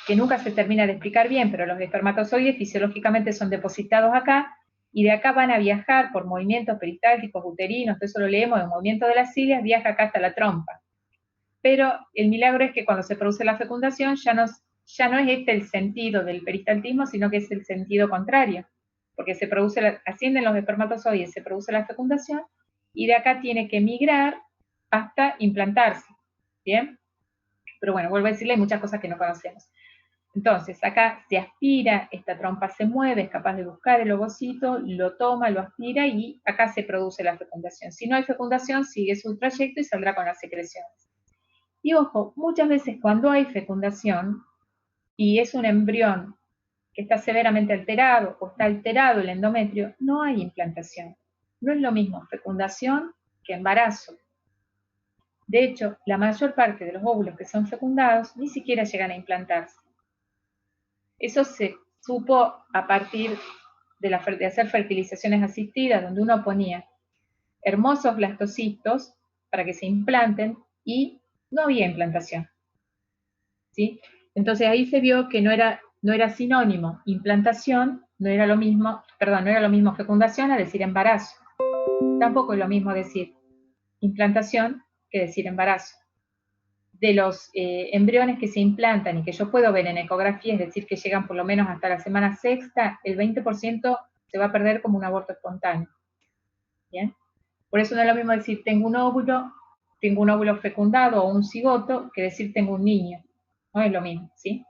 que nunca se termina de explicar bien, pero los espermatozoides fisiológicamente son depositados acá, y de acá van a viajar por movimientos peristálticos, uterinos, todo eso lo leemos, el movimiento de las cilias, viaja acá hasta la trompa. Pero el milagro es que cuando se produce la fecundación ya no es este el sentido del peristaltismo, sino que es el sentido contrario, porque ascienden los espermatozoides, se produce la fecundación, y de acá tiene que migrar hasta implantarse, ¿bien? Pero bueno, vuelvo a decirle, hay muchas cosas que no conocemos. Entonces, acá se aspira, esta trompa se mueve, es capaz de buscar el ovocito, lo toma, lo aspira, y acá se produce la fecundación. Si no hay fecundación, sigue su trayecto y saldrá con las secreciones. Y ojo, muchas veces cuando hay fecundación, y es un embrión que está severamente alterado, o está alterado el endometrio, no hay implantación. No es lo mismo fecundación que embarazo. De hecho, la mayor parte de los óvulos que son fecundados ni siquiera llegan a implantarse. Eso se supo a partir de hacer fertilizaciones asistidas, donde uno ponía hermosos blastocitos para que se implanten y no había implantación, ¿sí? Entonces ahí se vio que no era sinónimo implantación, no era lo mismo fecundación a decir embarazo. Tampoco es lo mismo decir implantación que decir embarazo. De los embriones que se implantan y que yo puedo ver en ecografía, es decir, que llegan por lo menos hasta la semana sexta, el 20% se va a perder como un aborto espontáneo. ¿Bien? Por eso no es lo mismo decir tengo un óvulo fecundado o un cigoto que decir tengo un niño. No es lo mismo, ¿sí?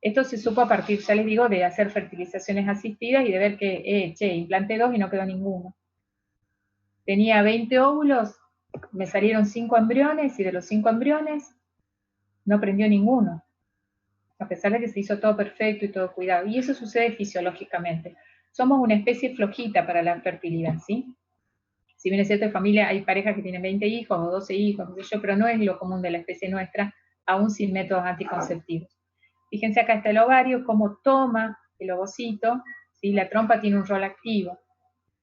Esto se supo a partir, ya les digo, de hacer fertilizaciones asistidas y de ver que, implanté 2 y no quedó ninguno. Tenía 20 óvulos, me salieron 5 embriones y de los 5 embriones no prendió ninguno. A pesar de que se hizo todo perfecto y todo cuidado. Y eso sucede fisiológicamente. Somos una especie flojita para la fertilidad, ¿sí? Si bien es cierto, en familia hay parejas que tienen 20 hijos o 12 hijos, no sé yo, pero no es lo común de la especie nuestra, aún sin métodos anticonceptivos. Fíjense acá está el ovario, cómo toma el ovocito, ¿sí? La trompa tiene un rol activo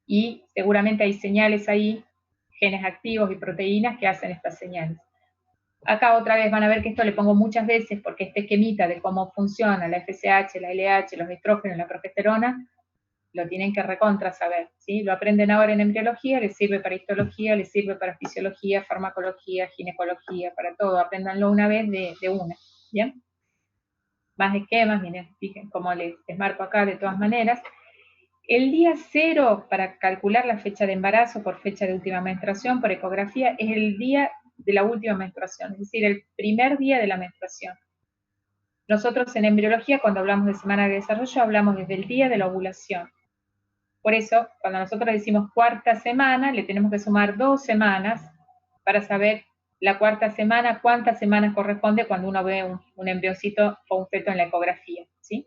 y seguramente hay señales ahí genes activos y proteínas que hacen estas señales. Acá otra vez van a ver que esto le pongo muchas veces porque este esquemita de cómo funciona la FSH, la LH, los estrógenos, la progesterona, lo tienen que recontra saber, ¿sí? Lo aprenden ahora en embriología, les sirve para histología, les sirve para fisiología, farmacología, ginecología, para todo, apréndanlo una vez de una, ¿bien? Más esquemas, miren, fíjense cómo les marco acá de todas maneras. El día 0 para calcular la fecha de embarazo por fecha de última menstruación, por ecografía, es el día de la última menstruación, es decir, el primer día de la menstruación. Nosotros en embriología, cuando hablamos de semana de desarrollo, hablamos desde el día de la ovulación. Por eso, cuando nosotros decimos cuarta semana, le tenemos que sumar 2 semanas para saber la cuarta semana, cuántas semanas corresponde cuando uno ve un embrioncito o un feto en la ecografía, ¿sí?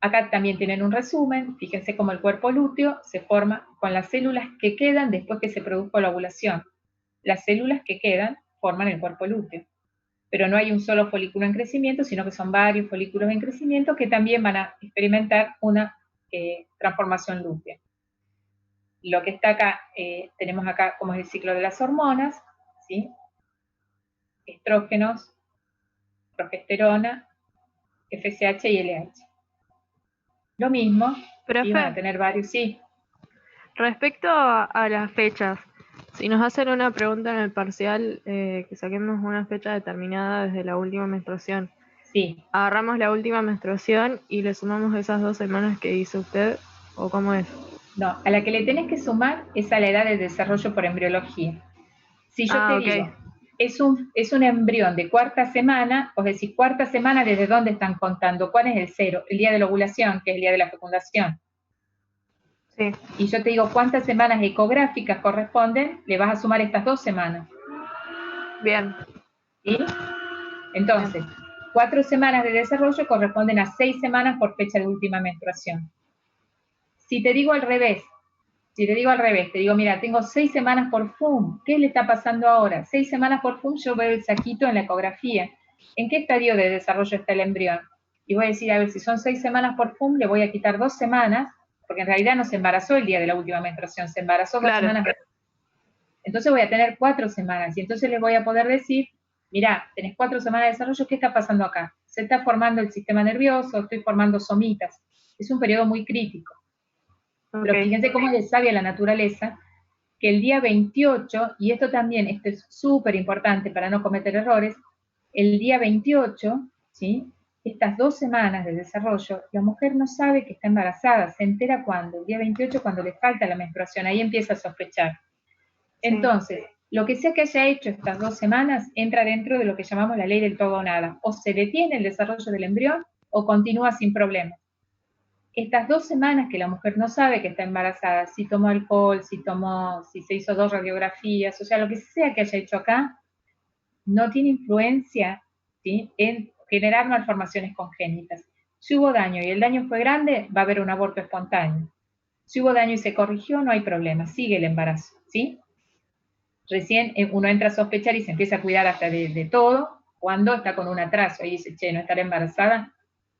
Acá también tienen un resumen, fíjense cómo el cuerpo lúteo se forma con las células que quedan después que se produjo la ovulación. Las células que quedan forman el cuerpo lúteo. Pero no hay un solo folículo en crecimiento, sino que son varios folículos en crecimiento que también van a experimentar una transformación lútea. Lo que está acá, tenemos acá como es el ciclo de las hormonas, ¿sí? Estrógenos, progesterona, FSH y LH. Lo mismo, y van a tener varios, sí. Respecto a las fechas, si nos hacen una pregunta en el parcial, que saquemos una fecha determinada desde la última menstruación. Sí. Agarramos la última menstruación y le sumamos esas 2 semanas que hizo usted, ¿o cómo es? No, a la que le tenés que sumar es a la edad de desarrollo por embriología. Si yo te digo, es un embrión de cuarta semana, es decir, cuarta semana, ¿desde dónde están contando? ¿Cuál es el 0? El día de la ovulación, que es el día de la fecundación. Sí. Y yo te digo cuántas semanas ecográficas corresponden, le vas a sumar estas 2 semanas. Bien. ¿Sí? Entonces, 4 semanas de desarrollo corresponden a 6 semanas por fecha de última menstruación. Si te digo al revés, te digo, mira, tengo 6 semanas por FUM, ¿qué le está pasando ahora? 6 semanas por FUM, yo veo el saquito en la ecografía. ¿En qué estadio de desarrollo está el embrión? Y voy a decir, a ver, si son 6 semanas por FUM, le voy a quitar 2 semanas, porque en realidad no se embarazó el día de la última menstruación, se embarazó 2 semanas. Entonces voy a tener 4 semanas, y entonces les voy a poder decir, mira, tenés 4 semanas de desarrollo, ¿qué está pasando acá? Se está formando el sistema nervioso, estoy formando somitas. Es un periodo muy crítico. Pero fíjense cómo es sabia la naturaleza, que el día 28, y esto también, esto es súper importante para no cometer errores, el día 28, ¿sí? Estas 2 semanas de desarrollo, la mujer no sabe que está embarazada, se entera cuando, el día 28 cuando le falta la menstruación, ahí empieza a sospechar. Entonces, lo que sea que haya hecho estas 2 semanas, entra dentro de lo que llamamos la ley del todo o nada. O se detiene el desarrollo del embrión, o continúa sin problemas. Estas 2 semanas que la mujer no sabe que está embarazada, si tomó alcohol, si se hizo 2 radiografías, o sea, lo que sea que haya hecho acá, no tiene influencia, ¿sí?, en generar malformaciones congénitas. Si hubo daño y el daño fue grande, va a haber un aborto espontáneo. Si hubo daño y se corrigió, no hay problema, sigue el embarazo, ¿sí? Recién uno entra a sospechar y se empieza a cuidar hasta de todo cuando está con un atraso y dice, che, ¿no estará embarazada?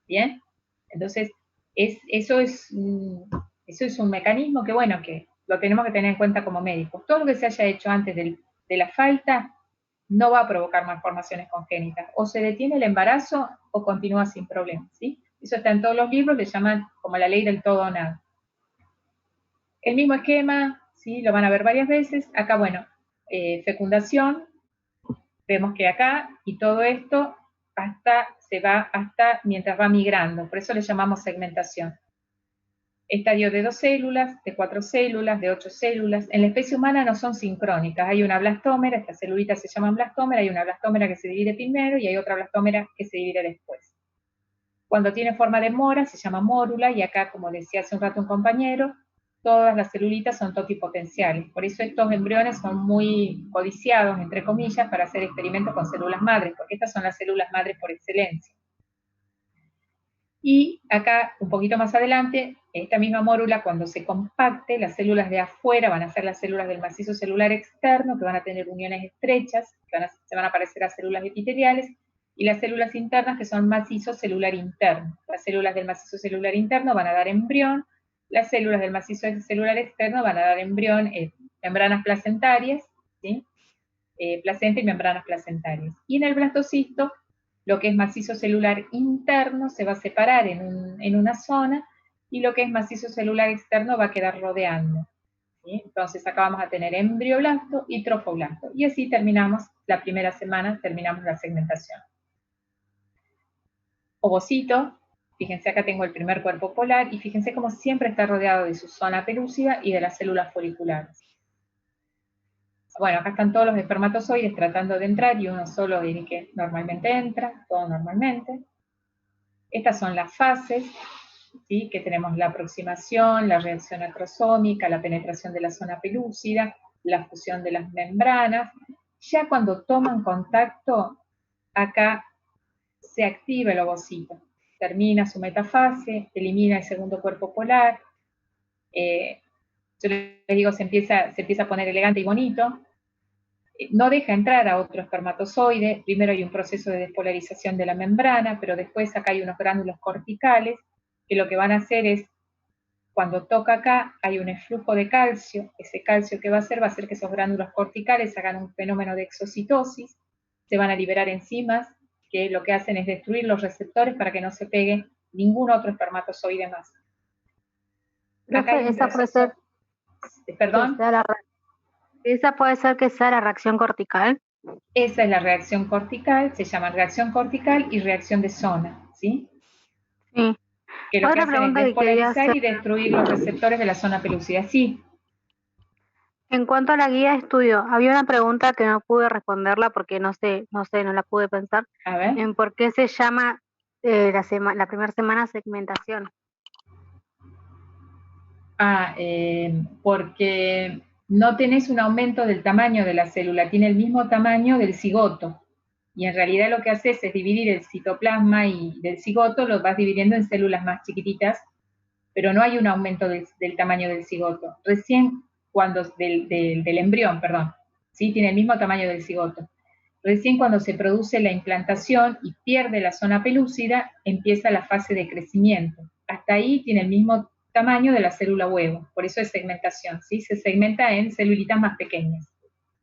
¿Bien? Entonces, eso es un mecanismo que, bueno, que lo tenemos que tener en cuenta como médicos. Todo lo que se haya hecho antes de la falta no va a provocar malformaciones congénitas. O se detiene el embarazo o continúa sin problemas, ¿sí? Eso está en todos los libros, le llaman como la ley del todo o nada. El mismo esquema, ¿sí? Lo van a ver varias veces. Acá, bueno, fecundación, vemos que acá, y todo esto se va hasta mientras va migrando, por eso le llamamos segmentación. Estadio de 2 células, de 4 células, de 8 células. En la especie humana no son sincrónicas, hay una blastómera, estas celulitas se llaman blastómera, hay una blastómera que se divide primero y hay otra blastómera que se divide después. Cuando tiene forma de mora se llama mórula, y acá, como decía hace un rato un compañero, todas las celulitas son totipotenciales. Por eso estos embriones son muy codiciados, entre comillas, para hacer experimentos con células madres, porque estas son las células madres por excelencia. Y acá, un poquito más adelante, esta misma mórula, cuando se compacte, las células de afuera van a ser las células del macizo celular externo, que van a tener uniones estrechas, que se van a parecer a células epiteliales, y las células internas, que son macizo celular interno. Las células del macizo celular interno van a dar embrión, las células del macizo celular externo van a dar embrión membranas placentarias, ¿sí? Placenta y membranas placentarias. Y en el blastocisto, lo que es macizo celular interno se va a separar en una zona, y lo que es macizo celular externo va a quedar rodeando. ¿Sí? Entonces acá vamos a tener embrioblasto y trofoblasto. Y así terminamos la primera semana, terminamos la segmentación. Ovocito, fíjense acá tengo el primer cuerpo polar, y fíjense cómo siempre está rodeado de su zona pelúcida y de las células foliculares. Bueno, acá están todos los espermatozoides tratando de entrar, y uno solo que normalmente entra, todo normalmente. Estas son las fases, ¿sí? Que tenemos la aproximación, la reacción acrosómica, la penetración de la zona pelúcida, la fusión de las membranas. Ya cuando toman contacto, acá se activa el ovocito, termina su metafase, elimina el segundo cuerpo polar, yo les digo, se empieza a poner elegante y bonito, no deja entrar a otro espermatozoide, primero hay un proceso de despolarización de la membrana, pero después acá hay unos gránulos corticales, que lo que van a hacer es, cuando toca acá, hay un eflujo de calcio, ese calcio que va a hacer que esos gránulos corticales hagan un fenómeno de exocitosis, se van a liberar enzimas, que lo que hacen es destruir los receptores para que no se pegue ningún otro espermatozoide más. Acá esa puede ser... ¿Perdón? ¿Esa puede ser que sea la reacción cortical? Esa es la reacción cortical, se llama reacción cortical y reacción de zona, ¿sí? Sí. Que lo que hacen es despolarizar y destruir los receptores de la zona pelúcida, sí. En cuanto a la guía de estudio, había una pregunta que no pude responderla porque no la pude pensar. A ver. En por qué se llama la primera semana segmentación. Porque no tenés un aumento del tamaño de la célula, tiene el mismo tamaño del cigoto. Y en realidad lo que haces es dividir el citoplasma y del cigoto, lo vas dividiendo en células más chiquititas, pero no hay un aumento del tamaño del cigoto. Recién cuando, del embrión, perdón, ¿sí? Tiene el mismo tamaño del cigoto. Recién cuando se produce la implantación y pierde la zona pelúcida, empieza la fase de crecimiento. Hasta ahí tiene el mismo tamaño de la célula huevo, por eso es segmentación, ¿sí? Se segmenta en celulitas más pequeñas,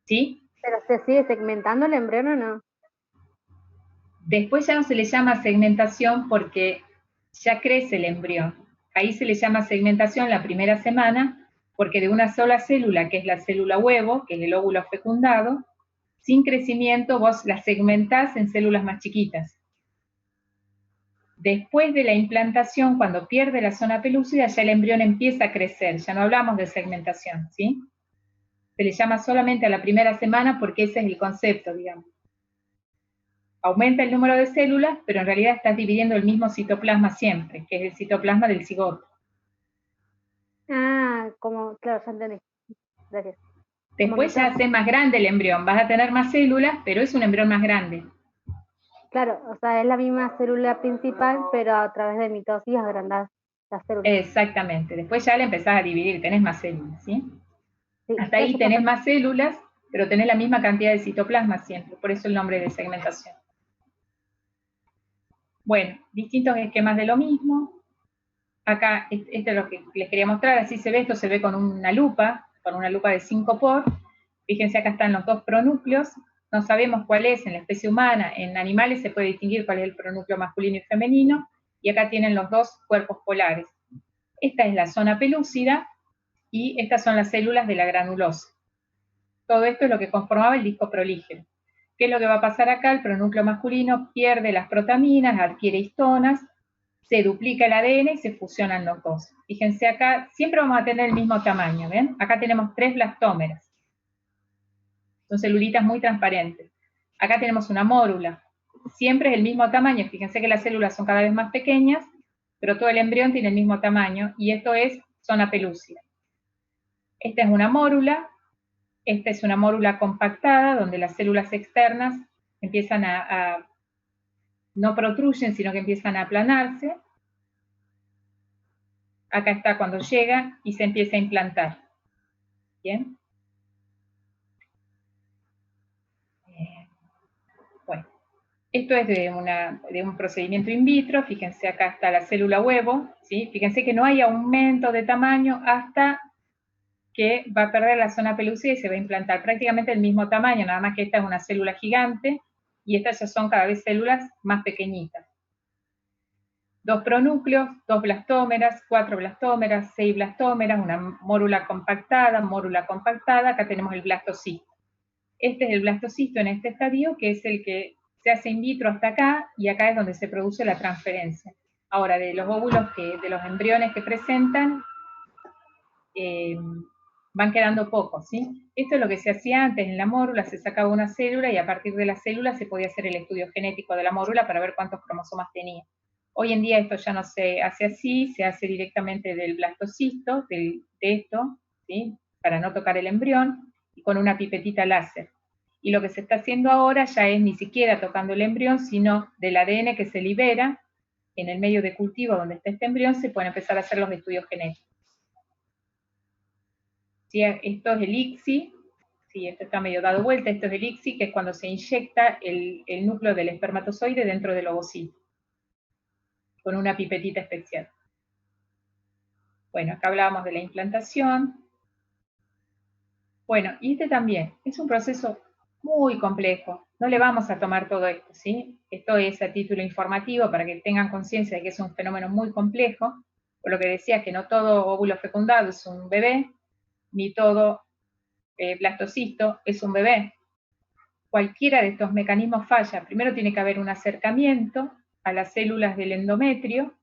¿sí? ¿Pero se sigue segmentando el embrión o no? Después ya no se le llama segmentación porque ya crece el embrión. Ahí se le llama segmentación la primera semana, porque de una sola célula, que es la célula huevo, que es el óvulo fecundado, sin crecimiento vos la segmentás en células más chiquitas. Después de la implantación, cuando pierde la zona pelúcida, ya el embrión empieza a crecer, ya no hablamos de segmentación, ¿sí? Se le llama solamente a la primera semana porque ese es el concepto, digamos. Aumenta el número de células, pero en realidad estás dividiendo el mismo citoplasma siempre, que es el citoplasma del cigoto. Claro, ya entendí. Gracias. Después ya hace más grande el embrión, vas a tener más células, pero es un embrión más grande. Claro, o sea, es la misma célula principal, pero a través de mitosis agrandás las células. Exactamente, después ya le empezás a dividir, tenés más células, ¿sí? Sí, hasta ahí tenés más células, pero tenés la misma cantidad de citoplasma siempre, por eso el nombre de segmentación. Bueno, distintos esquemas de lo mismo. Acá, esto es lo que les quería mostrar, así se ve, esto se ve con una lupa de 5 por. Fíjense, acá están los dos pronúcleos, no sabemos cuál es en la especie humana, en animales se puede distinguir cuál es el pronúcleo masculino y femenino, y acá tienen los dos cuerpos polares. Esta es la zona pelúcida, y estas son las células de la granulosa. Todo esto es lo que conformaba el disco prolígero. ¿Qué es lo que va a pasar acá? El pronúcleo masculino pierde las protaminas, adquiere histonas, se duplica el ADN y se fusionan los dos. Fíjense acá, siempre vamos a tener el mismo tamaño, ¿ven? Acá tenemos 3 blastómeras. Son celulitas muy transparentes. Acá tenemos una mórula. Siempre es el mismo tamaño. Fíjense que las células son cada vez más pequeñas, pero todo el embrión tiene el mismo tamaño, y esto es zona pelúcida. Esta es una mórula. Esta es una mórula compactada, donde las células externas empiezan no protruyen, sino que empiezan a aplanarse. Acá está cuando llega y se empieza a implantar. ¿Bien? Bueno, esto es de un procedimiento in vitro. Fíjense, acá está la célula huevo, ¿sí? Fíjense que no hay aumento de tamaño hasta que va a perder la zona pelúcida y se va a implantar prácticamente el mismo tamaño, nada más que esta es una célula gigante y estas ya son cada vez células más pequeñitas. 2 pronúcleos, 2 blastómeras, 4 blastómeras, 6 blastómeras, una mórula compactada, acá tenemos el blastocisto. Este es el blastocisto en este estadio, que es el que se hace in vitro hasta acá, y acá es donde se produce la transferencia. Ahora, de los óvulos, de los embriones que presentan, van quedando pocos, ¿sí? Esto es lo que se hacía antes en la mórula, se sacaba una célula y a partir de la célula se podía hacer el estudio genético de la mórula para ver cuántos cromosomas tenía. Hoy en día esto ya no se hace así, se hace directamente del blastocisto, de esto, ¿sí? Para no tocar el embrión, y con una pipetita láser. Y lo que se está haciendo ahora ya es ni siquiera tocando el embrión, sino del ADN que se libera en el medio de cultivo donde está este embrión, se pueden empezar a hacer los estudios genéticos. ¿Sí? Esto es el ICSI, sí, esto está medio dado vuelta, esto es el ICSI, que es cuando se inyecta el núcleo del espermatozoide dentro del ovocito, con una pipetita especial. Bueno, acá hablábamos de la implantación. Bueno, y este también es un proceso muy complejo. No le vamos a tomar todo esto, ¿sí? Esto es a título informativo para que tengan conciencia de que es un fenómeno muy complejo. Por lo que decía que no todo óvulo fecundado es un bebé, ni todo blastocisto es un bebé. Cualquiera de estos mecanismos falla. Primero tiene que haber un acercamiento a las células del endometrio,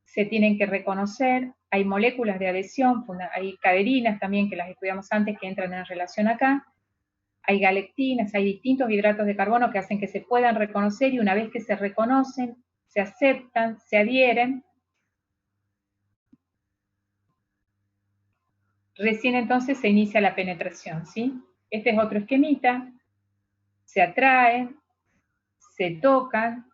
se tienen que reconocer, hay moléculas de adhesión, hay caderinas también que las estudiamos antes que entran en relación acá, hay galactinas, hay distintos hidratos de carbono que hacen que se puedan reconocer y una vez que se reconocen, se aceptan, se adhieren, recién entonces se inicia la penetración, ¿sí? Este es otro esquemita, se atraen, se tocan,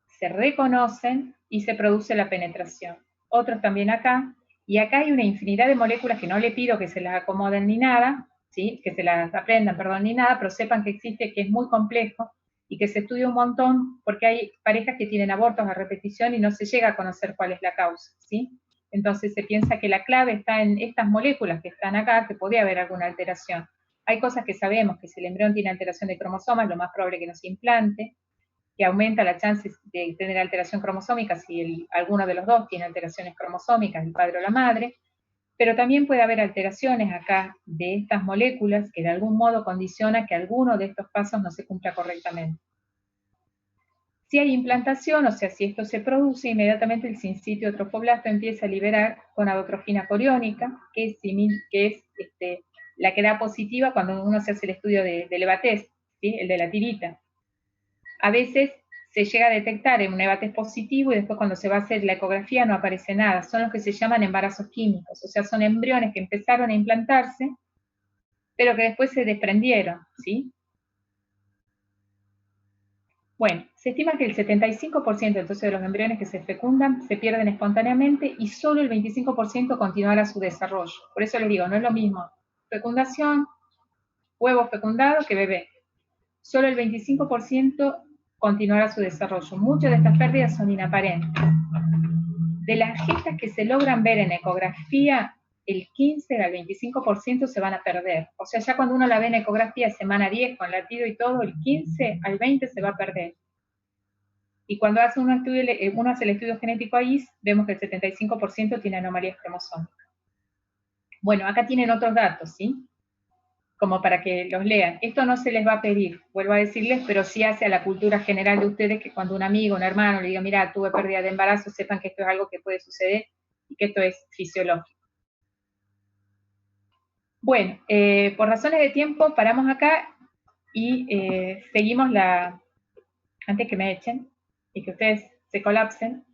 se reconocen y se produce la penetración. Otros también acá, y acá hay una infinidad de moléculas que no le pido que se las acomoden ni nada, ¿sí? Que se las aprendan, perdón, ni nada, pero sepan que existe, que es muy complejo y que se estudia un montón porque hay parejas que tienen abortos a repetición y no se llega a conocer cuál es la causa, ¿sí? Entonces se piensa que la clave está en estas moléculas que están acá, que podría haber alguna alteración. Hay cosas que sabemos, que si el embrión tiene alteración de cromosomas, lo más probable es que no se implante, que aumenta la chance de tener alteración cromosómica si alguno de los dos tiene alteraciones cromosómicas, el padre o la madre, pero también puede haber alteraciones acá de estas moléculas que de algún modo condiciona que alguno de estos pasos no se cumpla correctamente. Si hay implantación, o sea, si esto se produce, inmediatamente el sincitio trofoblasto empieza a liberar gonadotrofina coriónica, que es la que da positiva cuando uno se hace el estudio de EVA-test, ¿sí? El de la tirita. A veces se llega a detectar en un EVA-test positivo y después cuando se va a hacer la ecografía no aparece nada. Son los que se llaman embarazos químicos, o sea, son embriones que empezaron a implantarse, pero que después se desprendieron, ¿sí? Bueno, se estima que el 75% entonces de los embriones que se fecundan se pierden espontáneamente y solo el 25% continuará su desarrollo. Por eso les digo, no es lo mismo fecundación, huevo fecundado que bebé. Solo el 25% continuará su desarrollo. Muchas de estas pérdidas son inaparentes. De las gestas que se logran ver en ecografía, el 15 al 25% se van a perder. O sea, ya cuando uno la ve en ecografía semana 10 con latido y todo, el 15 al 20 se va a perder. Y cuando hace uno hace el estudio genético ahí, vemos que el 75% tiene anomalías cromosómicas. Bueno, acá tienen otros datos, ¿sí? Como para que los lean. Esto no se les va a pedir, vuelvo a decirles, pero sí hace a la cultura general de ustedes que cuando un amigo, un hermano le diga, mira, tuve pérdida de embarazo, sepan que esto es algo que puede suceder y que esto es fisiológico. Bueno, por razones de tiempo paramos acá y seguimos antes que me echen y que ustedes se colapsen,